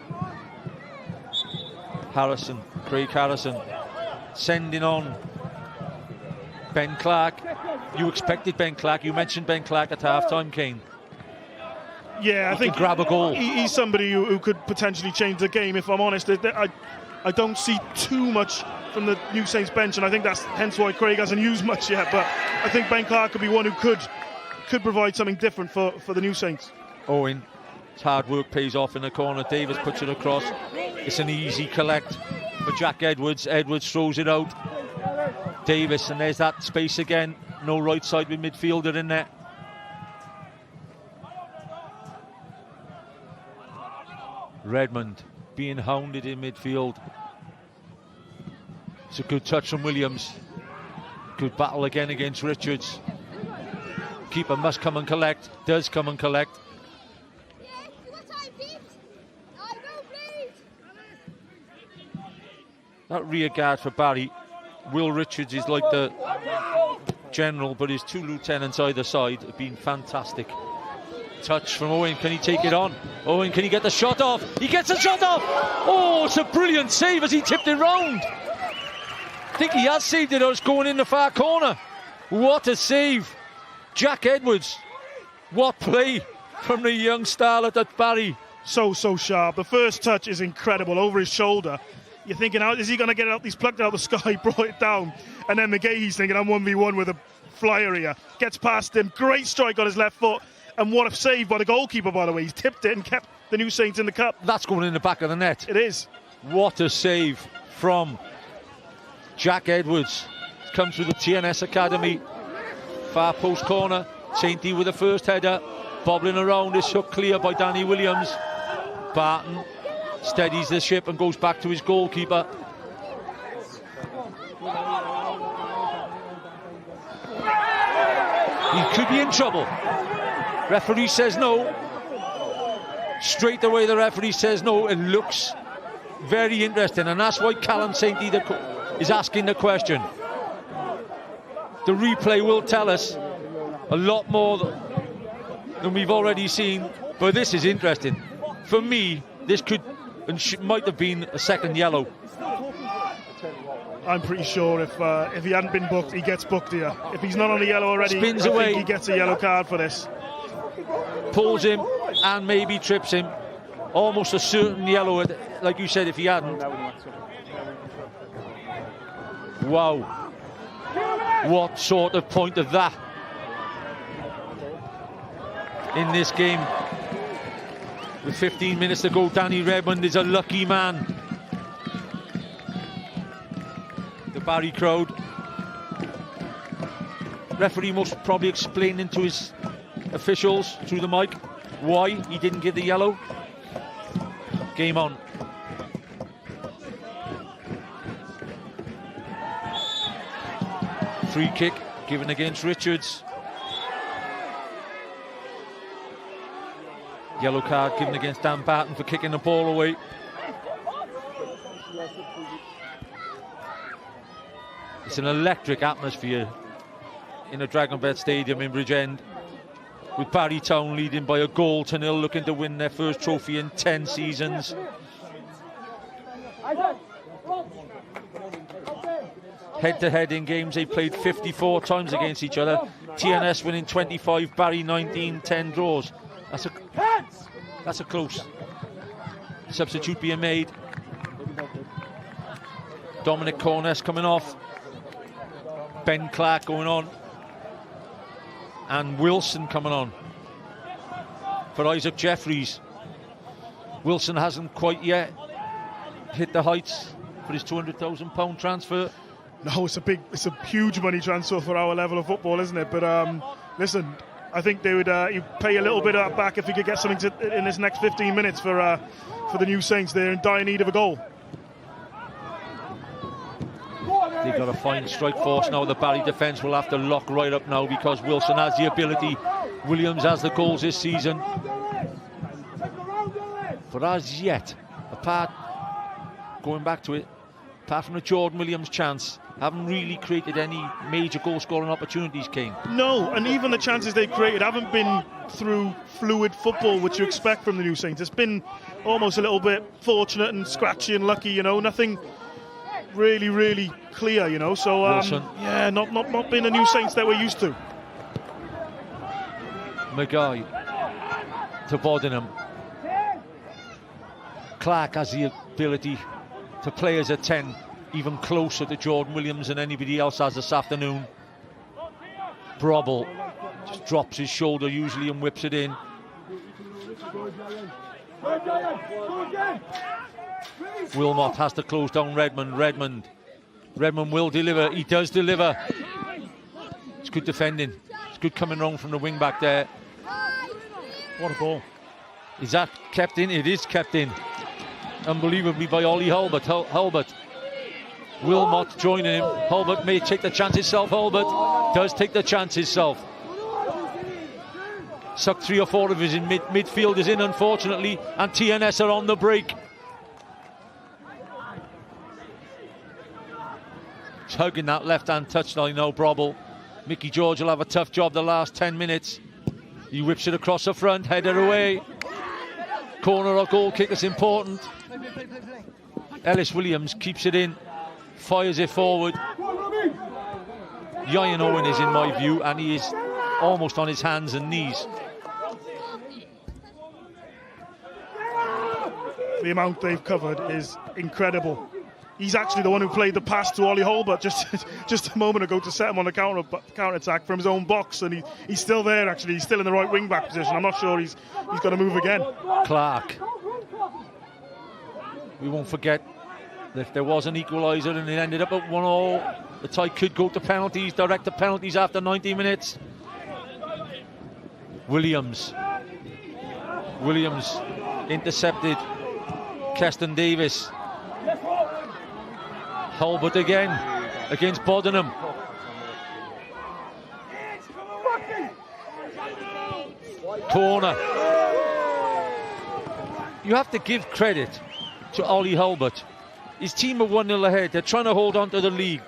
Harrison, Craig Harrison, sending on Ben Clark. You expected Ben Clark. You mentioned Ben Clark at half-time, Kane. Yeah, I think grab a goal. He's somebody who could potentially change the game, if I'm honest. I don't see too much from the New Saints bench, and I think that's hence why Craig hasn't used much yet. But I think Ben Clark could be one who could provide something different for the New Saints. Owen, his hard work pays off in the corner. Davis puts it across. It's an easy collect for Jack Edwards. Edwards throws it out. Davis, and there's that space again. No right side with midfielder in there. Redmond being hounded in midfield. It's a good touch from Williams. Good battle again against Richards. Keeper must come and collect. Does come and collect. That rear guard for Barry. Will Richards is like the general, but his 2 lieutenants either side have been fantastic. Touch from Owen. Can he take it on? Owen, can he get the shot off? He gets the shot off! Oh, it's a brilliant save as he tipped it round. I think he has saved it, or it's going in the far corner. What a save. Jack Edwards. What play from the young starlet at Barry. So sharp. The first touch is incredible over his shoulder. You're thinking, how is he going to get it out? He's plucked it out of the sky, brought it down. And then McGahee's thinking, I'm 1v1 with a flyer here. Gets past him. Great strike on his left foot. And what a save by the goalkeeper, by the way. He's tipped it and kept the New Saints in the cup. That's going in the back of the net. It is. What a save from Jack Edwards. Comes through the TNS Academy. Far post corner. Sainty with the first header. Bobbling around. This hook clear by Danny Williams. Barton steadies the ship and goes back to his goalkeeper. He could be in trouble. Referee says no. Straight away the referee says no. It looks very interesting, and that's why Callum St. Eder is asking the question. The replay will tell us a lot more than we've already seen, but this is interesting. For me, this could and might have been a second yellow. I'm pretty sure if he hadn't been booked, he gets booked here. If he's not on the yellow already, Spins I away. think he gets a yellow card for this. Pulls him and maybe trips him. Almost a certain yellow, like you said, if he hadn't. Wow. What sort of point of that in this game? With 15 minutes to go, Danny Redmond is a lucky man. The Barry crowd. Referee must probably explaining to his officials through the mic why he didn't give the yellow. Game on. Free kick given against Richards. Yellow card given against Dan Barton for kicking the ball away. It's an electric atmosphere in the DragonBet Stadium in Bridgend, with Barry Town leading by a goal to 0, looking to win their first trophy in 10 seasons. Head-to-head in games, they played 54 times against each other. TNS winning 25, Barry 19, 10 draws. That's a close substitute being made. Dominic Corness coming off. Ben Clark going on. And Wilson coming on for Isaac Jeffries. Wilson hasn't quite yet hit the heights for his £200,000 transfer. No, it's a huge money transfer for our level of football, isn't it? But listen, I think they would you pay a little bit of that back if he could get something in this next 15 minutes for the new Saints. They're in dire need of a goal. They've got a fine strike force now. The Barry defence will have to lock right up now, because Wilson has the ability. Williams has the goals this season. But as yet, going back to it, apart from the Jordan Williams chance, haven't really created any major goal-scoring opportunities, Kane. No, and even the chances they've created haven't been through fluid football, which you expect from the new Saints. It's been almost a little bit fortunate and scratchy and lucky, you know, nothing really clear, you know. So yeah, not been the new Saints that we're used to. Maguire to Bodenham. Clark has the ability to play as a 10, even closer to Jordan Williams than anybody else has this afternoon. Brobble just drops his shoulder usually and whips it in. Wilmot has to close down Redmond. Redmond will deliver. He does deliver. It's good defending. It's good coming round from the wing back there. What a ball. Is that kept in? It is kept in. Unbelievably by Ollie Hulbert. Hulbert. Wilmot joining him. Hulbert may take the chance himself. Hulbert does take the chance himself. Sucked 3 or 4 of his midfielders in, unfortunately, and TNS are on the break. He's hugging that left-hand touchline now, Brobble. Mickey George will have a tough job the last 10 minutes. He whips it across the front, header away. Corner or goal kick is important. Ellis Williams keeps it in, fires it forward. Ian Owen is in my view, and he is almost on his hands and knees. The amount they've covered is incredible. He's actually the one who played the pass to Ollie Hulbert just a moment ago to set him on a counter-attack from his own box, and he's still there, actually. He's still in the right wing-back position. I'm not sure he's going to move again. Clark. We won't forget that there was an equaliser and it ended up at 1-1. The tie could go to penalties, direct to penalties after 90 minutes. Williams intercepted. Keston Davis. Hulbert again against Bodenham. Corner. you have to give credit to Ollie Hulbert. His team are 1-0 ahead. They're trying to hold on to the lead.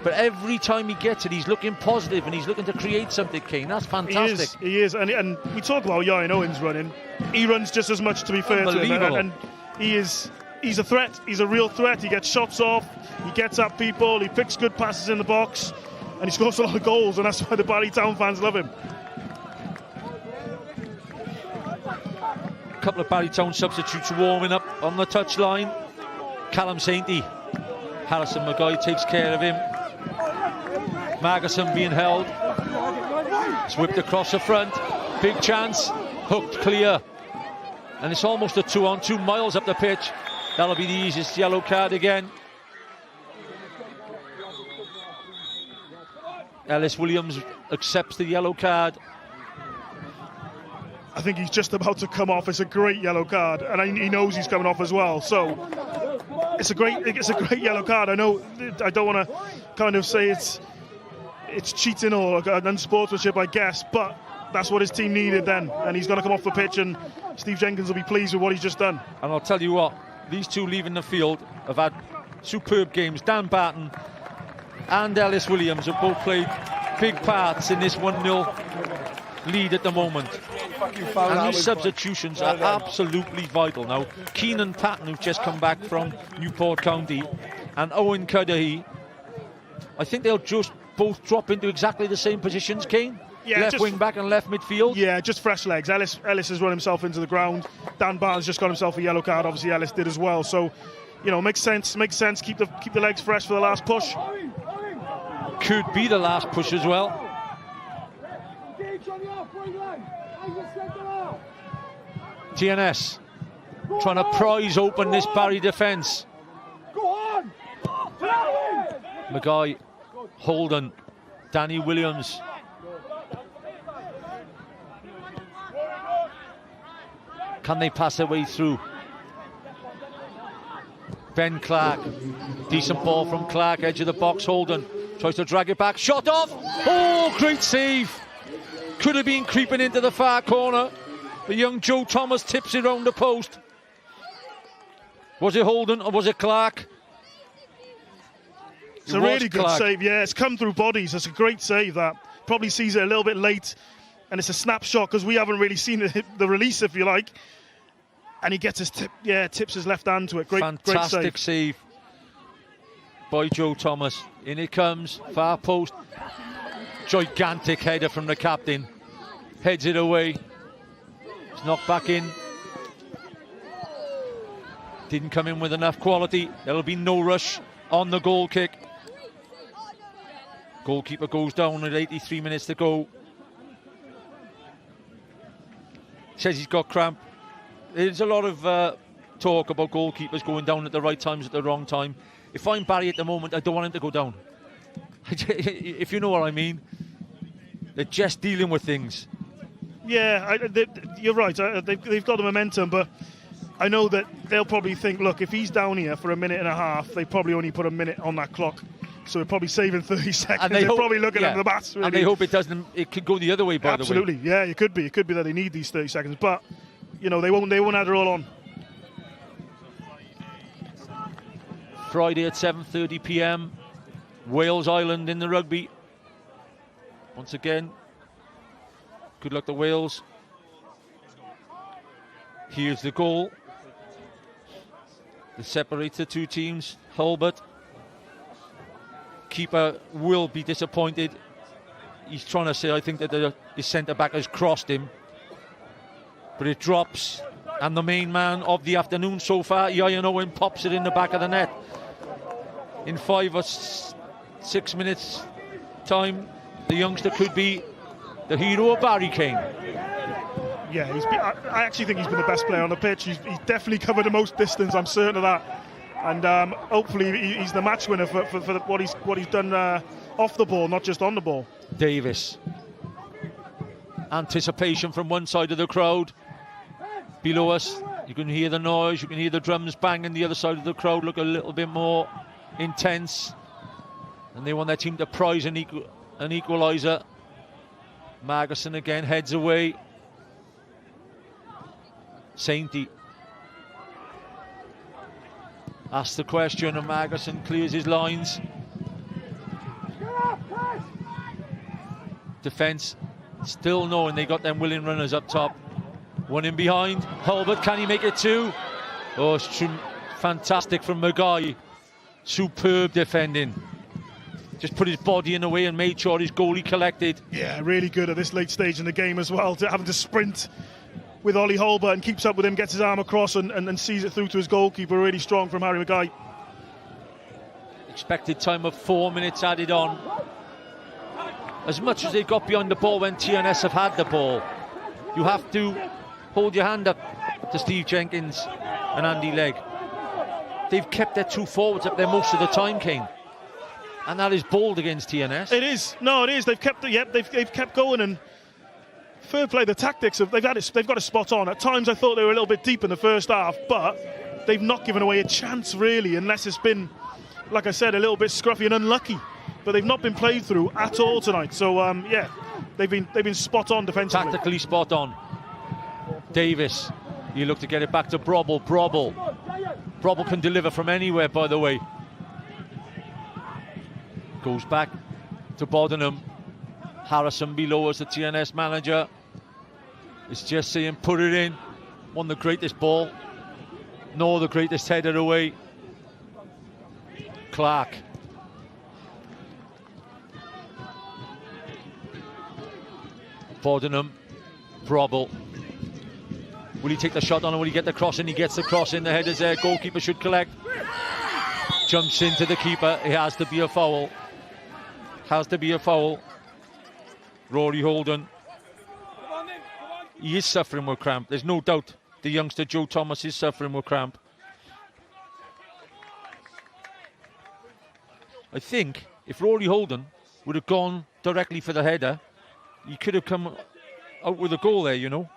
But every time he gets it, he's looking positive and he's looking to create something, Kane. That's fantastic. He is. And we talk about Ieuan Owens running. He runs just as much, to be fair to him. And he's a threat. He's a real threat. He gets shots off. He gets at people. He picks good passes in the box. And he scores a lot of goals. And that's why the Barry Town fans love him. A couple of Barry Town substitutes warming up on the touchline. Callum Sainty. Harrison Maguire takes care of him. Magason being held. It's whipped across the front. Big chance. Hooked clear. And it's almost a 2-on-2 miles up the pitch. That'll be the easiest yellow card again. Ellis Williams accepts the yellow card. I think he's just about to come off. It's a great yellow card, and he knows he's coming off as well. So it's a great yellow card. I know I don't want to kind of say it's cheating or unsportsmanship, I guess, but that's what his team needed then, and he's going to come off the pitch, and Steve Jenkins will be pleased with what he's just done. And I'll tell you what, these two leaving the field have had superb games. Dan Barton and Ellis Williams have both played big parts in this 1-0 lead at the moment. And these substitutions are absolutely vital. Now, Keenan Patton, who's just come back from Newport County, and Owen Cuddihy, I think they'll just both drop into exactly the same positions, Kane? Yeah, left wing back and left midfield? Yeah, just fresh legs. Ellis has run himself into the ground. Dan Barton's just got himself a yellow card. Obviously, Ellis did as well. So, you know, makes sense. Keep the legs fresh for the last push. Could be the last push as well. TNS trying to prise open this Barry defence. Maguire, Holden, Danny Williams. Can they pass their way through? Ben Clark, decent ball from Clark, edge of the box. Holden tries to drag it back, shot off. Oh, great save. Could have been creeping into the far corner. The young Joe Thomas tips it round the post. Was it Holden or was it Clark? It's a really good save, yeah. It's come through bodies. It's a great save, that. Probably sees it a little bit late, and it's a snapshot because we haven't really seen the release, if you like. And he gets his tips his left hand to it. Fantastic great save by Joe Thomas. In it comes, far post. Gigantic header from the captain. Heads it away. It's knocked back in. Didn't come in with enough quality. There'll be no rush on the goal kick. Goalkeeper goes down at 83 minutes to go. Says he's got cramp. There's a lot of talk about goalkeepers going down at the right times at the wrong time. If I'm Barry at the moment, I don't want him to go down. If you know what I mean. They're just dealing with things. Yeah, you're right. They've got the momentum, but I know that they'll probably think, look, if he's down here for a minute and a half, they probably only put a minute on that clock. So they're probably saving 30 seconds. They're probably looking at the bats. Really. And they hope it doesn't. It could go the other way, by the way. Absolutely, yeah, it could be. It could be that they need these 30 seconds, but you know they won't add it all on. Friday at 7:30 p.m. Wales Island in the rugby. Once again, good luck to Wales. Here's the goal that separates the two teams. Hulbert. Keeper will be disappointed. He's trying to say, I think, that his centre-back has crossed him. But it drops. And the main man of the afternoon so far, Ieuan Owen, pops it in the back of the net. In 5 or 6 minutes time, the youngster could be the hero of Barry Kane. Yeah, I actually think he's been the best player on the pitch. He's definitely covered the most distance, I'm certain of that. And hopefully he's the match winner for what he's done off the ball, not just on the ball. Davis. Anticipation from one side of the crowd. Below us, you can hear the noise, you can hear the drums banging. The other side of the crowd look a little bit more intense. And they want their team to prize an equaliser. Magason again heads away. Sainty Asks the question and Magerson clears his lines. Defence still knowing they got them willing runners up top. One in behind. Hulbert, can he make it two? Oh, it's fantastic from Maguire. Superb defending. Just put his body in the way and made sure his goalie collected. Yeah, really good at this late stage in the game as well, to having to sprint with Ollie Hulbert and keeps up with him, gets his arm across and sees it through to his goalkeeper. Really strong from Harry Maguire. Expected time of 4 minutes added on. As much as they got behind the ball when TNS have had the ball, you have to hold your hand up to Steve Jenkins and Andy Legg. They've kept their two forwards up there most of the time, Kane. And that is bold against TNS. It is. No, it is. They've kept it. Yep, they've kept going, and fair play. The tactics they've got it spot on. At times I thought they were a little bit deep in the first half, but they've not given away a chance really, unless it's been, like I said, a little bit scruffy and unlucky. But they've not been played through at all tonight. So yeah, they've been spot on defensively. Tactically spot on. Davis, you look to get it back to Brobble. Brobble can deliver from anywhere, by the way. Goes back to Bodenham. Harrison below as the TNS manager. It's just saying, put it in. Won the greatest ball, nor the greatest header away. Clark. Bodenham. Brobble. Will he take the shot on or will he get the cross in? He gets the cross in. The header's there. Goalkeeper should collect. Jumps into the keeper. It has to be a foul. Has to be a foul. Rory Holden. He is suffering with cramp. There's no doubt the youngster Joe Thomas is suffering with cramp. I think if Rory Holden would have gone directly for the header, he could have come out with a goal there, you know.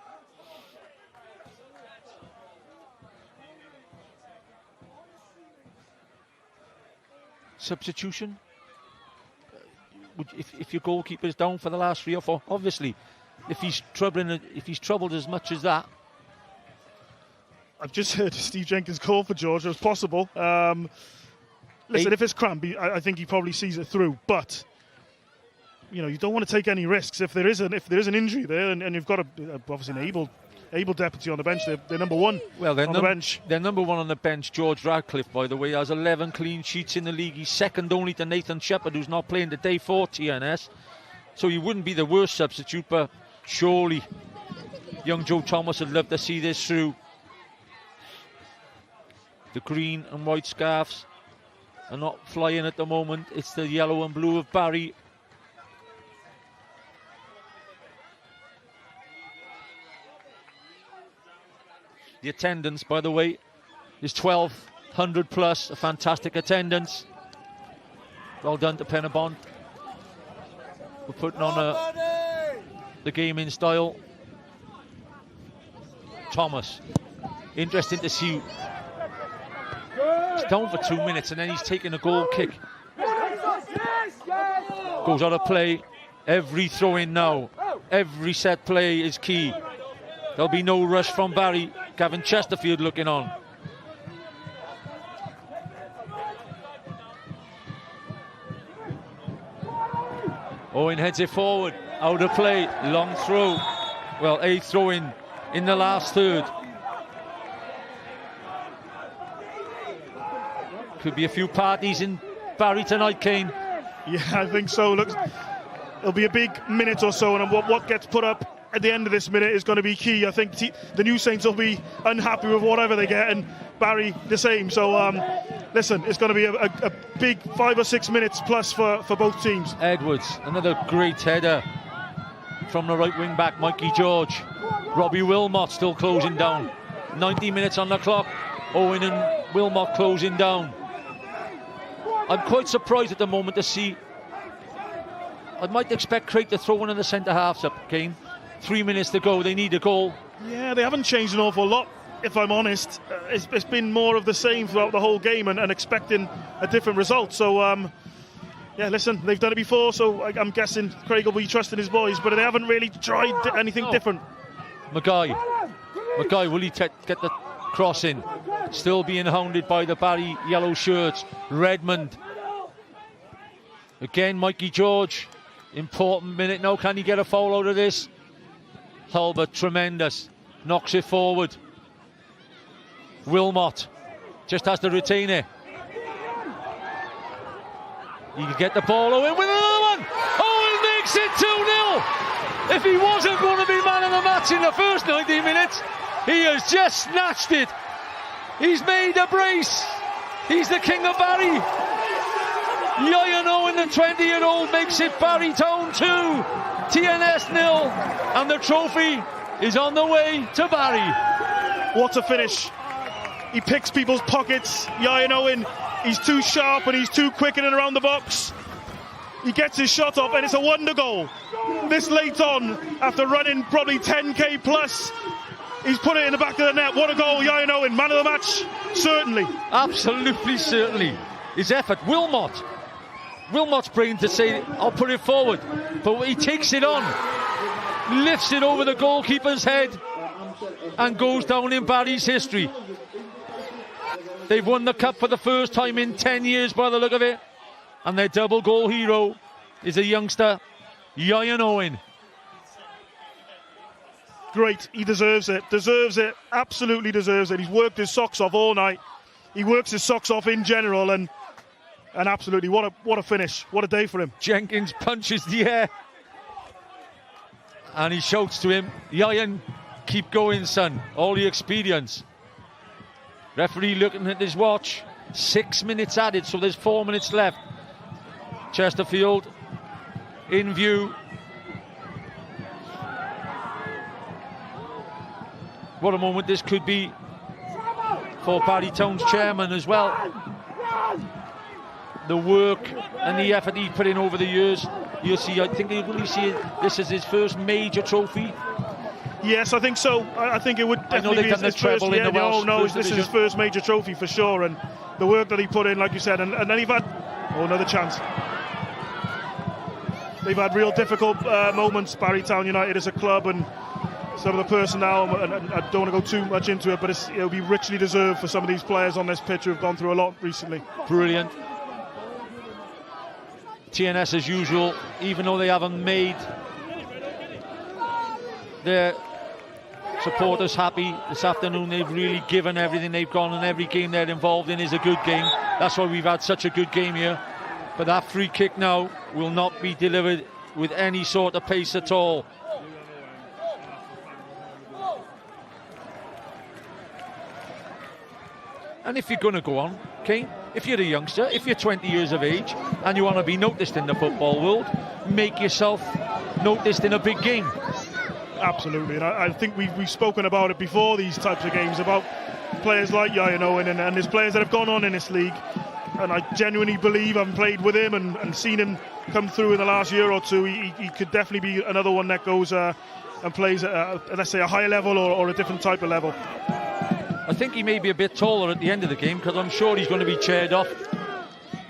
Substitution? If your goalkeeper's down for the last 3 or 4, obviously, if he's troubled as much as that. I've just heard Steve Jenkins call for George. It was possible. Listen, if it's cramp, I think he probably sees it through. But you know, you don't want to take any risks. If there is an injury there, and you've got obviously an able deputy on the bench, they're number one. Well, on the bench. They're number one on the bench. George Radcliffe, by the way, has 11 clean sheets in the league. He's second only to Nathan Shepherd, who's not playing today for TNS. So he wouldn't be the worst substitute, but surely young Joe Thomas would love to see this through. The green and white scarves are not flying at the moment. It's the yellow and blue of Barry. The attendance, by the way, is 1,200 plus, a fantastic attendance. Well done to Penabont. We're putting on the game in style. Thomas, interesting to see. He's down for 2 minutes and then he's taking a goal kick. Goes out of play. Every throw in now, every set play is key. There'll be no rush from Barry. Gavin Chesterfield looking on. Owen heads it forward, out of play, long throw. Well, a throw in the last third. Could be a few parties in Barry tonight, Kane. Yeah, I think so. Look, it'll be a big minute or so, and what gets put up at the end of this minute is going to be key. I think the New Saints will be unhappy with whatever they get, and Barry the same. So listen, it's going to be a big 5 or 6 minutes plus for both teams. Edwards, another great header from the right wing back, Mikey George. Robbie Wilmot still closing down. 90 minutes on the clock. Owen and Wilmot closing down. I'm quite surprised at the moment to see. I might expect Craig to throw one of the centre halves up, Kane. 3 minutes to go, they need a goal. Yeah, they haven't changed an awful lot, if I'm honest. It's been more of the same throughout the whole game and expecting a different result. So, yeah, listen, they've done it before, so I'm guessing Craig will be trusting his boys, but they haven't really tried anything different. Maguire, will he get the crossing, still being hounded by the Barry yellow shirts. Redmond. Again, Mikey George. Important minute now. Can he get a foul out of this? Hulbert, tremendous. Knocks it forward. Wilmot just has to retain it. He could get the ball in with another one. Owen makes it 2-0. If he wasn't going to be man of the match in the first 90 minutes, he has just snatched it. He's made a brace. He's the king of Barry. Ian Owen, the 20-year-old, makes it Barry Town 2, TNS 0, and the trophy is on the way to Barry. What a finish. He picks people's pockets. Ian Owen, he's too sharp and he's too quick in and around the box. He gets his shot off and it's a wonder goal. This late on, after running probably 10k plus, he's put it in the back of the net. What a goal, Ian Owen, man of the match, certainly. Absolutely, certainly. His effort, Wilmot's brain to say, I'll put it forward, but he takes it on, lifts it over the goalkeeper's head, and goes down in Barry's history. They've won the cup for the first time in 10 years by the look of it, and their double goal hero is a youngster, Ian Owen. Great, he deserves it, absolutely deserves it. He's worked his socks off all night. He works his socks off in general, and absolutely, what a finish, what a day for him. Jenkins punches the air, and he shouts to him, Ian, keep going, son, all the experience. Referee looking at his watch, 6 minutes added, so there's 4 minutes left. Chesterfield in view. What a moment this could be for Barry Town's chairman as well. The work and the effort he put in over the years. You'll see, I think he'll really see this as his first major trophy. Yes, I think so. I think it would definitely be his first. Yeah, this is his first major trophy for sure. And the work that he put in, like you said, and then he's had another chance. They've had real difficult moments, Barry Town United as a club, and some of the personnel, and I don't want to go too much into it, but it'll be richly deserved for some of these players on this pitch who have gone through a lot recently. Brilliant. TNS as usual, even though they haven't made their supporters happy this afternoon, they've really given everything they've gone, and every game they're involved in is a good game. That's why we've had such a good game here. But that free kick now will not be delivered with any sort of pace at all. And if you're going to go on, Kane, if you're a youngster, if you're 20 years of age and you want to be noticed in the football world, make yourself noticed in a big game. Absolutely, and I think we've spoken about it before, these types of games, about players like Ian Owen, and there's players that have gone on in this league, and I genuinely believe, I've played with him and seen him come through in the last year or two, he could definitely be another one that goes and plays at, let's say, a higher level or a different type of level. I think he may be a bit taller at the end of the game, because I'm sure he's going to be cheered off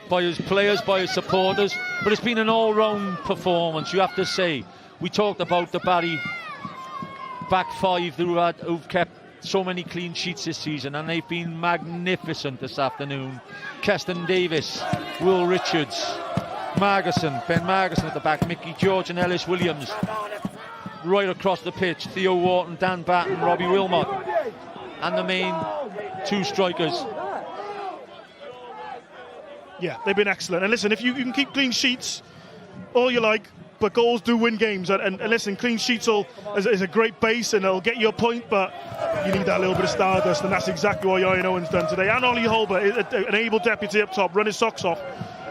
by his players, by his supporters. But it's been an all-round performance, you have to say. We talked about the Barry back five who've kept so many clean sheets this season, and they've been magnificent this afternoon. Keston Davis, Will Richards, Margerson, Ben Margerson at the back, Mickey George and Ellis Williams. Right across the pitch, Theo Wharton, Dan Batten, Robbie Wilmot. And the main two strikers. Yeah, they've been excellent. And listen, if you can keep clean sheets all you like, but goals do win games. And listen, clean sheets is a great base and it'll get you a point, but you need that little bit of stardust, and that's exactly what Ian Owen's done today. And Ollie Holbert, an able deputy up top, run his socks off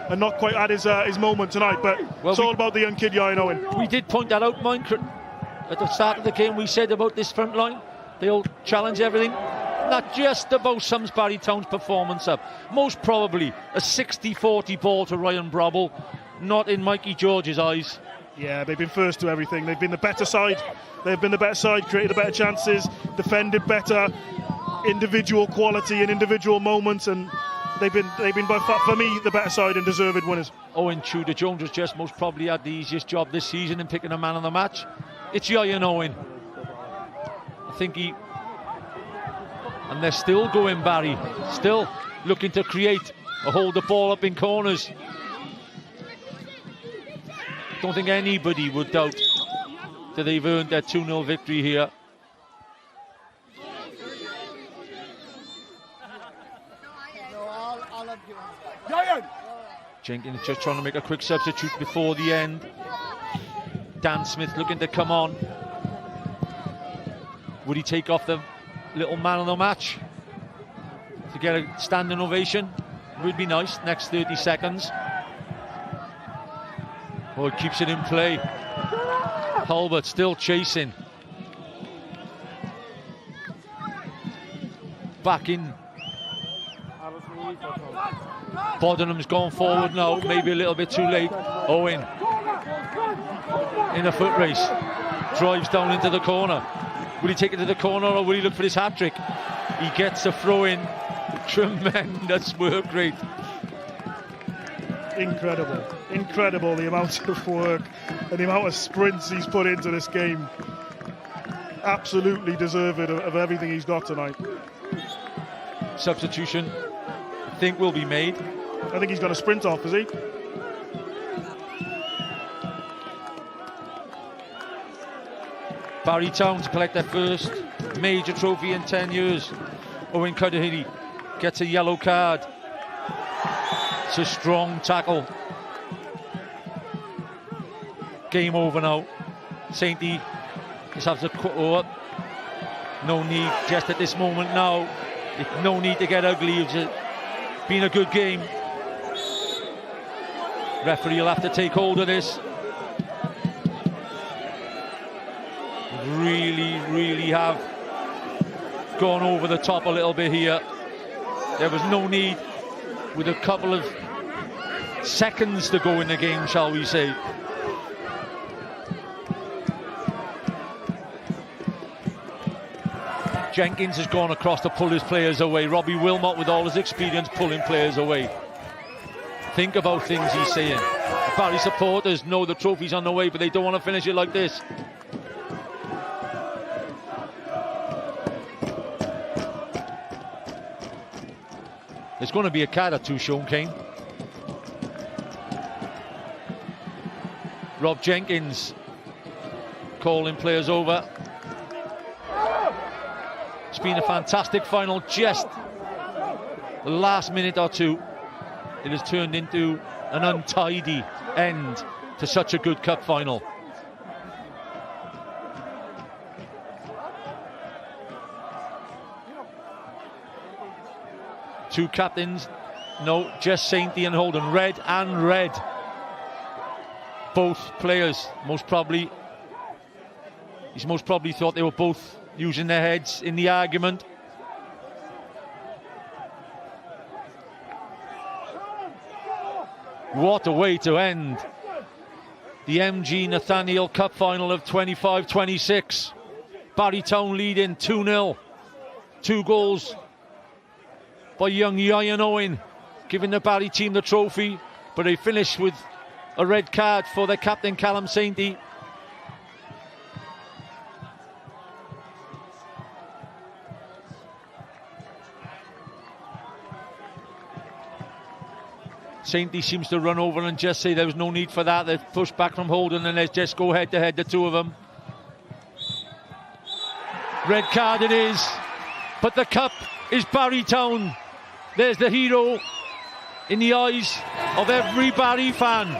and not quite at his moment tonight. But it's all about the young kid, Ian Owen. We did point that out, Mike, at the start of the game. We said about this front line, they'll challenge everything. That just about sums Barry Town's performance up. Most probably a 60-40 ball to Ryan Brobble, not in Mikey George's eyes. Yeah, they've been first to everything. They've been the better side. They've been the better side, created the better chances, defended better, individual quality in individual moments, and they've been by far, for me, the better side and deserved winners. Owen Tudor-Jones has just most probably had the easiest job this season in picking a man of the match. It's Ian Owen. I think he And they're still going, Barry. Still looking to create or hold the ball up in corners. Don't think anybody would doubt that they've earned their 2-0 victory here. Jenkins just trying to make a quick substitute before the end. Dan Smith looking to come on. Would he take off the little man of the match to get a standing ovation? Would be nice. Next 30 seconds. Oh, it keeps it in play. Hulbert still chasing. Back in. Bodenham's gone forward now, maybe a little bit too late. Owen in a foot race, drives down into the corner. Will he take it to the corner or will he look for his hat-trick? He gets a throw in. Tremendous work rate. Incredible the amount of work and the amount of sprints he's put into this game. Absolutely deserving of everything he's got tonight. Substitution, I think, will be made. I think he's got a sprint off, is he? Barry Town to collect their first major trophy in 10 years. Owen Cudahy gets a yellow card. It's a strong tackle. Game over now. Sainty just has to cut up. No need just at this moment now. No need to get ugly. It's been a good game. Referee will have to take hold of this. Really have gone over the top a little bit here. There was no need, with a couple of seconds to go in the game, shall we say. Jenkins has gone across to pull his players away. Robbie Wilmot, with all his experience, pulling players away. Think about things he's saying. Barry supporters know the trophy's on the way, but they don't want to finish it like this. There's going to be a card or two shown, Kane. Rob Jenkins calling players over. It's been a fantastic final. Just the last minute or two, it has turned into an untidy end to such a good cup final. Two captains, no, just Sainty and Holden, red and red. Both players, he's most probably thought they were both using their heads in the argument. What a way to end the MG Nathaniel Cup final of 25-26. Barry Town leading 2-0. 2 goals by young Ian Owen, giving the Barry team the trophy, but they finished with a red card for their captain Callum Sainty. Sainty seems to run over and just say there was no need for that. They've pushed back from Holden and let's just go head to head, the two of them. Red card it is, but the cup is Barry Town. There's the hero in the eyes of every Barry fan,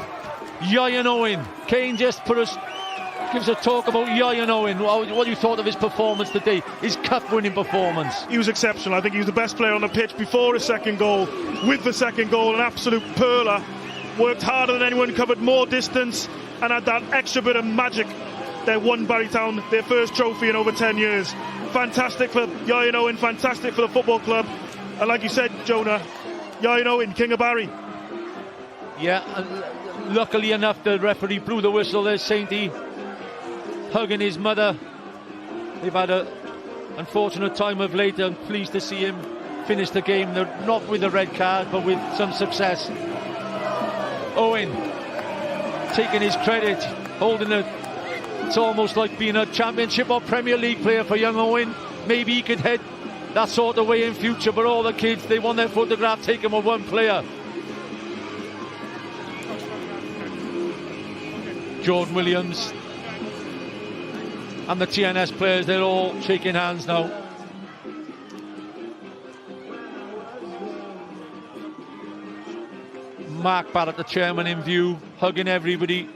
Ian Owen. Kane just gives a talk about Ian Owen. What you thought of his performance today, his cup-winning performance? He was exceptional. I think he was the best player on the pitch before his second goal. With the second goal, an absolute perler. Worked harder than anyone, covered more distance, and had that extra bit of magic. They won Barry Town their first trophy in over 10 years. Fantastic for Ian Owen, fantastic for the football club. And like you said, Jonah, Ian Owen, King of Barry. Yeah, and luckily enough, the referee blew the whistle. There's Sainty hugging his mother. They've had an unfortunate time of late. I'm pleased to see him finish the game, not with a red card, but with some success. Owen taking his credit, holding it. It's almost like being a Championship or Premier League player for young Owen. Maybe he could head that sort of way in future, but all the kids, they want their photograph taken with one player. Jordan Williams and the TNS players, they're all shaking hands now. Mark Barrett, the chairman, in view, hugging everybody.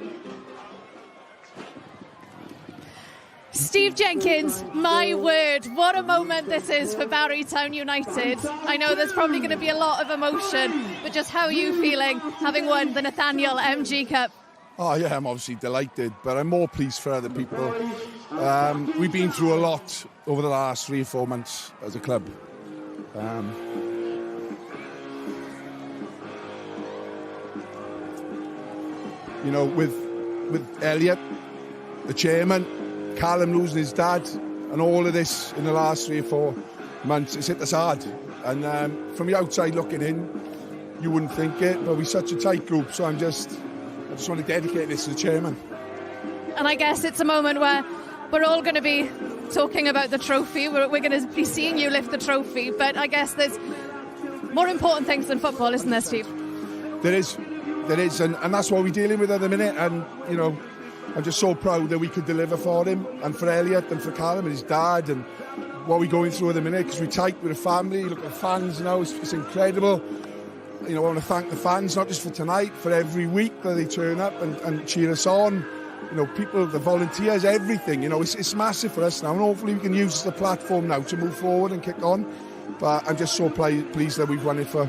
Steve Jenkins, my word, what a moment this is for Barry Town United. I know there's probably going to be a lot of emotion, but just how are you feeling having won the Nathaniel MG Cup? Oh yeah, I'm obviously delighted, but I'm more pleased for other people. We've been through a lot over the last 3 or 4 months as a club. You know, with Elliot, the chairman, Callum losing his dad, and all of this in the last 3 or 4 months, it's hit us hard. And from the outside looking in, you wouldn't think it, but we're such a tight group, so I just want to dedicate this to the chairman. And I guess it's a moment where we're all going to be talking about the trophy. We're going to be seeing you lift the trophy, but I guess there's more important things than football, isn't there, Steve? There is, and that's what we're dealing with at the minute. And you know, I'm just so proud that we could deliver for him and for Elliot and for Callum and his dad and what we're going through at the minute, because we're tight with the family. Look at the fans now; it's incredible. You know, I want to thank the fans, not just for tonight, for every week that they turn up and cheer us on. You know, people, the volunteers, everything. You know, it's massive for us now, and hopefully we can use this as a platform now to move forward and kick on. But I'm just so pleased that we've won it for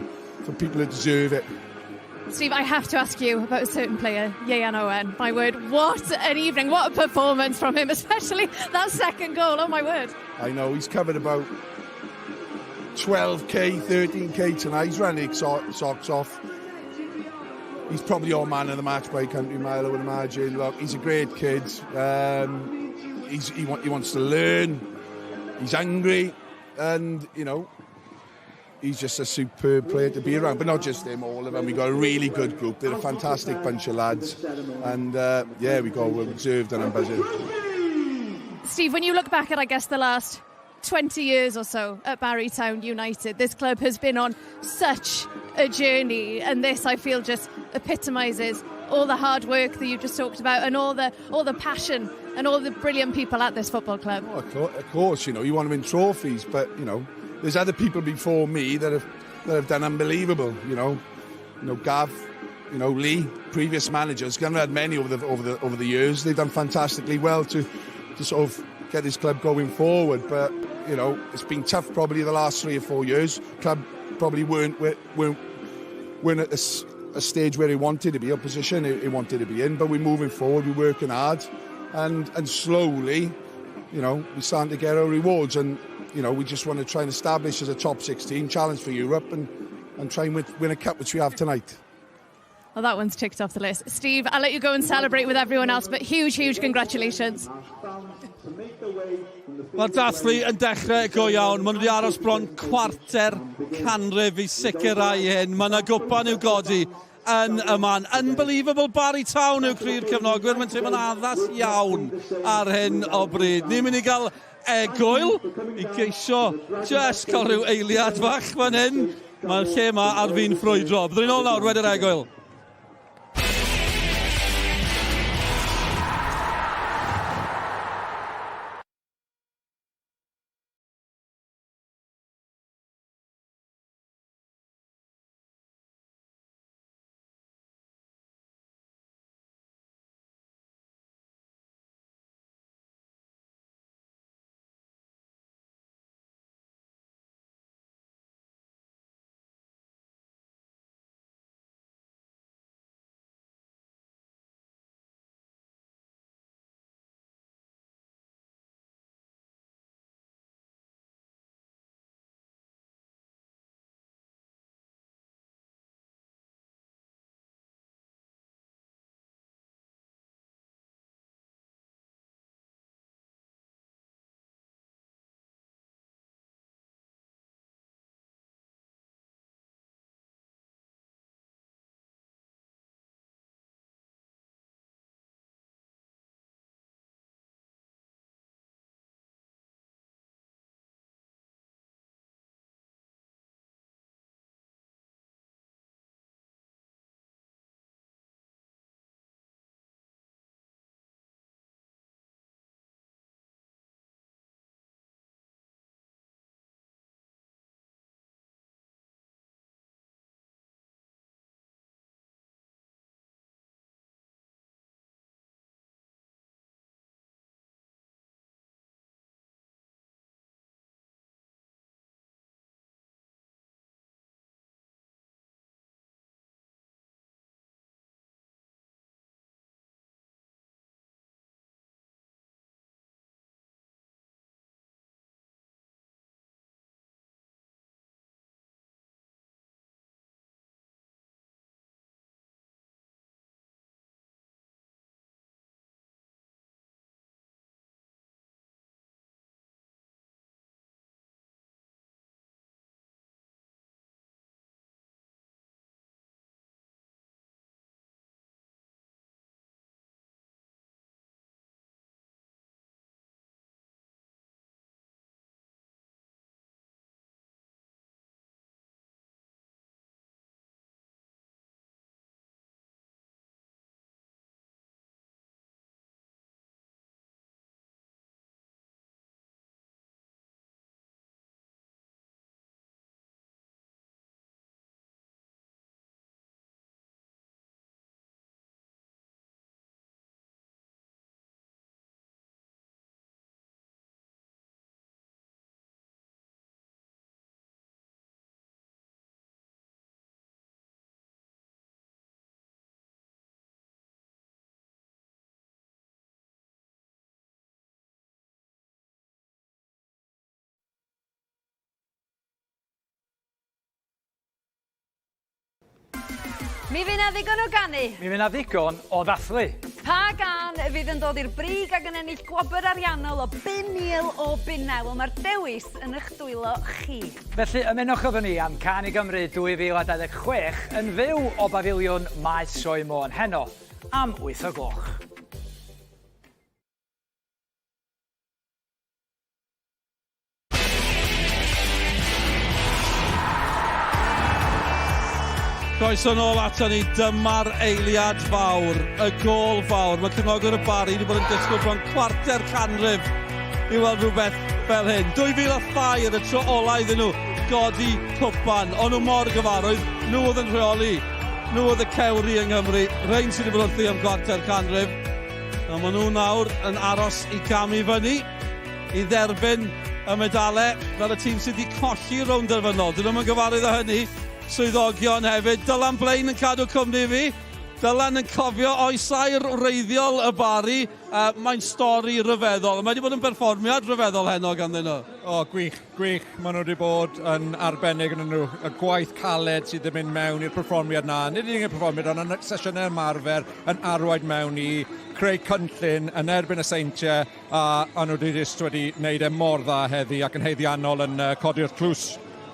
people that deserve it. Steve, I have to ask you about a certain player, Ieuan Owen. My word, what an evening, what a performance from him, especially that second goal, oh my word. I know, he's covered about 12k, 13k tonight. He's running his socks off. He's probably our man of the match by a country mile, I would imagine. Look, he's a great kid. He wants to learn. He's hungry, and you know, he's just a superb player to be around. But not just him, all of them. We've got a really good group. They're a fantastic bunch of lads, and yeah, we got well deserved, and I'm buzzing. Steve, when you look back at, I guess, the last 20 years or so at Barry Town United, this club has been on such a journey, and this, I feel, just epitomises all the hard work that you just talked about, and all the passion and all the brilliant people at this football club. Oh, of course, you know, you want to win trophies, but you know, there's other people before me that have done unbelievable. You know, Gav, you know, Lee, previous managers. We've had many over the years. They've done fantastically well to sort of get this club going forward. But you know, it's been tough probably the last 3 or 4 years. Club probably weren't at a stage where they wanted to be, a position they wanted to be in. But we're moving forward. We're working hard, and slowly, you know, we're starting to get our rewards. And you know, we just want to try and establish as a top 6 team, challenge for Europe, and try and win a cup, which we have tonight. Well, that one's ticked off the list. Steve, I'll let you go and celebrate with everyone else, but huge congratulations. Mae'r dathlu yn dechrau go iawn. Maen nhw wedi aros bron cwarter canrif I sicrhau hyn. Mae yna gwpan i'w godi yn y man. Unbelievable Barry Town i'w cri'r cefnogwyr. Mae'n teimlo'n addas iawn ar hyn o bryd. Ni'n mynd I gael egwyl I geisio just cael rhyw eiliad fach fan hyn. Mae'r lle yma ar fi'n ffrwydro. Byddwn ni'n ôl nawr wedi'r egwyl. Mi fydd na ddigon o ganu. Mi fydd na ddigon o ddathlu. Pa gan fydd yn dod i'r brig ac yn ennill gwobr ariannol o 5,000 o bunnau. Wel, mae'r dewis yn eich dwylo chi. Felly ymunwch efo ni am Can i Gymru 2026 yn fyw o Bafiliwn Maes Sioe Môn heno am 8 o gloch. Croeso nôl ato ni, dyma'r eiliad fawr, y gôl fawr. Mae cefnogwr y Bari wedi bod yn disgwyl bron cwarter canrif i weld rhywbeth fel hyn. 2002 y tro ola iddyn nhw godi cwpan, ond nhw mor gyfarwydd, nhw oedd yn rheoli, nhw oedd y cewri yng Nghymru, rhain sydd wedi bod wrthi am cwarter canrif. A maen nhw nawr yn aros i camu fyny, i dderbyn y medalau fel y tîm sydd wedi colli rownd derfynol. Dyn nhw'n gyfarwydd â hynny. Swyddogion hefyd. Dylan Blaen yn cadw cwmni fi. Dylan yn cofio oesau'r wreiddiol y Bari. Mae'n stori ryfeddol. Mae wedi bod yn berfformiad ryfeddol heno ganddyn nhw. O, gwych, gwych. Maen nhw wedi bod yn arbennig yn nhw. Y gwaith caled sydd yn mynd mewn i'r perfformiad na. Nid yw'n perfformiad, ond yn sesiynau ymarfer yn arwain mewn i creu cynllun yn erbyn y seintiau. A nhw wedi gwneud e mor dda heddi ac yn heiddiannol yn codi'r tlws.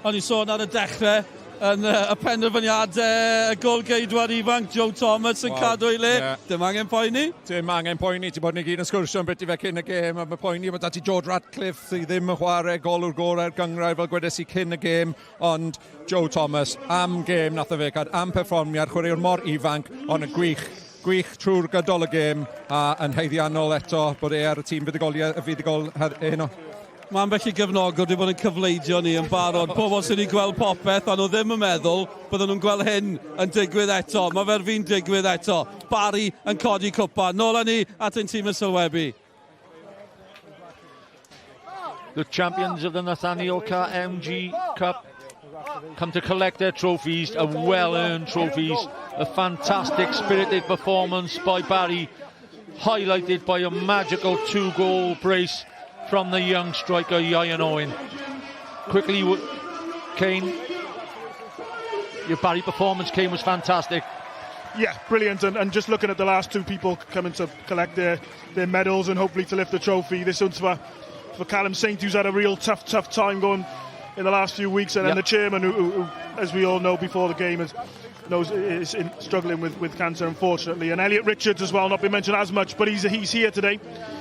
O'n i sôn ar y dechrau yn y penderfyniad y golgeidwad ifanc Joe Thomas yn cadw i le. Dim angen poeni? Dim angen poeni. Ti bod ni gyd yn sgwrsio yn beth i fe cyn y gêm. Mae poeni bod dati George Radcliffe sydd ddim yn chwarae golwr gorau'r gyngrau fel gwedes i cyn y gêm. Ond Joe Thomas am gêm nath o fe cad, am perfformiad, chwaraewr mor ifanc, ond yn gwych. Gwych trwy'r gydol y gêm a yn heiddiannol eto bod e ar y tîm fuddugol heno. Mae'n felly gefnogwr wedi bod yn cyfleidio ni yn barod. Pobl sydd wedi gweld popeth, ond nhw ddim yn meddwl bydden nhw'n gweld hyn yn digwydd eto. Mae fer fi'n digwydd eto. Bari yn codi cwpa. Nôl â ni at ein tîm y sylwebu. The champions of the Nathaniel MG Cup come to collect their trophies, a well-earned trophies. A fantastic, spirited performance by Barry, highlighted by a magical 2-goal brace from the young striker, Ian Owen. Quickly, Kane, your Barry performance, Kane, was fantastic. Yeah, brilliant, and just looking at the last two people coming to collect their medals and hopefully to lift the trophy. This one's for Callum Saint, who's had a real tough time going in the last few weeks, and then the chairman, who, as we all know before the game, is struggling with cancer, unfortunately. And Elliot Richards as well, not been mentioned as much, but he's here today.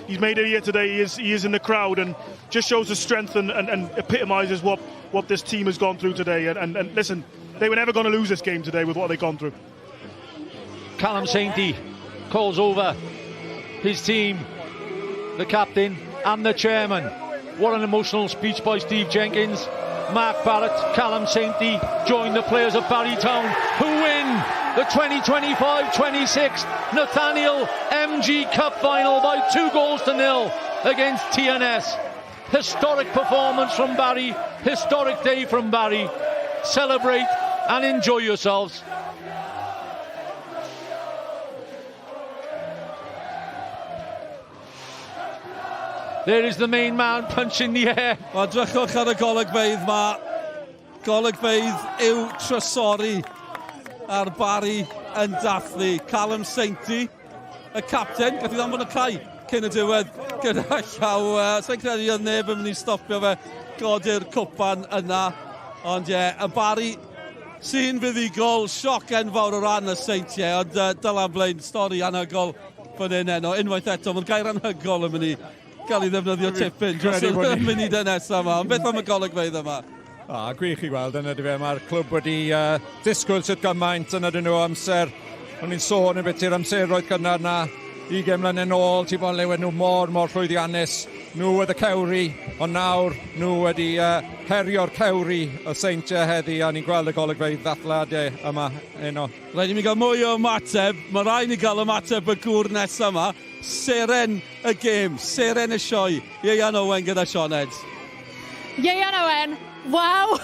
He's made it here today. He is in the crowd and just shows the strength and epitomises what this team has gone through today. And listen, they were never going to lose this game today with what they've gone through. Callum Sainty calls over his team, the captain and the chairman. What an emotional speech by Steve Jenkins. Mark Barrett, Callum Sainty join the players of Barry Town who win the 2025-26 Nathaniel MG Cup final by 2-0 against TNS. Historic performance from Barry, historic day from Barry. Celebrate and enjoy yourselves. There is the main man punching the air. Edrychwch ar y golygfeydd ma. Golygfeydd yw trysori ar Barry yn dathlu. Callum Sainty, y capten, gath i ddamfon y cae cyn y diwedd gyda llaw. Sa'n credu oedd neb yn mynd i stopio fe godi'r cwpan yna. Ond y Barry sy'n fuddigol, sioc enfawr o ran y Saintiau. Ond Dylan Blaen, stori anhygol fan hyn heno. Unwaith eto, mae'n gair anhygol yn mynd i gael ei ddefnyddio tipyn dros y munudau nesaf yma. Ond beth am y golygfeydd yma? Gwych i weld, yna di fe. Mae'r clwb wedi disgwyl sydd gymaint yna dyn nhw amser. O'n i'n sôn yn beth i'r amseroedd gynnar na 20 mlynedd nôl. Ti bod lewen nhw mor llwyddiannus. Nhw oedd y cewri, ond nawr nhw wedi herio'r cewri y Seintiau heddi, a ni'n gweld y golygfeydd ddathladau yma heno. Rhaid i mi gael mwy o ymateb. Mae rhaid i gael ymateb y gŵr nesaf yma. Seren y gêm, seren y sioe. Ian Owen gyda Sioned. Ian Owen, waw.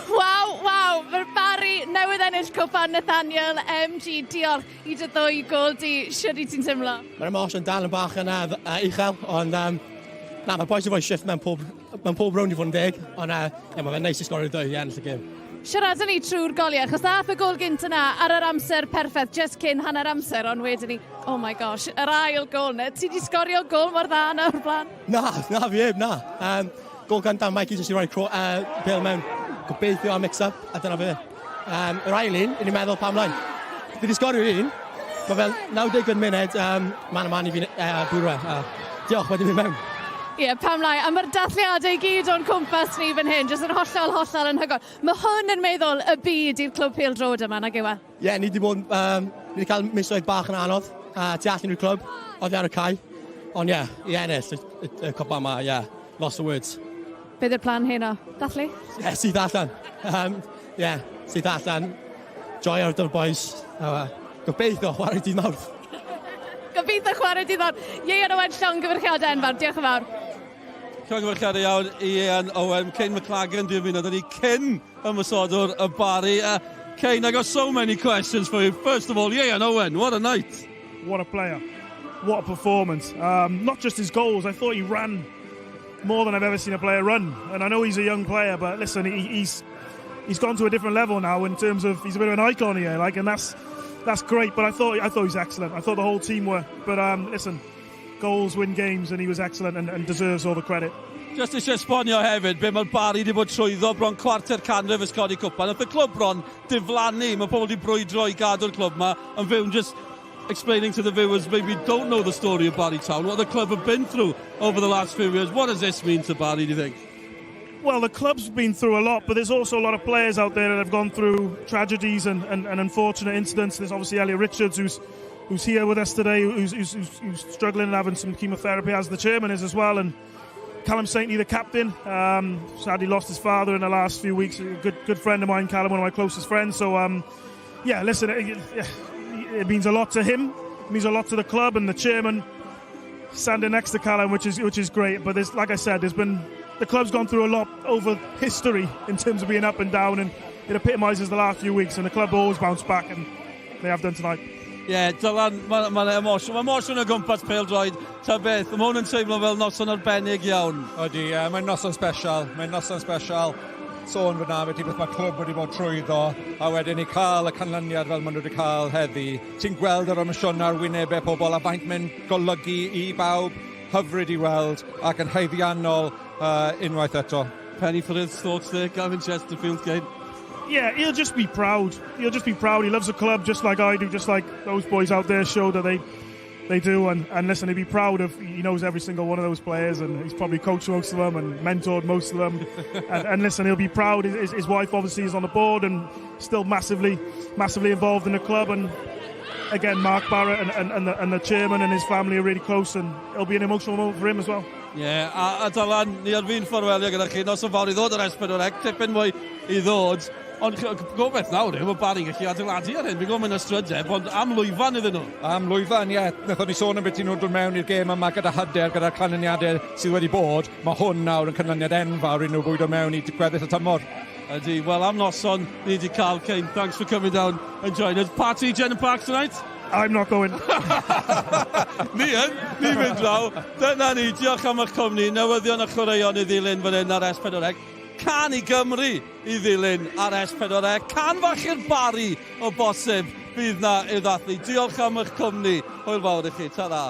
Mae'r Barry newydd ennill cwpan Nathaniel MG. Diolch i dy ddwy gol di. Siwr i ti'n teimlo? Mae'r emosiwn dal yn bach yna uchel, ond mae'r boes yn fwy shift mewn pob round i fod yn deg, ond mae fe'n neis i sgorio dwy i ennill y gêm. Siarad ni trwy'r goliau, achos ddath y gol gynt yna ar yr amser perffaith, just cyn hanner amser, ond wedyn ni, oh my gosh, yr ail gol na. Ti di sgorio gol mor dda yna o'r blaen? Na, fi eb, na. Gol gan Dan Mikey jyst i roi bel mewn. Gobeithio a mix-up, a dyna fe. Yr ail un, ni'n meddwl pam lain. Fi di sgorio un, mae fel 90 munud, man i fi bwrwe. Diolch, wedi fi mewn. Ie, pam lai, a mae'r dathliadau gyd o'n cwmpas ni fan hyn, jyst yn hollol yn hygol. Mae hwn yn meddwl y byd i'r clwb Pêl Drod yma, nag yw e? Ie, ni wedi cael misoedd bach yn anodd, tu allan i'r clwb, oedd ar y cae. Ond ie, i ennill y copa yma, ie, lost of words. Beth yw'r plan heno? Dathlu? Ie, sydd allan. Ie, sydd allan. Joy ar dy'r boys. Gobeithio, chwarae dydd mawrth. Gobeithio chwarae dydd mawrth. Ieuan Owen llongyfarchiadau enfawr, diolch yn fawr. Llongyfarchiadau iawn i Ieuan Owen. Cain McLagan, di'r fynd ni cyn ymwysodwr y Bari. Cain, I got so many questions for you. First of all, Ieuan Owen, what a night. What a player. What a performance. Not just his goals, I thought he ran more than I've ever seen a player run. And I know he's a young player, but listen, he's gone to a different level now in terms of he's a bit of an icon here, and that's great. But I thought he was excellent. I thought the whole team were. But listen, goals win games, and he was excellent and deserves all the credit. Just eisiau esbonio hefyd, be mae'r Bari wedi bod trwyddo bron cwarter canrif y Sgorio Cwpan. Nath y clwb bron diflannu, mae pobl wedi brwydro i gadw'r clwb yma, yn fyw just explaining to the viewers maybe don't know the story of Barry Town, what the club have been through over the last few years. What does this mean to Barry, do you think? Well, the club's been through a lot, but there's also a lot of players out there that have gone through tragedies and unfortunate incidents. There's obviously Elliot Richards, who's here with us today, who's struggling and having some chemotherapy, as the chairman is as well, and Callum Saintney, the captain, sadly lost his father in the last few weeks. A good friend of mine, Callum, one of my closest friends. So, yeah, listen, it means a lot to him. It means a lot to the club and the chairman standing next to Callum, which is great. But there's, like I said, the club's gone through a lot over history in terms of being up and down, and it epitomises the last few weeks. And the club always bounced back, and they have done tonight. Yeah, Dylan, mae'n emosiwn o gwmpas Pêl Droed. Ta beth, mae hwn yn teimlo fel noson arbennig iawn. Odi, mae'n noson special. Sôn fyna, beth mae clwb wedi bod trwyddo, a wedyn i cael y canlyniad fel maen nhw wedi cael heddi. Ti'n gweld yr emosiwn ar wynebau pobl, a faint mae'n golygu i bawb, hyfryd i weld, ac yn haeddiannol unwaith eto. Penny for his thoughts there, Gavin Chesterfield, Kane. Yeah, he'll just be proud. He loves the club just like I do, just like those boys out there show that they do. And listen, he'll be proud of, he knows every single one of those players, and he's probably coached most of them and mentored most of them. and listen, he'll be proud. His wife obviously is on the board and still massively involved in the club. And again, Mark Barrett and the chairman and his family are really close, and it'll be an emotional moment for him as well. Yeah, a Dylan, ni ar fi'n fforwelio gyda chi, nos o fawr i ddod ar S4C, tipyn mwy i ddod. Ond gobeth nawr, mae Barry gallu adeiladu ar hyn. Fi'n gofyn y strydeb, ond am lwyfan iddyn nhw. Am lwyfan, ie. Nathon ni sôn am beth nhw'n dod mewn i'r gêm yma gyda hyder, gyda'r canlyniadau sydd wedi bod. Mae hwn nawr yn canlyniad enfawr i nhw bwydo mewn i gweddill y tymor. Ydy, wel am noson, ni wedi cael Kane. Thanks for coming down and joining us. Party Jenner Park tonight? I'm not going. Ni'n mynd draw. Dyna ni, diolch am eich cwmni. Newyddion a chwaraeon i ddilyn fan hyn ar S4C. Can i Gymru i ddilyn ar S4C. Can fach i'r Bari o bosib fydd na i'w ddathlu. Diolch am eich cwmni. Hwyl fawr i chi. Ta-ra.